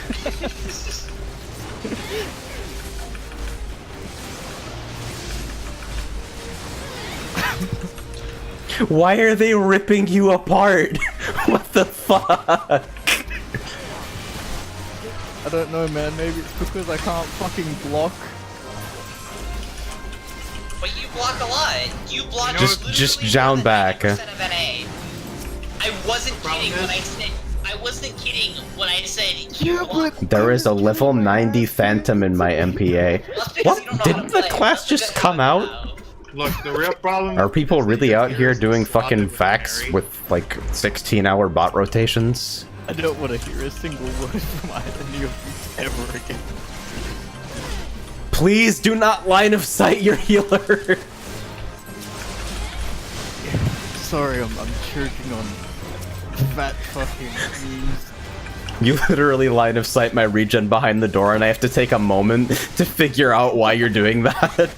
Why are they ripping you apart? What the fuck? I don't know, man. Maybe it's because I can't fucking block. But you block a lot. You block Just jown back. 90% of NA. I wasn't kidding when I said. I wasn't kidding when I said. You block. There is a level 90 Phantom in my MPA. What? Didn't the class just come out? Look, the real problem. Are people really out here doing fucking facts with like 16-hour bot rotations? I don't want to hear a single word from either of you ever again. Please do not line of sight your healer. Sorry, I'm choking on fat fucking memes. You literally line of sight my regen behind the door, and I have to take a moment to figure out why you're doing that.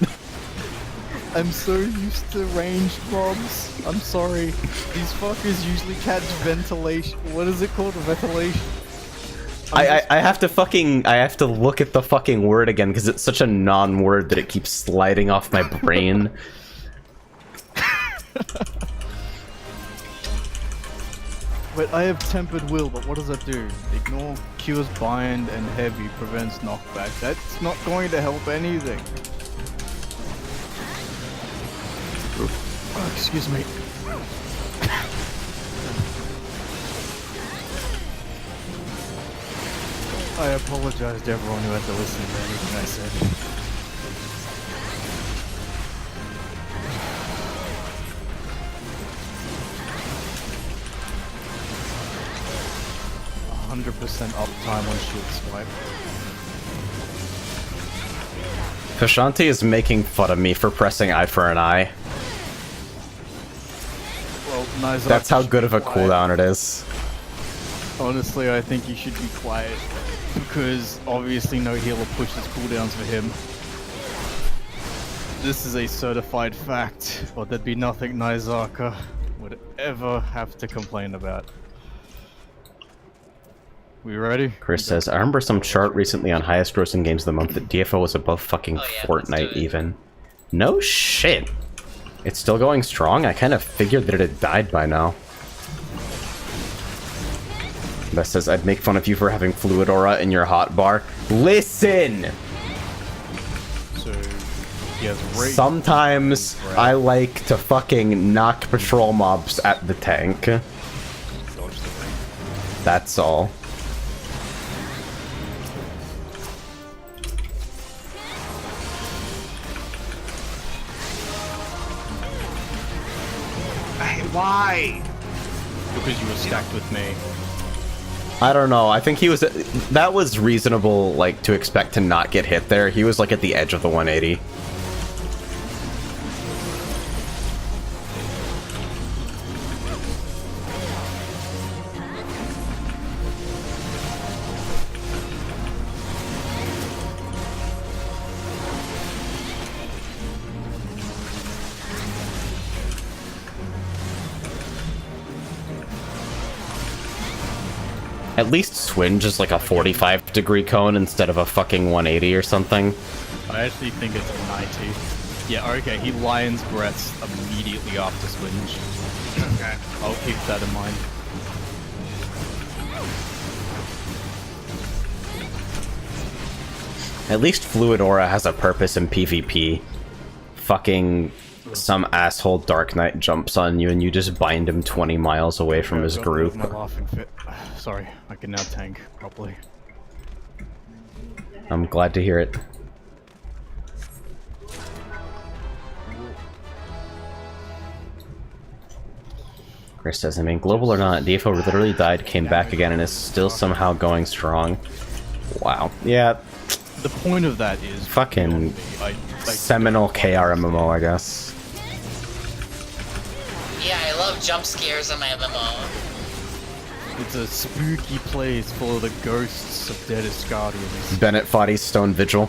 I'm so used to ranged mobs. I'm sorry. These fuckers usually catch ventilation. What is it called? Ventilation? I have to look at the fucking word again because it's such a non-word that it keeps sliding off my brain. But I have tempered will, but what does that do? Ignore, cures bind, and heavy, prevents knockback. That's not going to help anything. Oh, excuse me. I apologize to everyone who had to listen to anything I said. %100% uptime on shield swipe. Pashanti is making fun of me for pressing I for an eye. Well, Nizar, That's how good of a quiet. cooldown it is. Honestly, I think you should be quiet, because obviously no healer pushes cooldowns for him. This is a certified fact, but there'd be nothing Nizarka would ever have to complain about. We ready? Chris says, I remember some chart recently on highest grossing games of the month that DFO was above fucking Oh, yeah, let's Fortnite do it. even. No shit. It's still going strong? I kind of figured that it had died by now. That says, I'd make fun of you for having fluid aura in your hotbar. Listen! So, he has rage. Sometimes I like to fucking knock patrol mobs at the tank. Dodge the ring. That's all. Why? Because you were stacked with me. I don't know. I think he was... That was reasonable, like, to expect to not get hit there. He was, like, at the edge of the 180. At least Swinge is like a 45-degree cone instead of a fucking 180 or something. I actually think it's 90. Yeah, okay, he Lion's Breaths immediately after Swinge. Okay. I'll keep that in mind. At least Fluid Aura has a purpose in PvP. Fucking some asshole Dark Knight jumps on you and you just bind him 20 miles away from his Got rid of group. my laughing fit. Sorry, I can now tank properly. I'm glad to hear it. Chris says, I mean, global or not, DFO literally died, came back again, and is still somehow going strong. Wow. Yeah, The point of that is Fucking beyond me. I seminal KRMMO, I guess. Yeah, I love jump scares in my MMO. It's a spooky place full of the ghosts of dead Asgardians. Bennett Foddy's Stone Vigil.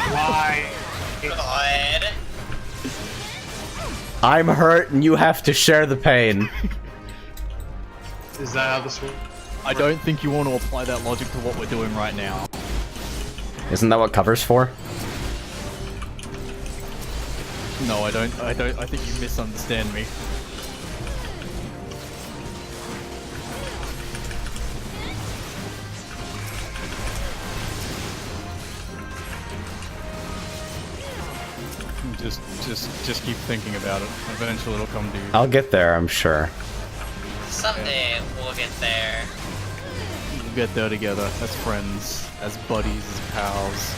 Why? God. I'm hurt and you have to share the pain. Is that how this works? I don't think you want to apply that logic to what we're doing right now. Isn't that what cover's for? No, I don't. I think you misunderstand me. Just keep thinking about it. Eventually it'll come to you. I'll get there, I'm sure. Someday we'll get there. We'll get there together, as friends, as buddies, as pals.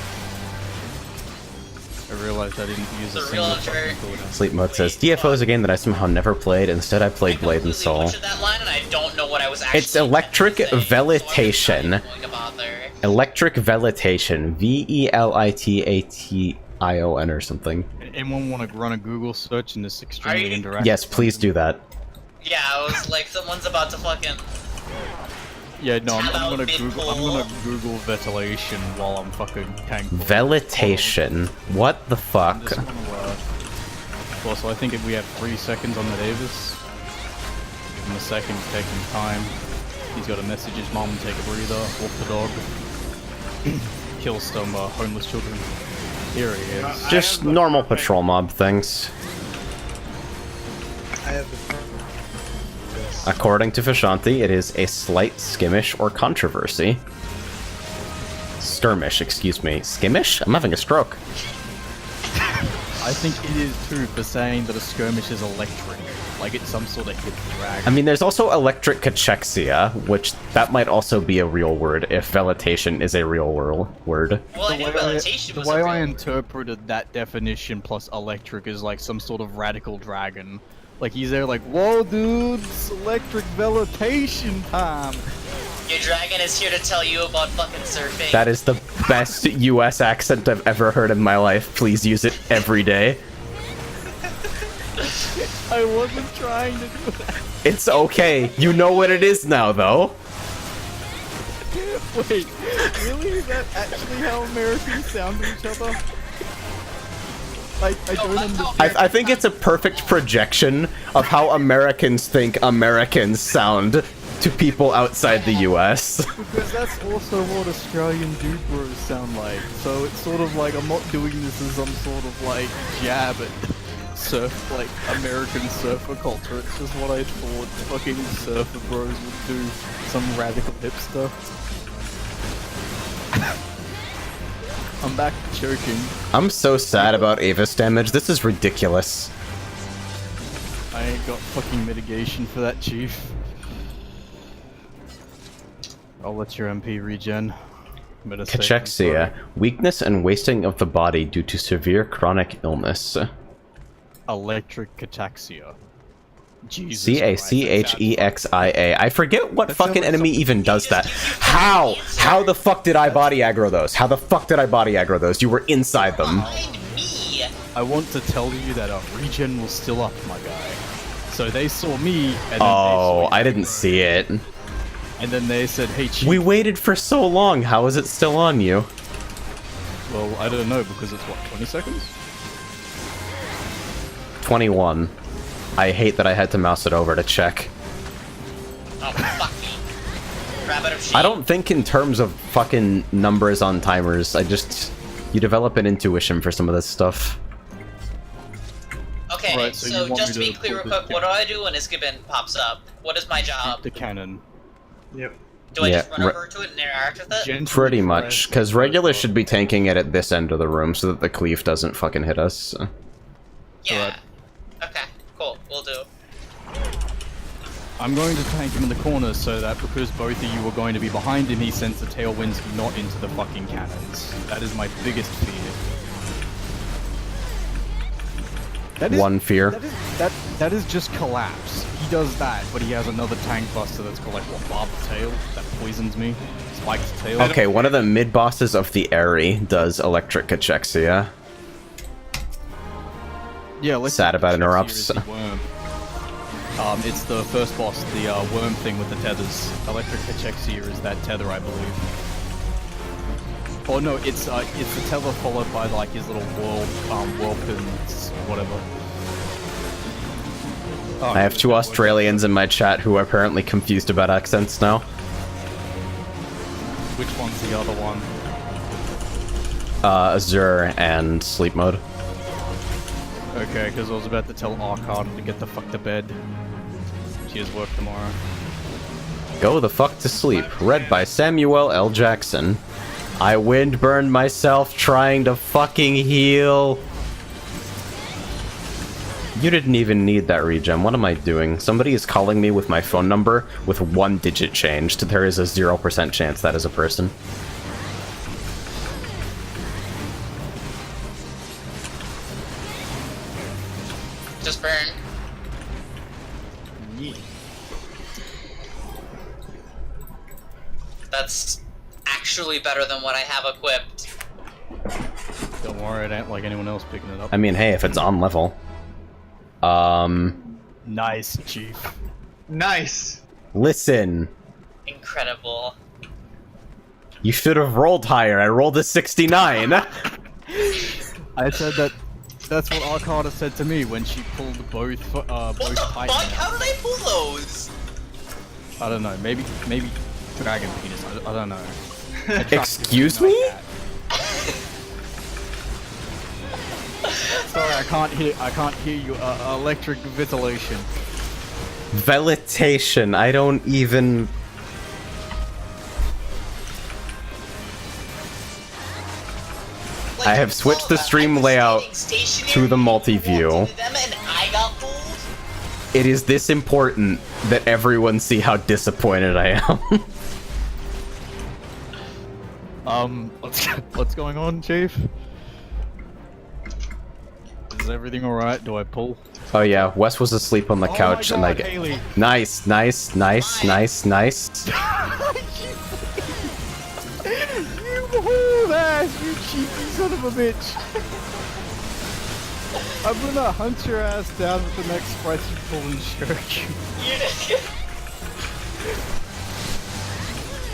I realized I didn't use a The single real fucking jerk. cooldown. Sleep Mode says, DFO is a game that I somehow never played. Instead, I played Blade and Soul. I completely butchered that line and I don't know what I was actually It's Electric saying, so I'm Velitation. not even going to bother. Electric Velitation. Velitation or something. Anyone want to run a Google search in this extremely you- interactive? Yes, please do that. Yeah, I was like, someone's about to fucking... Yeah, no, I'm gonna mid-pull. Google. I'm gonna Google ventilation while I'm fucking tank. Velitation. What the I'm fuck? just gonna, also, I think if we have 3 seconds on the Davis, and the second's taking time. He's got to message his mom, take a breather, walk the dog, kill some homeless children. Here he is. Just normal patrol mob things. I have the... According to Vishanti, it is a slight skimmish or controversy. Skirmish, excuse me. Skimmish? I'm having a stroke. I think it is too for saying that a skirmish is electric, like it's some sort of hit drag. I mean, there's also electric cachexia, which that might also be a real word if velitation is a real word. Well, I knew Velitation was the way a I real- interpreted that definition plus electric is like some sort of radical dragon. Like he's there like, whoa dude, it's electric velitation time. Your dragon is here to tell you about fucking surfing. That is the best US accent I've ever heard in my life. Please use it every day. I wasn't trying to do that. It's okay. You know what it is now, though. Wait, really? Is that actually how Americans sound to each other? I don't understand. I think it's a perfect projection of how Americans think Americans sound to people outside the US. Because that's also what Australian dude bros sound like. So it's sort of like I'm not doing this as some sort of like jab at like American surfer culture. It's just what I thought fucking surfer bros would do. Some radical hipster. I'm back to choking. I'm so sad about Avis damage. This is ridiculous. I ain't got fucking mitigation for that, chief. I'll let your MP regen. Better safe than Cachexia. sorry. Weakness and wasting of the body due to severe chronic illness. Electric cachexia. Jesus C-A-C-H-E-X-I-A. I forget what That fucking sounds like enemy even does that. How? How the fuck did I body aggro those? How the fuck did I body aggro those? You were inside them. Behind me! I want to tell you that regen was still up, my guy. So they saw me, and then Oh, they saw I you. didn't see it. And then they said, hey, chief. We waited for so long. How is it still on you? Well, I don't know, because it's what, 20 seconds? 21. I hate that I had to mouse it over to check. Oh, fuck me. Rabbit of sheep. I don't think in terms of fucking numbers on timers. You develop an intuition for some of this stuff. Okay, Right, so you so want just to me be to clear real put quick, this what do I do when Iskaban pops up? What is my job? The cannon. Yep. Do I Yeah, just run over to it and interact with it? Gently Pretty press much, because regular should be tanking it at this end of the room so that the cleave doesn't fucking hit us. Yeah. Alright. Okay, cool, we'll do. I'm going to tank him in the corner so that because both of you are going to be behind him, he sends the tailwinds not into the fucking cannons. That is my biggest fear. That is, One fear. that is just collapse. He does that, but he has another tank buster that's called like what, barbed tail that poisons me. Spiked tail. Okay, one of the mid bosses of the Airy does electric cachexia. Yeah, let's sad about check here interrupts. is the worm. It's the first boss, the worm thing with the tethers. Electric Cachexia is that tether, I believe. Oh no, it's the tether followed by like his little whirlpins, whatever. Oh, I have two Australians in my chat who are apparently confused about accents now. Which one's the other one? Azure and Sleep Mode. Okay, because I was about to tell Arcana to get the fuck to bed. She has work tomorrow. Go the fuck to sleep. Read by Samuel L. Jackson. I wind burned myself trying to fucking heal. You didn't even need that regen. What am I doing? Somebody is calling me with my phone number with 1 digit changed. There is a 0% chance that is a person. Just burn. That's actually better than what I have equipped. Don't worry, it ain't like anyone else picking it up. I mean, hey, if it's on level. Nice, Chief. Nice. Listen. Incredible. You should have rolled higher. I rolled a 69. I said that. That's what Arcana said to me when she pulled both What the fuck? How did I pull those? I don't know. Maybe dragon penis. I don't know. Excuse me? Sorry, I can't hear you. Electric ventilation. Velitation. I don't even. Like, I have switched the stream layout to the multi-view. It is this important that everyone see how disappointed I am. What's going on, Chief? Is everything alright? Do I pull? Oh yeah, Wes was asleep on the couch my and I God, Haley. Nice. You whole ass, you cheeky son of a bitch! I'm gonna hunt your ass down with the next spicy pull and stroke you.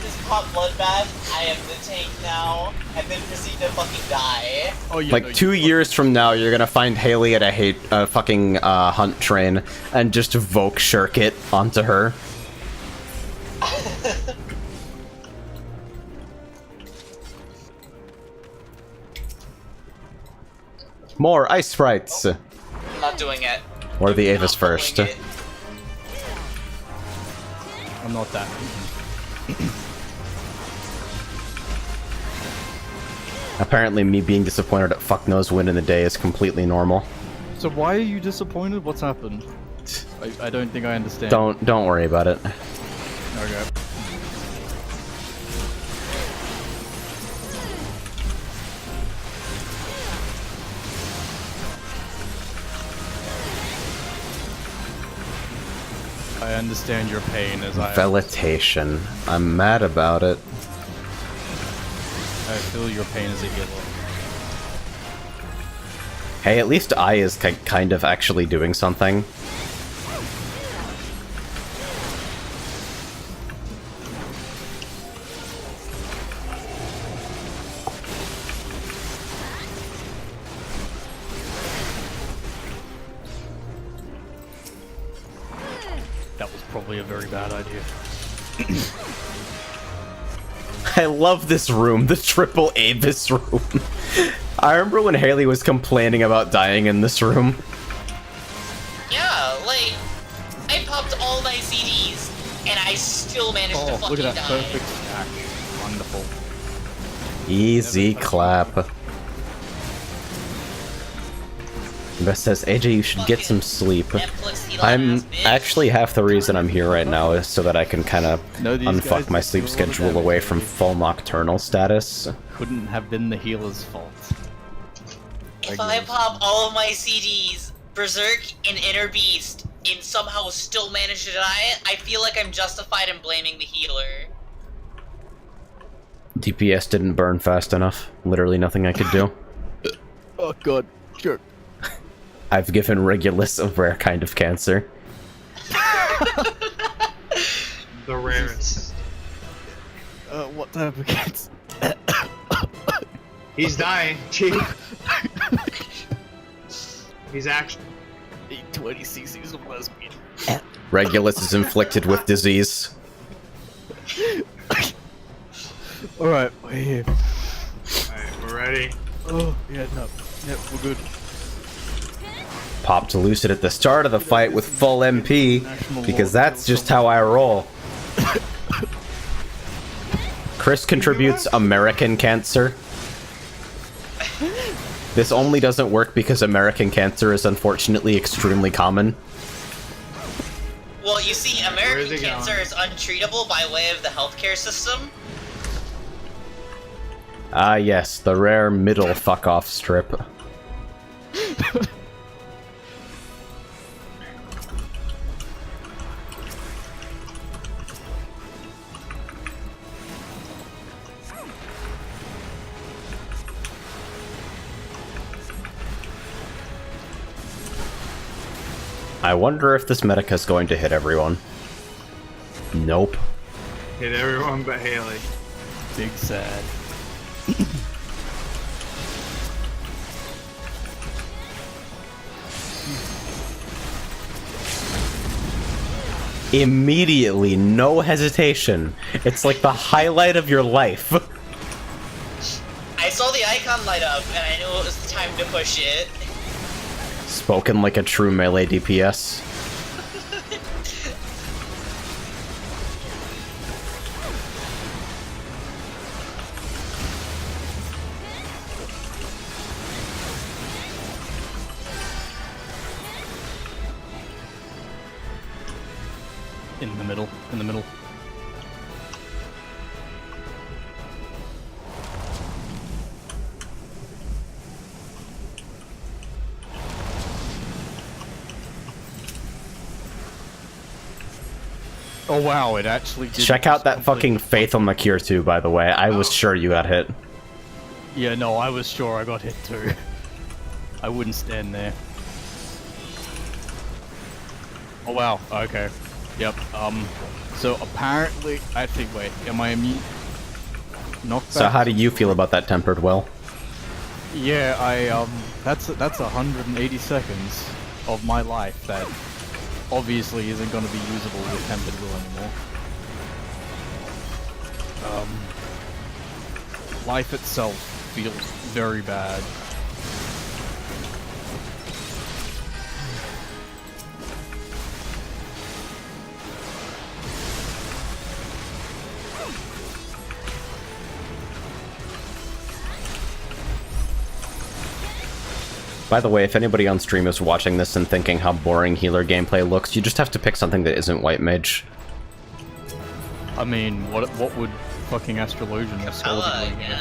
This hot bloodbath, I am the tank now, and then proceed to fucking die. Oh, yeah, Like no, 2 years from now, you're gonna find Haley at a fucking hunt train and just Vogue shirk it onto her. More ice sprites. I'm not doing it. Or the I'm Avis not first. doing it. I'm not that. Apparently me being disappointed at fuck knows when in the day is completely normal. So why are you disappointed? What's happened? I don't think I understand. Don't worry about it. Okay. I understand your pain as I Velitation. I'm mad about it. I feel your pain as a healer. Hey, at least I is kind of actually doing something. That was probably a very bad idea. I love this room, the triple Avis room. I remember when Haley was complaining about dying in this room. Yeah, like, I popped all my CDs, and I still managed to Oh, fucking look at that die. perfect stack. Wonderful. Easy clap. Best says, AJ, you should get some sleep. Netflix, I'm bitch. actually half the reason I'm here right now is so that I can kind of No, these unfuck guys my just sleep do a lot of schedule damage, away from baby. full nocturnal status. Couldn't have been the healer's fault. If I pop all of my CDs, Berserk and Inner Beast, and somehow still manage to die, I feel like I'm justified in blaming the healer. DPS didn't burn fast enough. Literally nothing I could do. Oh god, sure. I've given Regulus a rare kind of cancer. The rarest. What type of cancer? He's dying, Chief. He's actually. Eat 20 cc's of lesbian. Regulus is inflicted with disease. Alright, we're here. Alright, we're ready. Oh, yeah, no. Yep, we're good. Popped Lucid at the start of the fight with full MP, because that's just how I roll. Chris contributes American Cancer. This only doesn't work because American Cancer is unfortunately extremely common. Well, you see, Where American is it cancer going? is untreatable by way of the healthcare system. Ah yes, the rare middle fuck-off strip. I wonder if this medic is going to hit everyone. Nope. Hit everyone but Haley. Big sad. Immediately, no hesitation. It's like the highlight of your life. I saw the icon light up, and I knew it was the time to push it. Spoken like a true melee DPS. In the middle, in the middle. Oh wow, it actually did. Check out that fucking Faith on the Cure too, by the way. I was sure you got hit. Yeah, no, I was sure I got hit too. I wouldn't stand there. Oh wow, okay. Yep, so apparently, actually, wait, am I immune? Knockback? So how do you feel about that tempered will? Yeah, that's 180 seconds of my life that obviously isn't going to be usable with tempered will anymore. Life itself feels very bad. By the way, if anybody on stream is watching this and thinking how boring healer gameplay looks, you just have to pick something that isn't White Mage. I mean, what would fucking Astrologian or Scholar be doing here?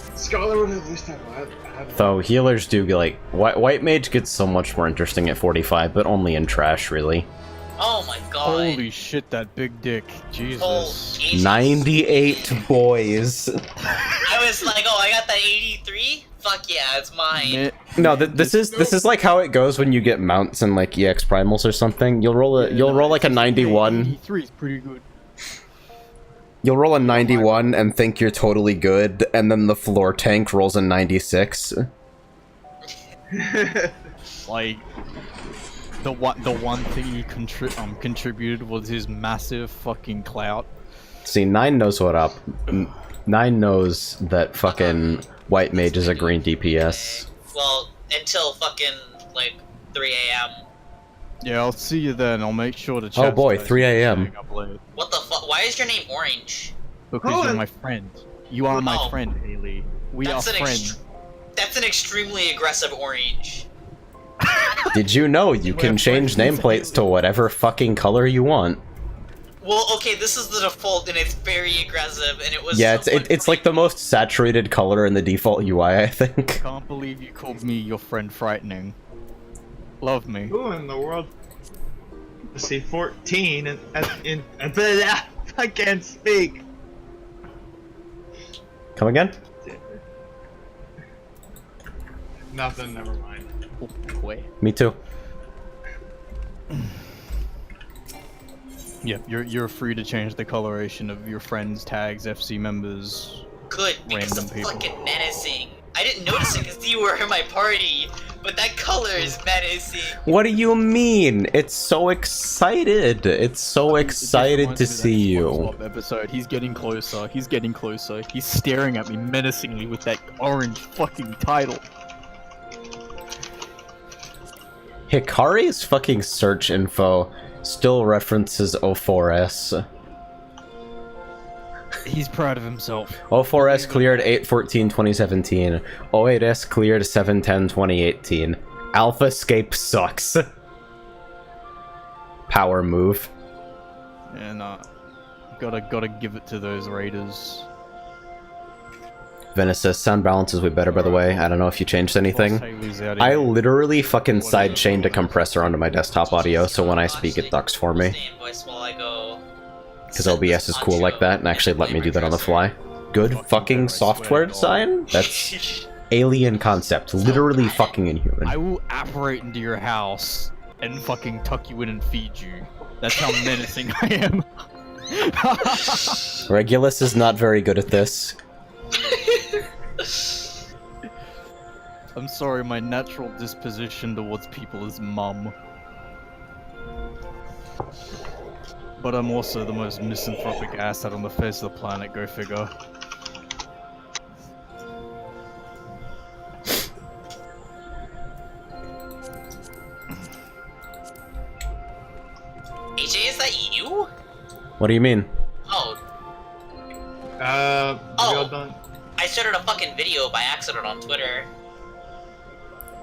Yeah. Scholar would at least have Though healers do get like White Mage gets so much more interesting at 45, but only in trash, really. Oh my god. Holy shit, that big dick. Jesus. Oh, Jesus. 98 boys. I was like, oh, I got that 83? Fuck yeah, it's mine. No, this is like how it goes when you get mounts in like EX primals or something. You'll roll like a 91. 83 is pretty good. You'll roll a 91 and think you're totally good, and then the floor tank rolls a 96. Like the one thing he contributed was his massive fucking clout. See, 9 knows what up. 9 knows that fucking White Mage is a green DPS. Well, until fucking, like, 3 a.m. Yeah, I'll see you then. I'll make sure to Oh chat. boy, 3 a.m. What the fuck? Why is your name orange? Because you're my friend. You are my Oh. friend, Haley. We are friends. That's an extremely aggressive orange. Did you know you can change nameplates to whatever fucking color you want? Well, okay, this is the default, and it's very aggressive, and it was... Yeah, it's like the most saturated color in the default UI, I think. Can't believe you called me your friend frightening. Love me. Who in the world? Let's see, 14 and I can't speak. Come again? Nothing, never mind. Me too. Yeah, you're free to change the coloration of your friends, tags, FC members. Good, because Random it's people. fucking menacing. I didn't notice it because you were in my party, but that color is menacing. What do you mean? It's so excited. It's so excited to see you. SpongeBob episode. He's getting closer. He's getting closer. He's staring at me menacingly with that orange fucking title. Hikari's fucking search info still references 04S. He's proud of himself. 04S cleared 8/14/2017. 08S cleared 7/10/2018. AlphaScape sucks. Power move. And gotta give it to those raiders. Venice says sound balance is way better, by the way. I don't know if you changed anything. I literally fucking sidechained a compressor onto my desktop audio, so when I speak it ducks for me. Because OBS is cool like that and actually let me do that on the fly. Good fucking software design? That's alien concept. Literally fucking inhuman. I will apparate into your house and fucking tuck you in and feed you. That's how menacing I am. Regulus is not very good at this. I'm sorry, my natural disposition towards people is mum. But I'm also the most misanthropic asshat on the face of the planet, go figure. AJ, is that you? What do you mean? Oh, We all done? I started a fucking video by accident on Twitter.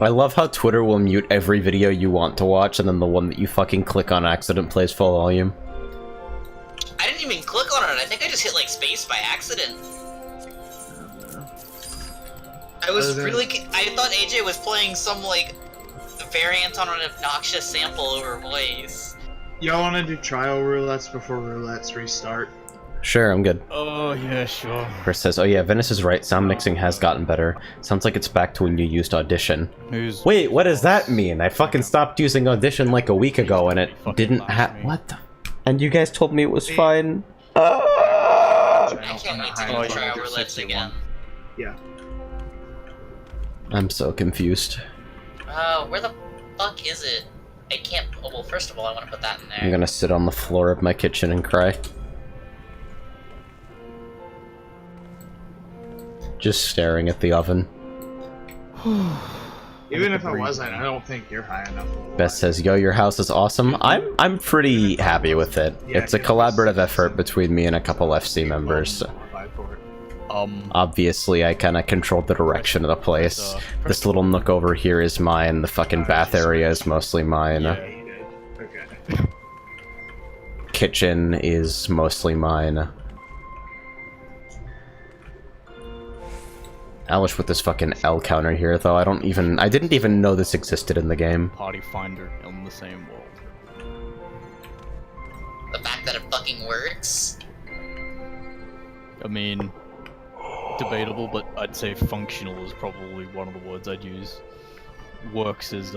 I love how Twitter will mute every video you want to watch, and then the one that you fucking click on accident plays full volume. I didn't even click on it. I think I just hit like space by accident. I was really. I thought AJ was playing some like variant on an obnoxious sample over voice. Y'all want to do trial roulettes before roulettes restart? Sure, I'm good. Oh, yeah, sure. Chris says, oh yeah, Venice is right, sound mixing has gotten better. Sounds like it's back to when you used Audition. Who's... Wait, what does that mean? I fucking stopped using Audition like a week ago and it didn't have... What the... And you guys told me it was fine? I can't wait to do trial roulettes again. Yeah. I'm so confused. Where the fuck is it? I can't... Oh, well, first of all, I want to put that in there. I'm gonna sit on the floor of my kitchen and cry. Just staring at the oven. Even if I wasn't, I don't think you're high enough. Beth says, yo, your house is awesome. I'm pretty happy with it. It's a collaborative effort between me and a couple FC members. Obviously, I kind of controlled the direction of the place. This little nook over here is mine. The fucking bath area is mostly mine. Yeah, you did. Okay. Kitchen is mostly mine. I wish with this fucking L counter here, though. I didn't even know this existed in the game. Party finder in the same world. The fact that it fucking works. I mean, debatable, but I'd say functional is probably one of the words I'd use. Works is,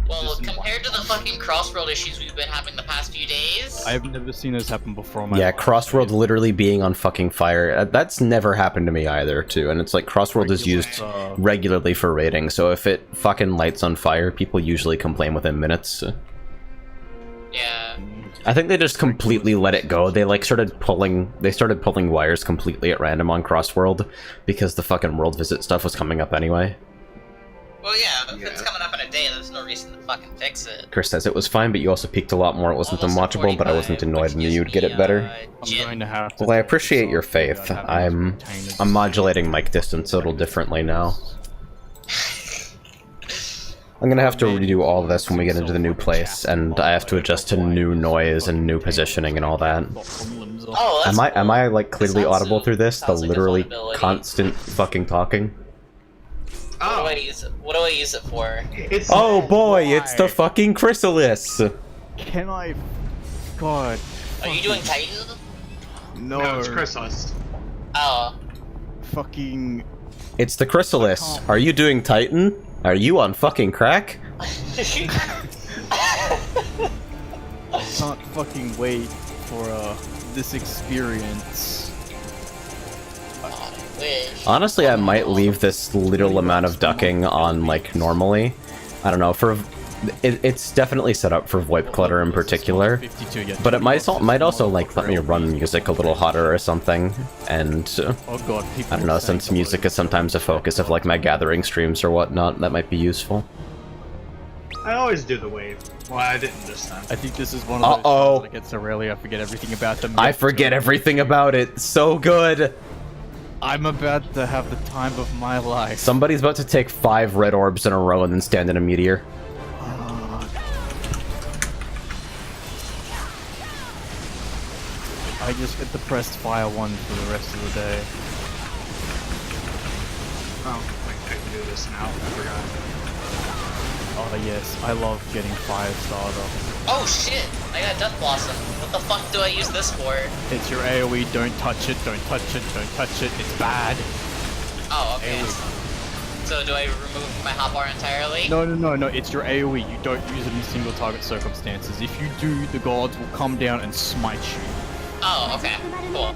Well, compared to the fucking Crossworld issues we've been having the past few days... I've never seen this happen before in my Yeah, life. Crossworld literally being on fucking fire. That's never happened to me either, too. And it's like, Crossworld is used regularly for raiding, so if it fucking lights on fire, people usually complain within minutes. Yeah. I think they just completely let it go. They like started pulling wires completely at random on Crossworld because the fucking world visit stuff was coming up anyway. Well, yeah, if it's coming up in a day, there's no reason to fucking fix it. Chris says it was fine, but you also peaked a lot more. It wasn't unwatchable, but I wasn't annoyed and knew you'd get it better. I'm going to have to... Well, I appreciate your faith. I'm modulating mic distance a little differently now. I'm gonna have to redo all of this when we get into the new place, and I have to adjust to new noise and new positioning and all that. Oh, that's Am I like clearly audible through this? The sounds like a literally fun ability. constant fucking talking. What do I use it? What do I use it for? It's Oh boy, it's the fucking chrysalis! Can I... God... Are you doing Titan? No, no, it's Chrysalis. Oh. fucking... It's the Chrysalis. Are you doing Titan? Are you on fucking crack? Can't fucking wait for this experience. Honestly, I might leave this little amount of ducking on, like, normally. I don't know, it's definitely set up for VoIP clutter in particular. But it might also, like, let me run music a little hotter or something. And, oh god, I don't know, since music is sometimes a focus of, like, my gathering streams or whatnot, that might be useful. I always do the wave. Well, I didn't this time. I think this is one of those shows that I get so rarely I forget everything about them. I forget everything about it. So good. I'm about to have the time of my life. Somebody's about to take 5 red orbs in a row and then stand in a meteor. I just get the pressed fire one for the rest of the day. Oh, I can do this now. I forgot. Oh yes, I love getting fire starter. Oh shit! I got Death Blossom. What the fuck do I use this for? It's your AoE, don't touch it, don't touch it, don't touch it, it's bad. Oh, okay. AoE. So do I remove my hotbar entirely? No, it's your AoE, you don't use it in single target circumstances. If you do, the gods will come down and smite you. Oh, okay. Cool.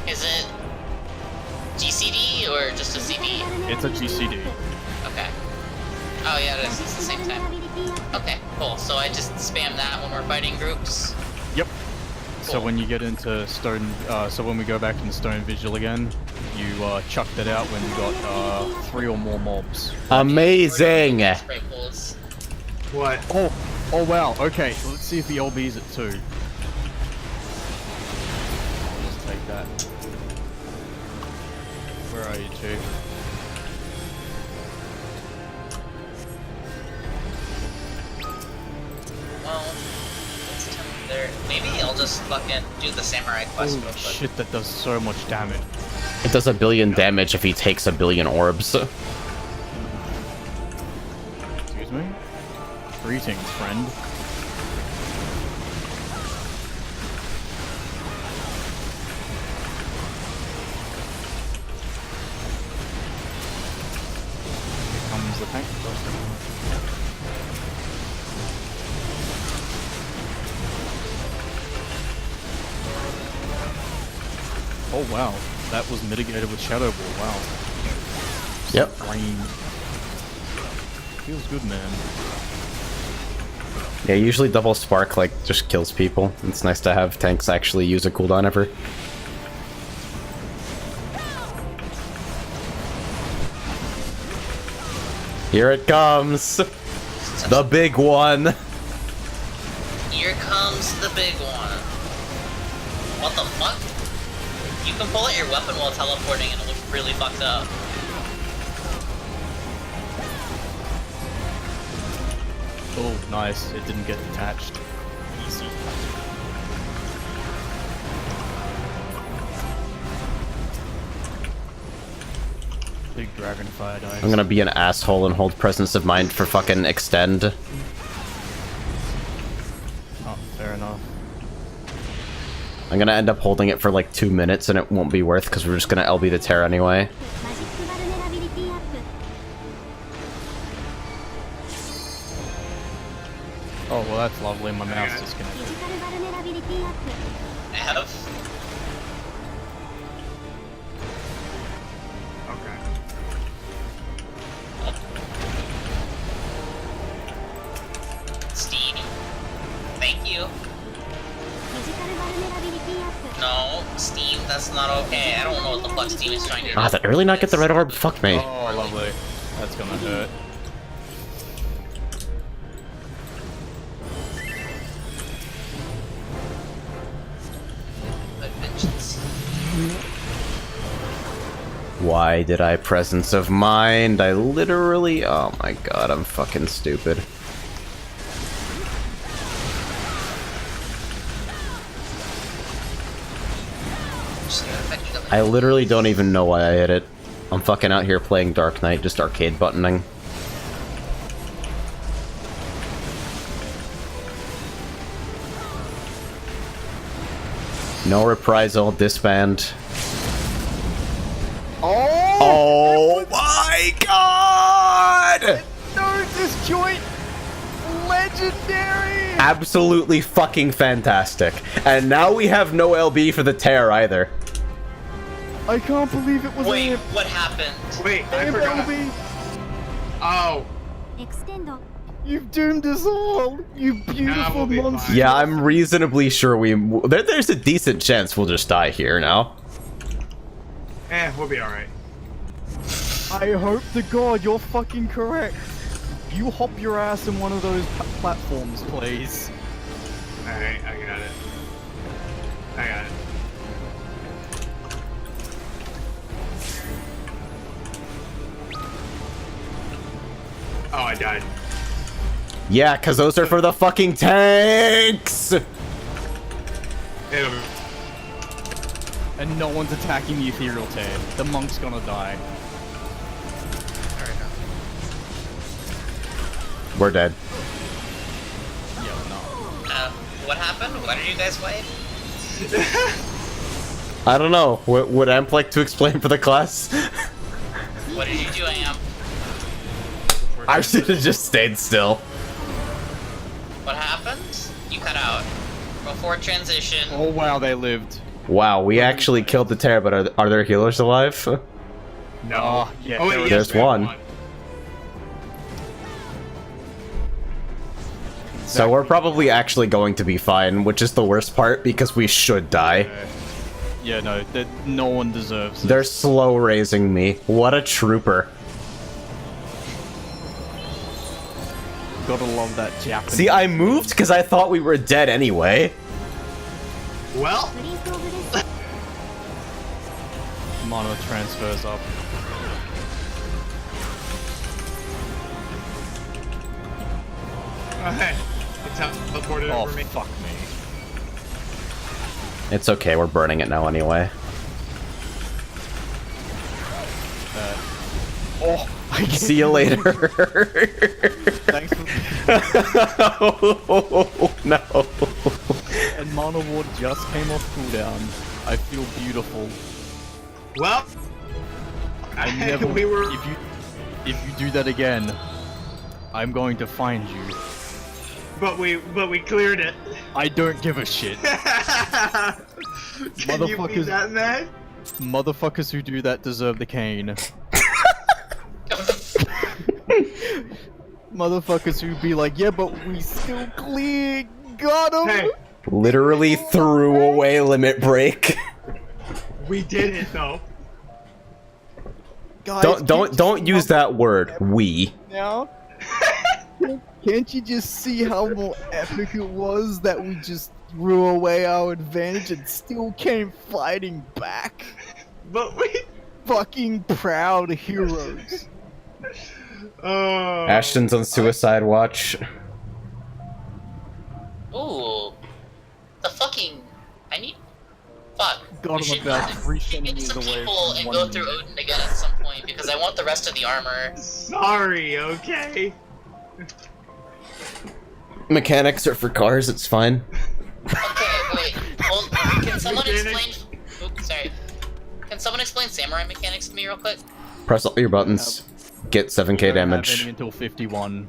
Is it GCD or just a CD? It's a GCD. Okay. Oh yeah, it is. It's the same time. Okay, cool. So I just spam that when we're fighting groups? Yep. Cool. So when you get into Stone, so when we go back into Stone Vigil again, you chuck that out when you got 3 or more mobs. Amazing! What? Oh wow, okay, let's see if the LB's at 2. I'll just take that. Where are you, Chief? Well, let's tell me there. Maybe I'll just fucking do the samurai quest real Holy quick. shit, that does so much damage. It does 1 billion damage if he takes 1 billion orbs. Excuse me? Greetings, friend. Here comes the tank. Oh wow, that was mitigated with Shadow Ball, wow. Yep. Flame. Feels good, man. Yeah, usually double spark, like, just kills people. It's nice to have tanks actually use a cooldown ever. Here it comes! The big one! Here comes the big one. What the fuck? You can pull out your weapon while teleporting and it looks really fucked up. Oh, nice. It didn't get detached. Easy. Big dragonfire dice. I'm gonna be an asshole and hold presence of mind for fucking extend. Oh, fair enough. I'm gonna end up holding it for like 2 minutes and it won't be worth because we're just gonna LB the tear anyway. Oh, well that's lovely. My mouse disconnected. I have. Okay. Steam. Thank you. No, Steam, that's not okay. I don't know what the fuck Steam is trying to do. Ah, did I really not get the red orb? Fuck me. Oh, lovely. That's gonna hurt. Why did I presence of mind? I literally... Oh my god, I'm fucking stupid. I literally don't even know why I hit it. I'm fucking out here playing Dark Knight, just arcade buttoning. No reprisal, disband. Oh my god! No, this joint legendary. Absolutely fucking fantastic. And now we have no LB for the tear either. I can't believe it was Wait, a what happened? Wait, I forgot. LB. Oh, You've doomed us all, you beautiful we'll be monster. fine. Yeah, I'm reasonably sure there's a decent chance we'll just die here now. we'll be alright. I hope to God you're fucking correct. You hop your ass in one of those platforms, please. Alright, I got it. I got it. Oh, I died. Yeah, cause those are for the fucking tanks! It'll And no one's attacking the ethereal tear. The monk's gonna die. We're dead. Yeah, we're not. What happened? Why did you guys wipe? I don't know. Would Amp like to explain for the class? What did you do, Amp? I should have just stayed still. What happened? You cut out. Before transition. Oh wow, they lived. Wow, we actually killed the tear, but are there healers alive? No. Oh, yeah, oh, wait, yes, there's we have one. So we're probably actually going to be fine, which is the worst part because we should die. Yeah, no, no one deserves it. They're slow raising me. What a trooper. Gotta love that Japanese. See, I moved because I thought we were dead anyway. Well, Mono transfers up. okay. It's teleported Oh, over me. fuck me. It's okay, we're burning it now anyway. Oh, I See you later. Thanks for... Oh, no. And Mono Ward just came off cooldown. I feel beautiful. Well, I never... we were. If you do that again, I'm going to find you. But we cleared it. I don't give a shit. Can you be Motherfuckers- that mad? Motherfuckers who do that deserve the cane. Motherfuckers who be like, yeah, but we still clear. Got him. Hey, Literally threw away limit break. we did it though. Guys, Don't use that word. We. now. Can't you just see how more epic it was that we just threw away our advantage and still came fighting back? But we. Fucking proud heroes. Oh. Ashton's on suicide watch. Ooh. The fucking. I need. Fuck. God, We I'm should about 3 get centimeters some away people from and one go of through you. Odin again at some point because I want the rest of the armor. Sorry. Okay. Mechanics are for cars, it's fine. Okay, wait. Hold, can someone Mechanics. explain? Oops, sorry. Can someone explain samurai mechanics to me real quick? Press all your buttons. Get 7k Don't have any damage. until 51.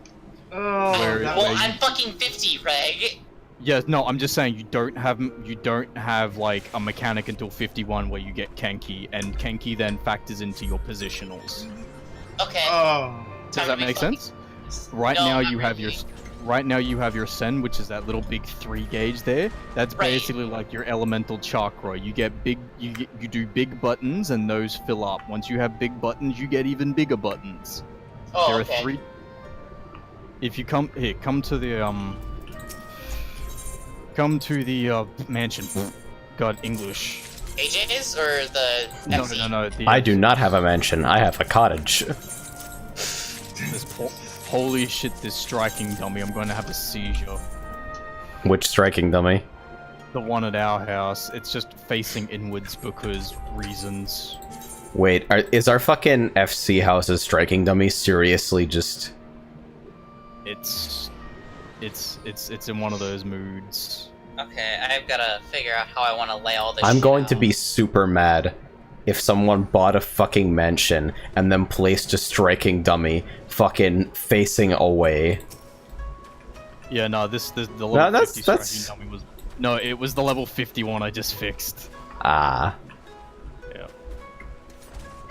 Oh. Where is that Well, Wait. I'm fucking 50, Reg. Yeah, no, I'm just saying you don't have like a mechanic until 51 where you get Kenki, and Kenki then factors into your positionals. Okay. Oh. Does Time that to be make fucking- sense? Right No, now not you have your really. right now you have your Sen, which is that little big 3 gauge there. That's Right. basically like your elemental chakra. You get big, you do big buttons, and those fill up. Once you have big buttons, you get even bigger buttons. Oh, There are okay. 3. If you come here, come to the mansion. God, English. AJ's or the No, FC? no. I do not have a mansion, I have a cottage. Holy shit, this striking dummy. I'm going to have a seizure. Which striking dummy? The one at our house. It's just facing inwards because reasons. Wait, is our fucking FC house's striking dummy seriously just... It's in one of those moods. Okay, I've gotta figure out how I want to lay all this I'm shit going out. to be super mad. if someone bought a fucking mansion and then placed a striking dummy fucking facing away. Yeah, no, the level No, 50 that's... striking dummy was... No, it was the level 51 I just fixed. Ah. Yeah.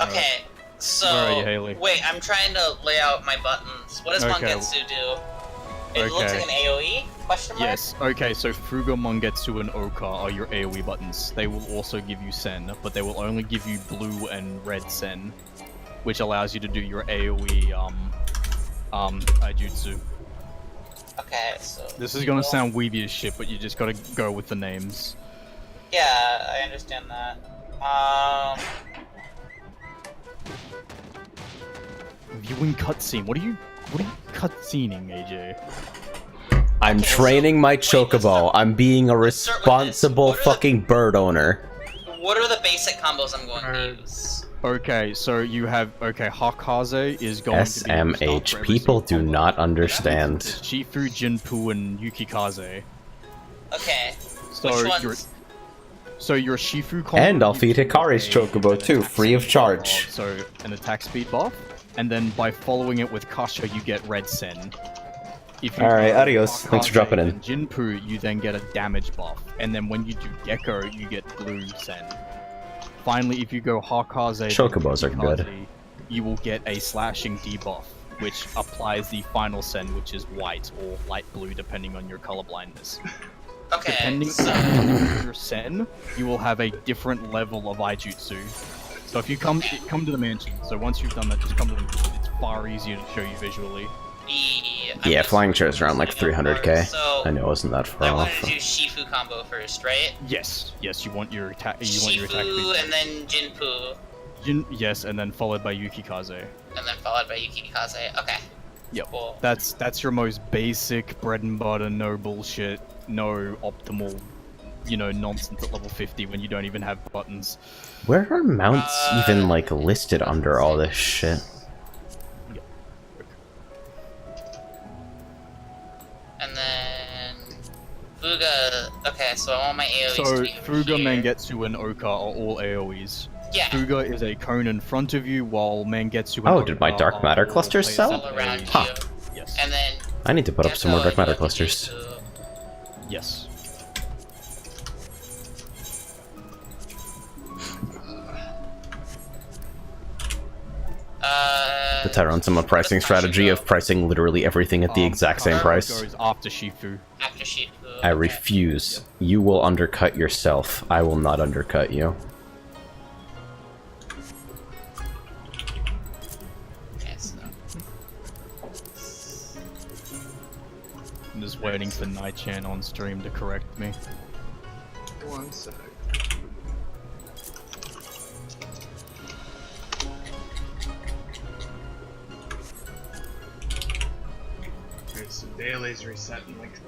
Okay, so... Where are you, Haley? Wait, I'm trying to lay out my buttons. What does Okay. Mangetsu do? It looks Okay. like an AoE? Question mark? Yes, okay, so Fuga, Mangetsu, and Oka are your AoE buttons. They will also give you Sen, but they will only give you blue and red Sen, which allows you to do your AoE, Aijutsu. Okay, so... This is gonna sound weeby as shit, but you just gotta go with the names. Yeah, I understand that. Viewing cutscene. What are you cutscening, AJ? I'm Okay, training so- my wait, chocobo. I'm being a let's start with this. responsible What are the- fucking bird owner. What are the basic combos I'm going to use? Okay, so you have Hakaze is going to be SMH. your start for every People single do combo. not understand. Shifu, Jinpu, and Yukikaze. Okay, So which your ones? your Shifu combo. And I'll feed you get Hikari's a- chocobo an too, attack free of speed charge. buff, So an attack speed buff, and then by following it with Kasha, you get red Sen. If you Alright, go adios. Thanks for Hakaze dropping in. and Jinpu, you then get a damage buff, and then when you do Gecko, you get blue Sen. Finally, if you go Hakaze, then Chocobos are good. Yukikaze, you will get a slashing debuff, which applies the final Sen, which is white or light blue, depending on your colorblindness. Okay, Depending so... on your Sen, you will have a different level of Aijutsu. So if you come to the mansion, so once you've done that, just come to the mansion. It's far easier to show you visually. Yeah, flying chairs around like 300k. So, I know it wasn't that far I off. wanted to do Shifu combo first, right? Yes, you want your attack. You want your attack. Shifu and then Jinpu, Yes, and then followed by Yukikaze. and then followed by Yukikaze. Okay. Yep. Cool. That's your most basic bread and butter, no bullshit, no optimal, nonsense at level 50 when you don't even have buttons. Where are mounts even like listed under all this shit? And then Fuga. Okay, so I want my AoEs So to be over Fuga, here. Mangetsu, and Oka are all AoEs. Yeah. Fuga is a cone in front of you, while Mangetsu and Oh, Oka did my dark are matter all clusters placed sell? on All around AoEs. Huh. you. Yes. And then I need to put up some more dark Gecko matter and clusters. Yukijutsu. Yes. The Tyrantima pricing strategy of pricing literally everything at the exact same Kasha price. goes after Shifu. After Shifu. I refuse. You will undercut yourself. I will not undercut you. Okay, so. I'm just waiting for Night-chan on stream to correct me. One sec. Okay, so daily's resetting like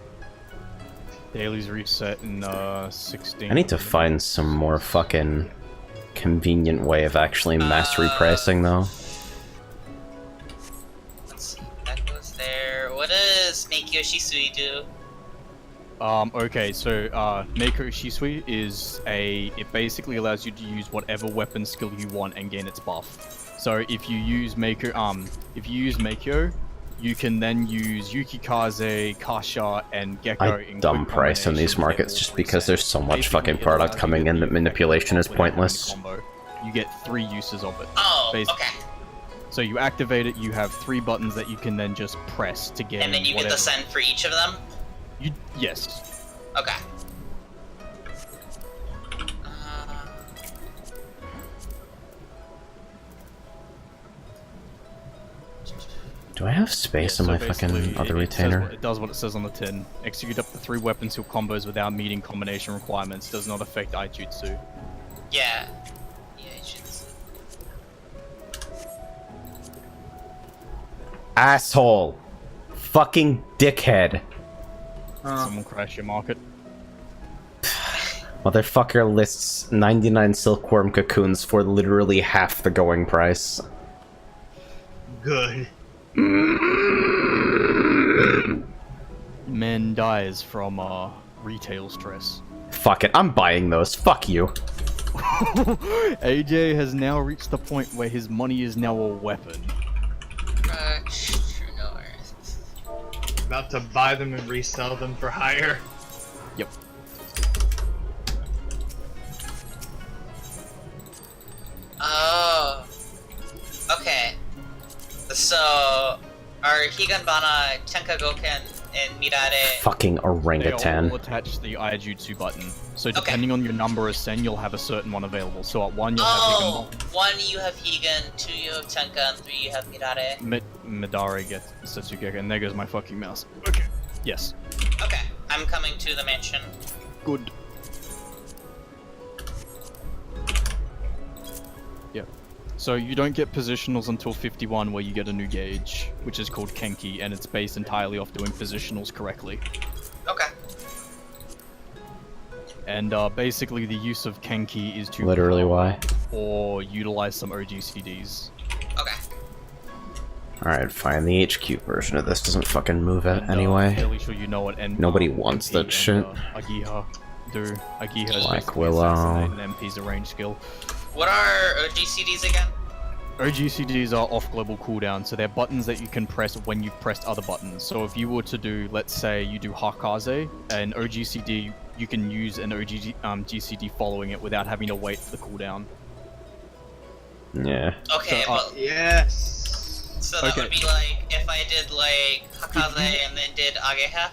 Daily's reset in 16. I need to find some more fucking convenient way of actually mastery pricing though. Let's see. That goes there. What does Meikyo Shisui do? Okay, so Meiko Shisui is it basically allows you to use whatever weapon skill you want and gain its buff. So if you use Meiko, you can then use Yukikaze, Kasha, and Gecko in Dumb quick price in combination these to get markets all just three because sets. there's so much Basically, fucking it product allows coming you in to that use manipulation is without having a pointless. combo. You get 3 uses of it. Oh, Basi- okay. So you activate it, you have 3 buttons that you can then just press to gain And then you whatever. get the send for each of them? Yes. Okay. Do I have space in So my basically, fucking other it says retainer? it does what it says on the tin. Execute up to 3 weapon skill combos without meeting combination requirements. Does not affect Aijutsu. Yeah. Yeah, it should. Asshole! Fucking dickhead! Someone crash your market. Motherfucker lists 99 silkworm cocoons for literally half the going price. good. Man dies from retail stress. Fuck it, I'm buying those. Fuck you. AJ has now reached the point where his money is now a weapon. True north. About to buy them and resell them for hire. Yep. Oh. Okay. So, are Higanbana, Tenkagoken, and Mirare... Fucking They all orangutan. Oh! 1 you have Higan, 2 you have Tenka, and 3 you have Mirare. Midare gets Setsugeki, and there goes my fucking mouse. Okay. Yes. Okay, I'm coming to the mansion. Good. Yeah. So you don't get positionals until 51 where you get a new gauge, which is called Kenki, and it's based entirely off doing positionals correctly. Okay. And basically the use of Kenki is to Literally why? or utilize some OGCDs. Okay. Alright, fine. The HQ version of this doesn't fucking move it And, anyway. fairly sure you know what Nobody wants that shit. Agiha do. Agiha is Like basically Willow. assassinate an MP's range skill. What are OGCDs again? OGCDs are off global cooldown, so they're buttons that you can press when you've pressed other buttons. So if you were to do, let's say you do Hakaze, an OGCD, you can use an GCD following it without having to wait for the cooldown. Yeah. Okay, So, well, Yes. so that okay. would be like if I did like Hakaze and then did Ageha?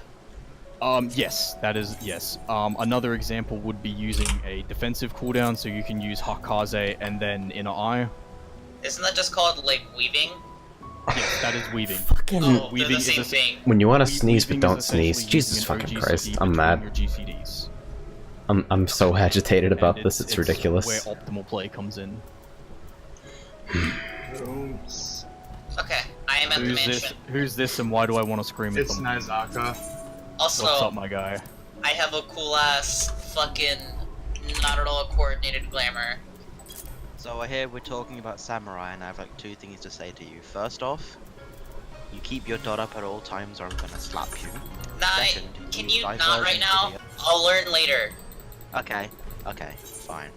Yes, that is, yes. Another example would be using a defensive cooldown, so you can use Hakaze and then Inner Eye. Isn't that just called like weaving? Yes, that is weaving. Fucking. Oh, they're weaving the is same a- thing. When you want to We- sneeze but weaving don't is essentially sneeze. Jesus using an fucking OGCD Christ. I'm between mad. your GCDs. I'm so agitated about And this, it's ridiculous. Where optimal play comes in. Oops. Okay, I am at the Who's this? mansion. Who's this, and why do I want to scream at It's them? Nizaka. Also, What's up, my guy? I have a cool ass fucking not at all coordinated glamour. So here we're talking about samurai, and I have like 2 things to say to you. First off, you keep your dot up at all times, or I'm gonna slap you. Second, Can use you not diversion right to now? the- I'll learn later. Okay, fine.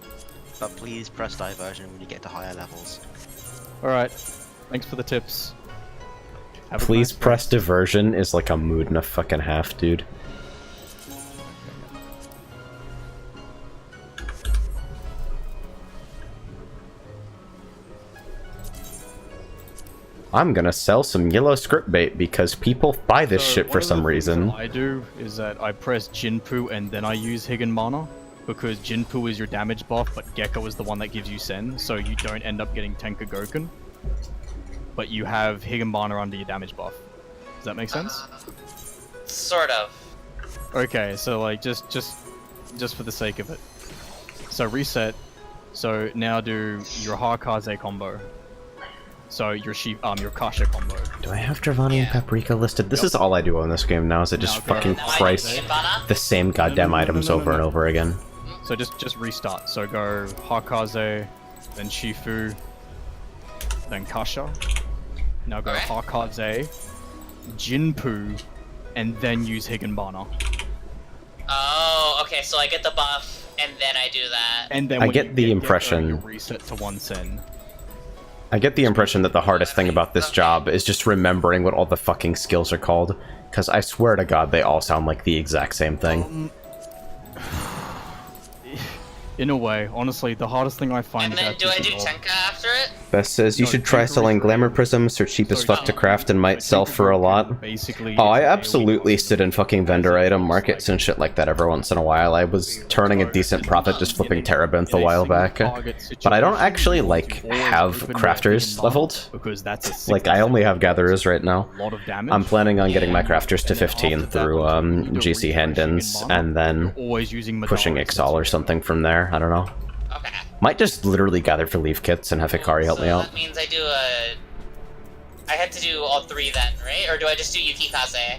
But please press diversion when you get to higher levels. Alright. Thanks for the tips. Have a Please nice press diversion is like a mood and a fucking half, dude. I'm gonna sell some yellow script bait because people buy this So, shit one for of the some things reason. that I do is that I press Jinpu and then I use Higanbana, because Jinpu is your damage buff, but Gecko is the one that gives you Sen, so you don't end up getting Tenkagoken. But you have Higanbana under your damage buff. Does that make sense? Sort of. Okay, so like just for the sake of it. So reset. So now do your Hakaze combo. So your your Kasha combo. Do I have Dravani and Paprika listed? This Yep. is all I do on this game now, is I just Now go fucking Now I price need Higanbana. the same goddamn no, items no, over and no. over again. So just restart. So go Hakaze, then Shifu, then Kasha. Now go Okay. Hakaze, Jinpu, and then use Higanbana. Oh, okay, so I get the buff, and then I do that. And then I when get you the Gecko, impression- you reset to 1 Sen. I get the impression that the hardest thing about this job is just remembering what all the fucking skills are called, because I swear to god they all sound like the exact same thing. In a way, honestly, the hardest thing I find And is then that do I this do is all- Tenka after it? Best says you No, should try Tinker selling is- glamour prisms, they're cheap as So fuck to craft and might sell for a lot. Basically, Oh, is I a daily absolutely cost. sit in fucking vendor item markets and shit like that every once in a while. I was turning a decent profit just flipping Terabinth a while back. But I don't actually, like, have crafters leveled. Because that's a Like, I only have gatherers right now. lot of damage. I'm planning on getting my crafters to And then 15 after that, through once you do GC refresh Hendons, Higanbana, and then you're always using pushing Madara Exal or since- something from there. I don't know. Okay. Might just literally gather for leaf kits and have Hikari help so me out. that means I do I had to do all 3 then, right? Or do I just do Yukikaze?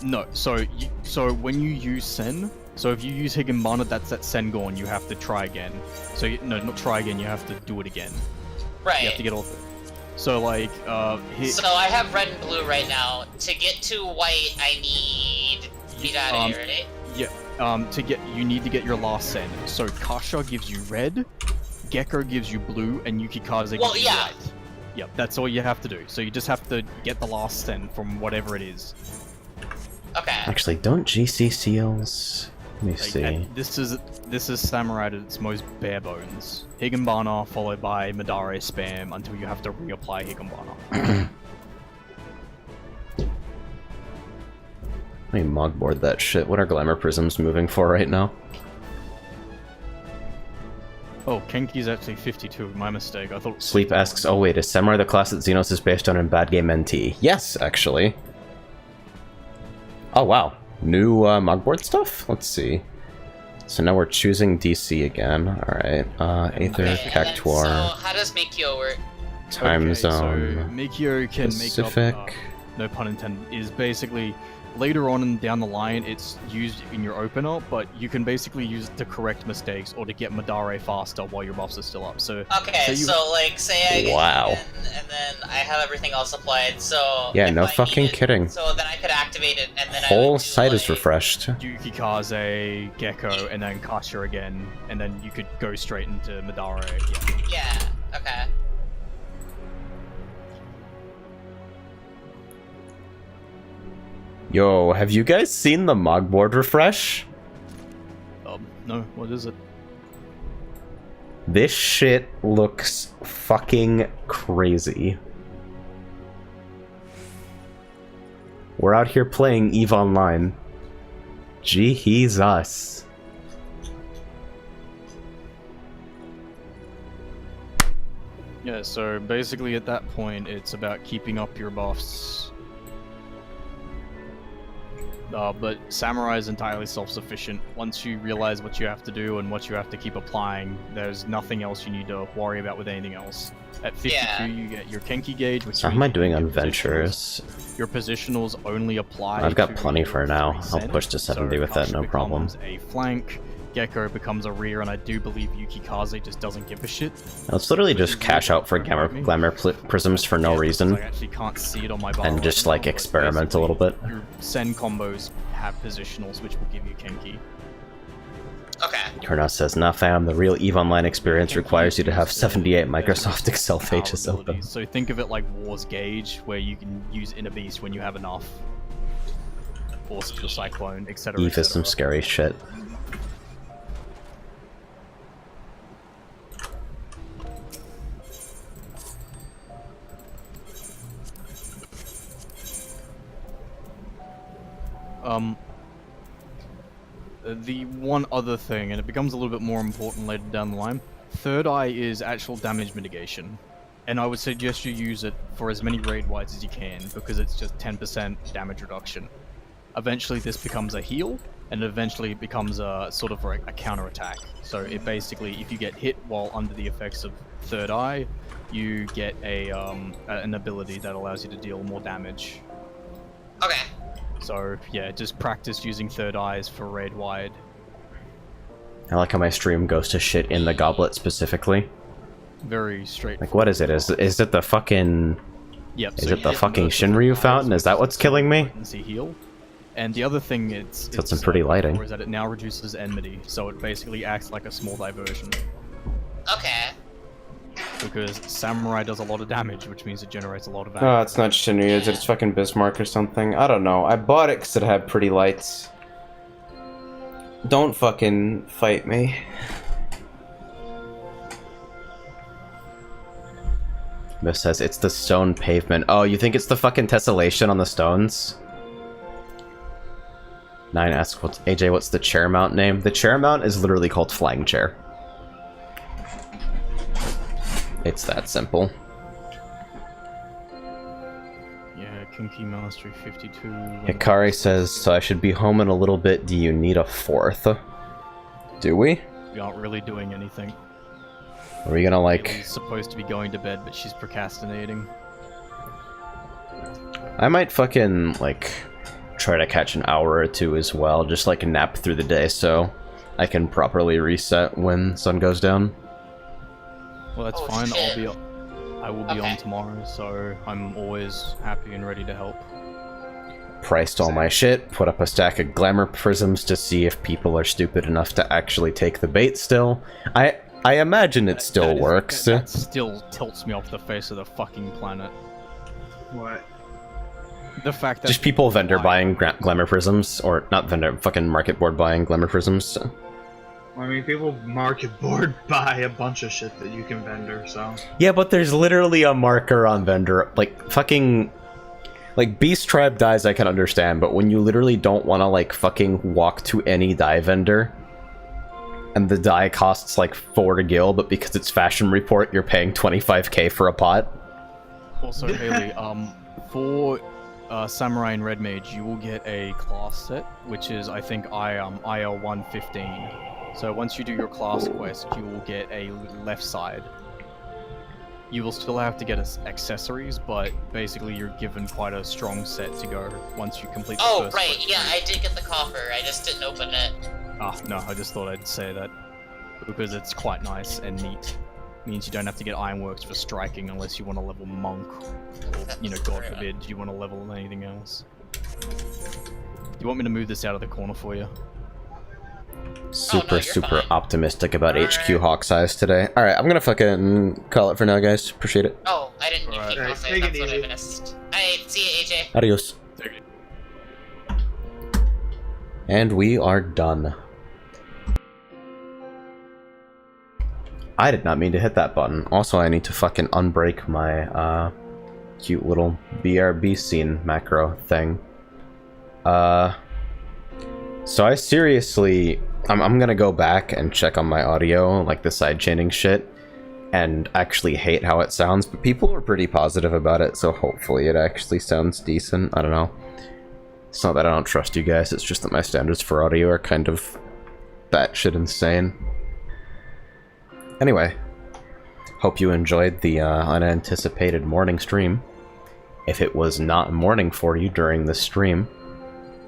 No. So when you use Sen, so if you use Higanbana, that's that Sen gone. You have to try again. So no, not try again. You have to do it again. Right. You have to get all. So like, So I have red and blue right now. To get to white, I need Midare, right? Yeah. you need to get your last send. So Kasha gives you red, Gecko gives you blue, and Yukikaze gives you white. Yep, that's all you have to do. So you just have to get the last send from whatever it is. Okay. Actually, don't GC seals? Let me see. And this is Samurai at its most bare bones. Higginbana followed by Madare spam until you have to reapply Higginbana. Let me mogboard that shit. What are Glamour Prisms moving for right now? Oh, Kenki's actually 52. My mistake. I thought. Sleep asks, oh wait, is Samurai the class that Xenos is based on in Bad Game NT? Yes, actually. Oh wow. New mogboard stuff? Let's see. So now we're choosing DC again. Alright. Aether, Cactuar. So how does Mikio work? Time Zone. So Mikio can Pacific. make up, no pun intended, is basically later on and down the line it's used in your opener, but you can basically use it to correct mistakes or to get Madare faster while your buffs are still up. So okay, so like say I get and then I have everything else applied, so yeah, no fucking kidding. So then I could activate it and then whole site is refreshed. Yukikaze, Gecko, and then Kasha again, and then you could go straight into Madare again. Yeah, okay. Yo, have you guys seen the mogboard refresh? No, what is it? This shit looks fucking crazy. We're out here playing EVE Online. Jesus. Yeah, so basically at that point it's about keeping up your buffs. But Samurai is entirely self-sufficient. Once you realize what you have to do and what you have to keep applying, there's nothing else you need to worry about with anything else. At 52, you get your Kenki gauge, which so how am I doing on Ventures? Your positionals only apply. I've got plenty for now. I'll push to 70 with that, no problem. A flank, Gecko becomes a rear, and I do believe Yukikaze just doesn't give a shit. Let's literally just cash out for glamour prisms for no reason. I actually can't see it on my bar and just like experiment a little bit. Your send combos have positionals, which will give you Kenki. Okay. Kurnos says, nah fam, the real EVE Online experience requires you to have 78 Microsoft Excel pages open. So think of it like War's Gauge, where you can use Inner Beast when you have enough. Or Steel Cyclone, etc. EVE is some scary shit. The one other thing, and it becomes a little bit more important later down the line, Third Eye is actual damage mitigation. And I would suggest you use it for as many raid wides as you can, because it's just 10% damage reduction. Eventually this becomes a heal, and eventually it becomes a sort of a counter attack. So it basically, if you get hit while under the effects of Third Eye, you get an ability that allows you to deal more damage. Okay. So yeah, just practice using Third Eyes for raid wide. I like how my stream goes to shit in the goblet specifically. Very straightforward. Like, what is it? Is it the fucking... Yep. Is it the fucking Shinryu fountain? Is that what's killing me? Heal. And the other thing it's some pretty lighting. Is that it now reduces enmity, so it basically acts like a small diversion. Okay. Because Samurai does a lot of damage, which means it generates a lot of Oh, value. it's not Shinryu, is it? It's fucking Bismarck or something. I don't know. I bought it because it had pretty lights. Don't fucking fight me. This says it's the stone pavement. Oh, you think it's the fucking tessellation on the stones? 9 asks, AJ, what's the chair mount name? The chair mount is literally called Flying Chair. It's that simple. Yeah, Kinky Mastery 52. Hikari says, so I should be home in a little bit. Do you need a fourth? Do we? We aren't really doing anything. Are we gonna like... She's supposed to be going to bed, but she's procrastinating. I might fucking, like, try to catch an hour or two as well. Just, like, nap through the day so I can properly reset when sun goes down. Well, that's fine. I will be on tomorrow, so I'm always happy and ready to help. priced all my shit, put up a stack of glamour prisms to see if people are stupid enough to actually take the bait still. I imagine it still works. That still tilts me off the face of the fucking planet. What? The fact that Just people vendor buying glamour prisms, or not vendor, fucking market board buying glamour prisms. I mean, people market board buy a bunch of shit that you can vendor, so... Yeah, but there's literally a marker on vendor, like, fucking... Like, Beast Tribe dies I can understand, but when you literally don't want to, like, fucking walk to any die vendor, and the die costs, like, 4 to gil, but because it's Fashion Report, you're paying 25k for a pot. Also, Haley, for Samurai and Red Mage, you will get a class set, which is, I think, IL 115. So once you do your class quest, you will get a left side. You will still have to get accessories, but basically you're given quite a strong set to go once you complete the first right, quest. yeah, I did get the coffer, I just didn't open it. Ah, no, I just thought I'd say that, because it's quite nice and neat. Means you don't have to get Ironworks for striking unless you want to level Monk, or, you know, God forbid, you want to level anything else. Do you want me to move this out of the corner for you? Super fine. optimistic about Alright. HQ Hawk size today. Alright, I'm gonna fucking call it for now, guys. Appreciate it. Oh, I didn't Alright. keep Alright, say take it that's what I easy. missed. Alright, see you, AJ. Adios. And we are done. I did not mean to hit that button. Also, I need to fucking unbreak my, cute little BRB scene macro thing. So I seriously... I'm gonna go back and check on my audio, like the sidechaining shit, and actually hate how it sounds, but people were pretty positive about it, so hopefully it actually sounds decent. I don't know. It's not that I don't trust you guys, it's just that my standards for audio are kind of batshit insane. Anyway, hope you enjoyed the unanticipated morning stream. If it was not morning for you during this stream,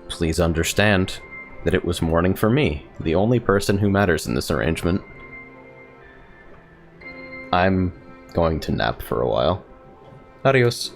please understand that it was morning for me, the only person who matters in this arrangement. I'm going to nap for a while. Adios.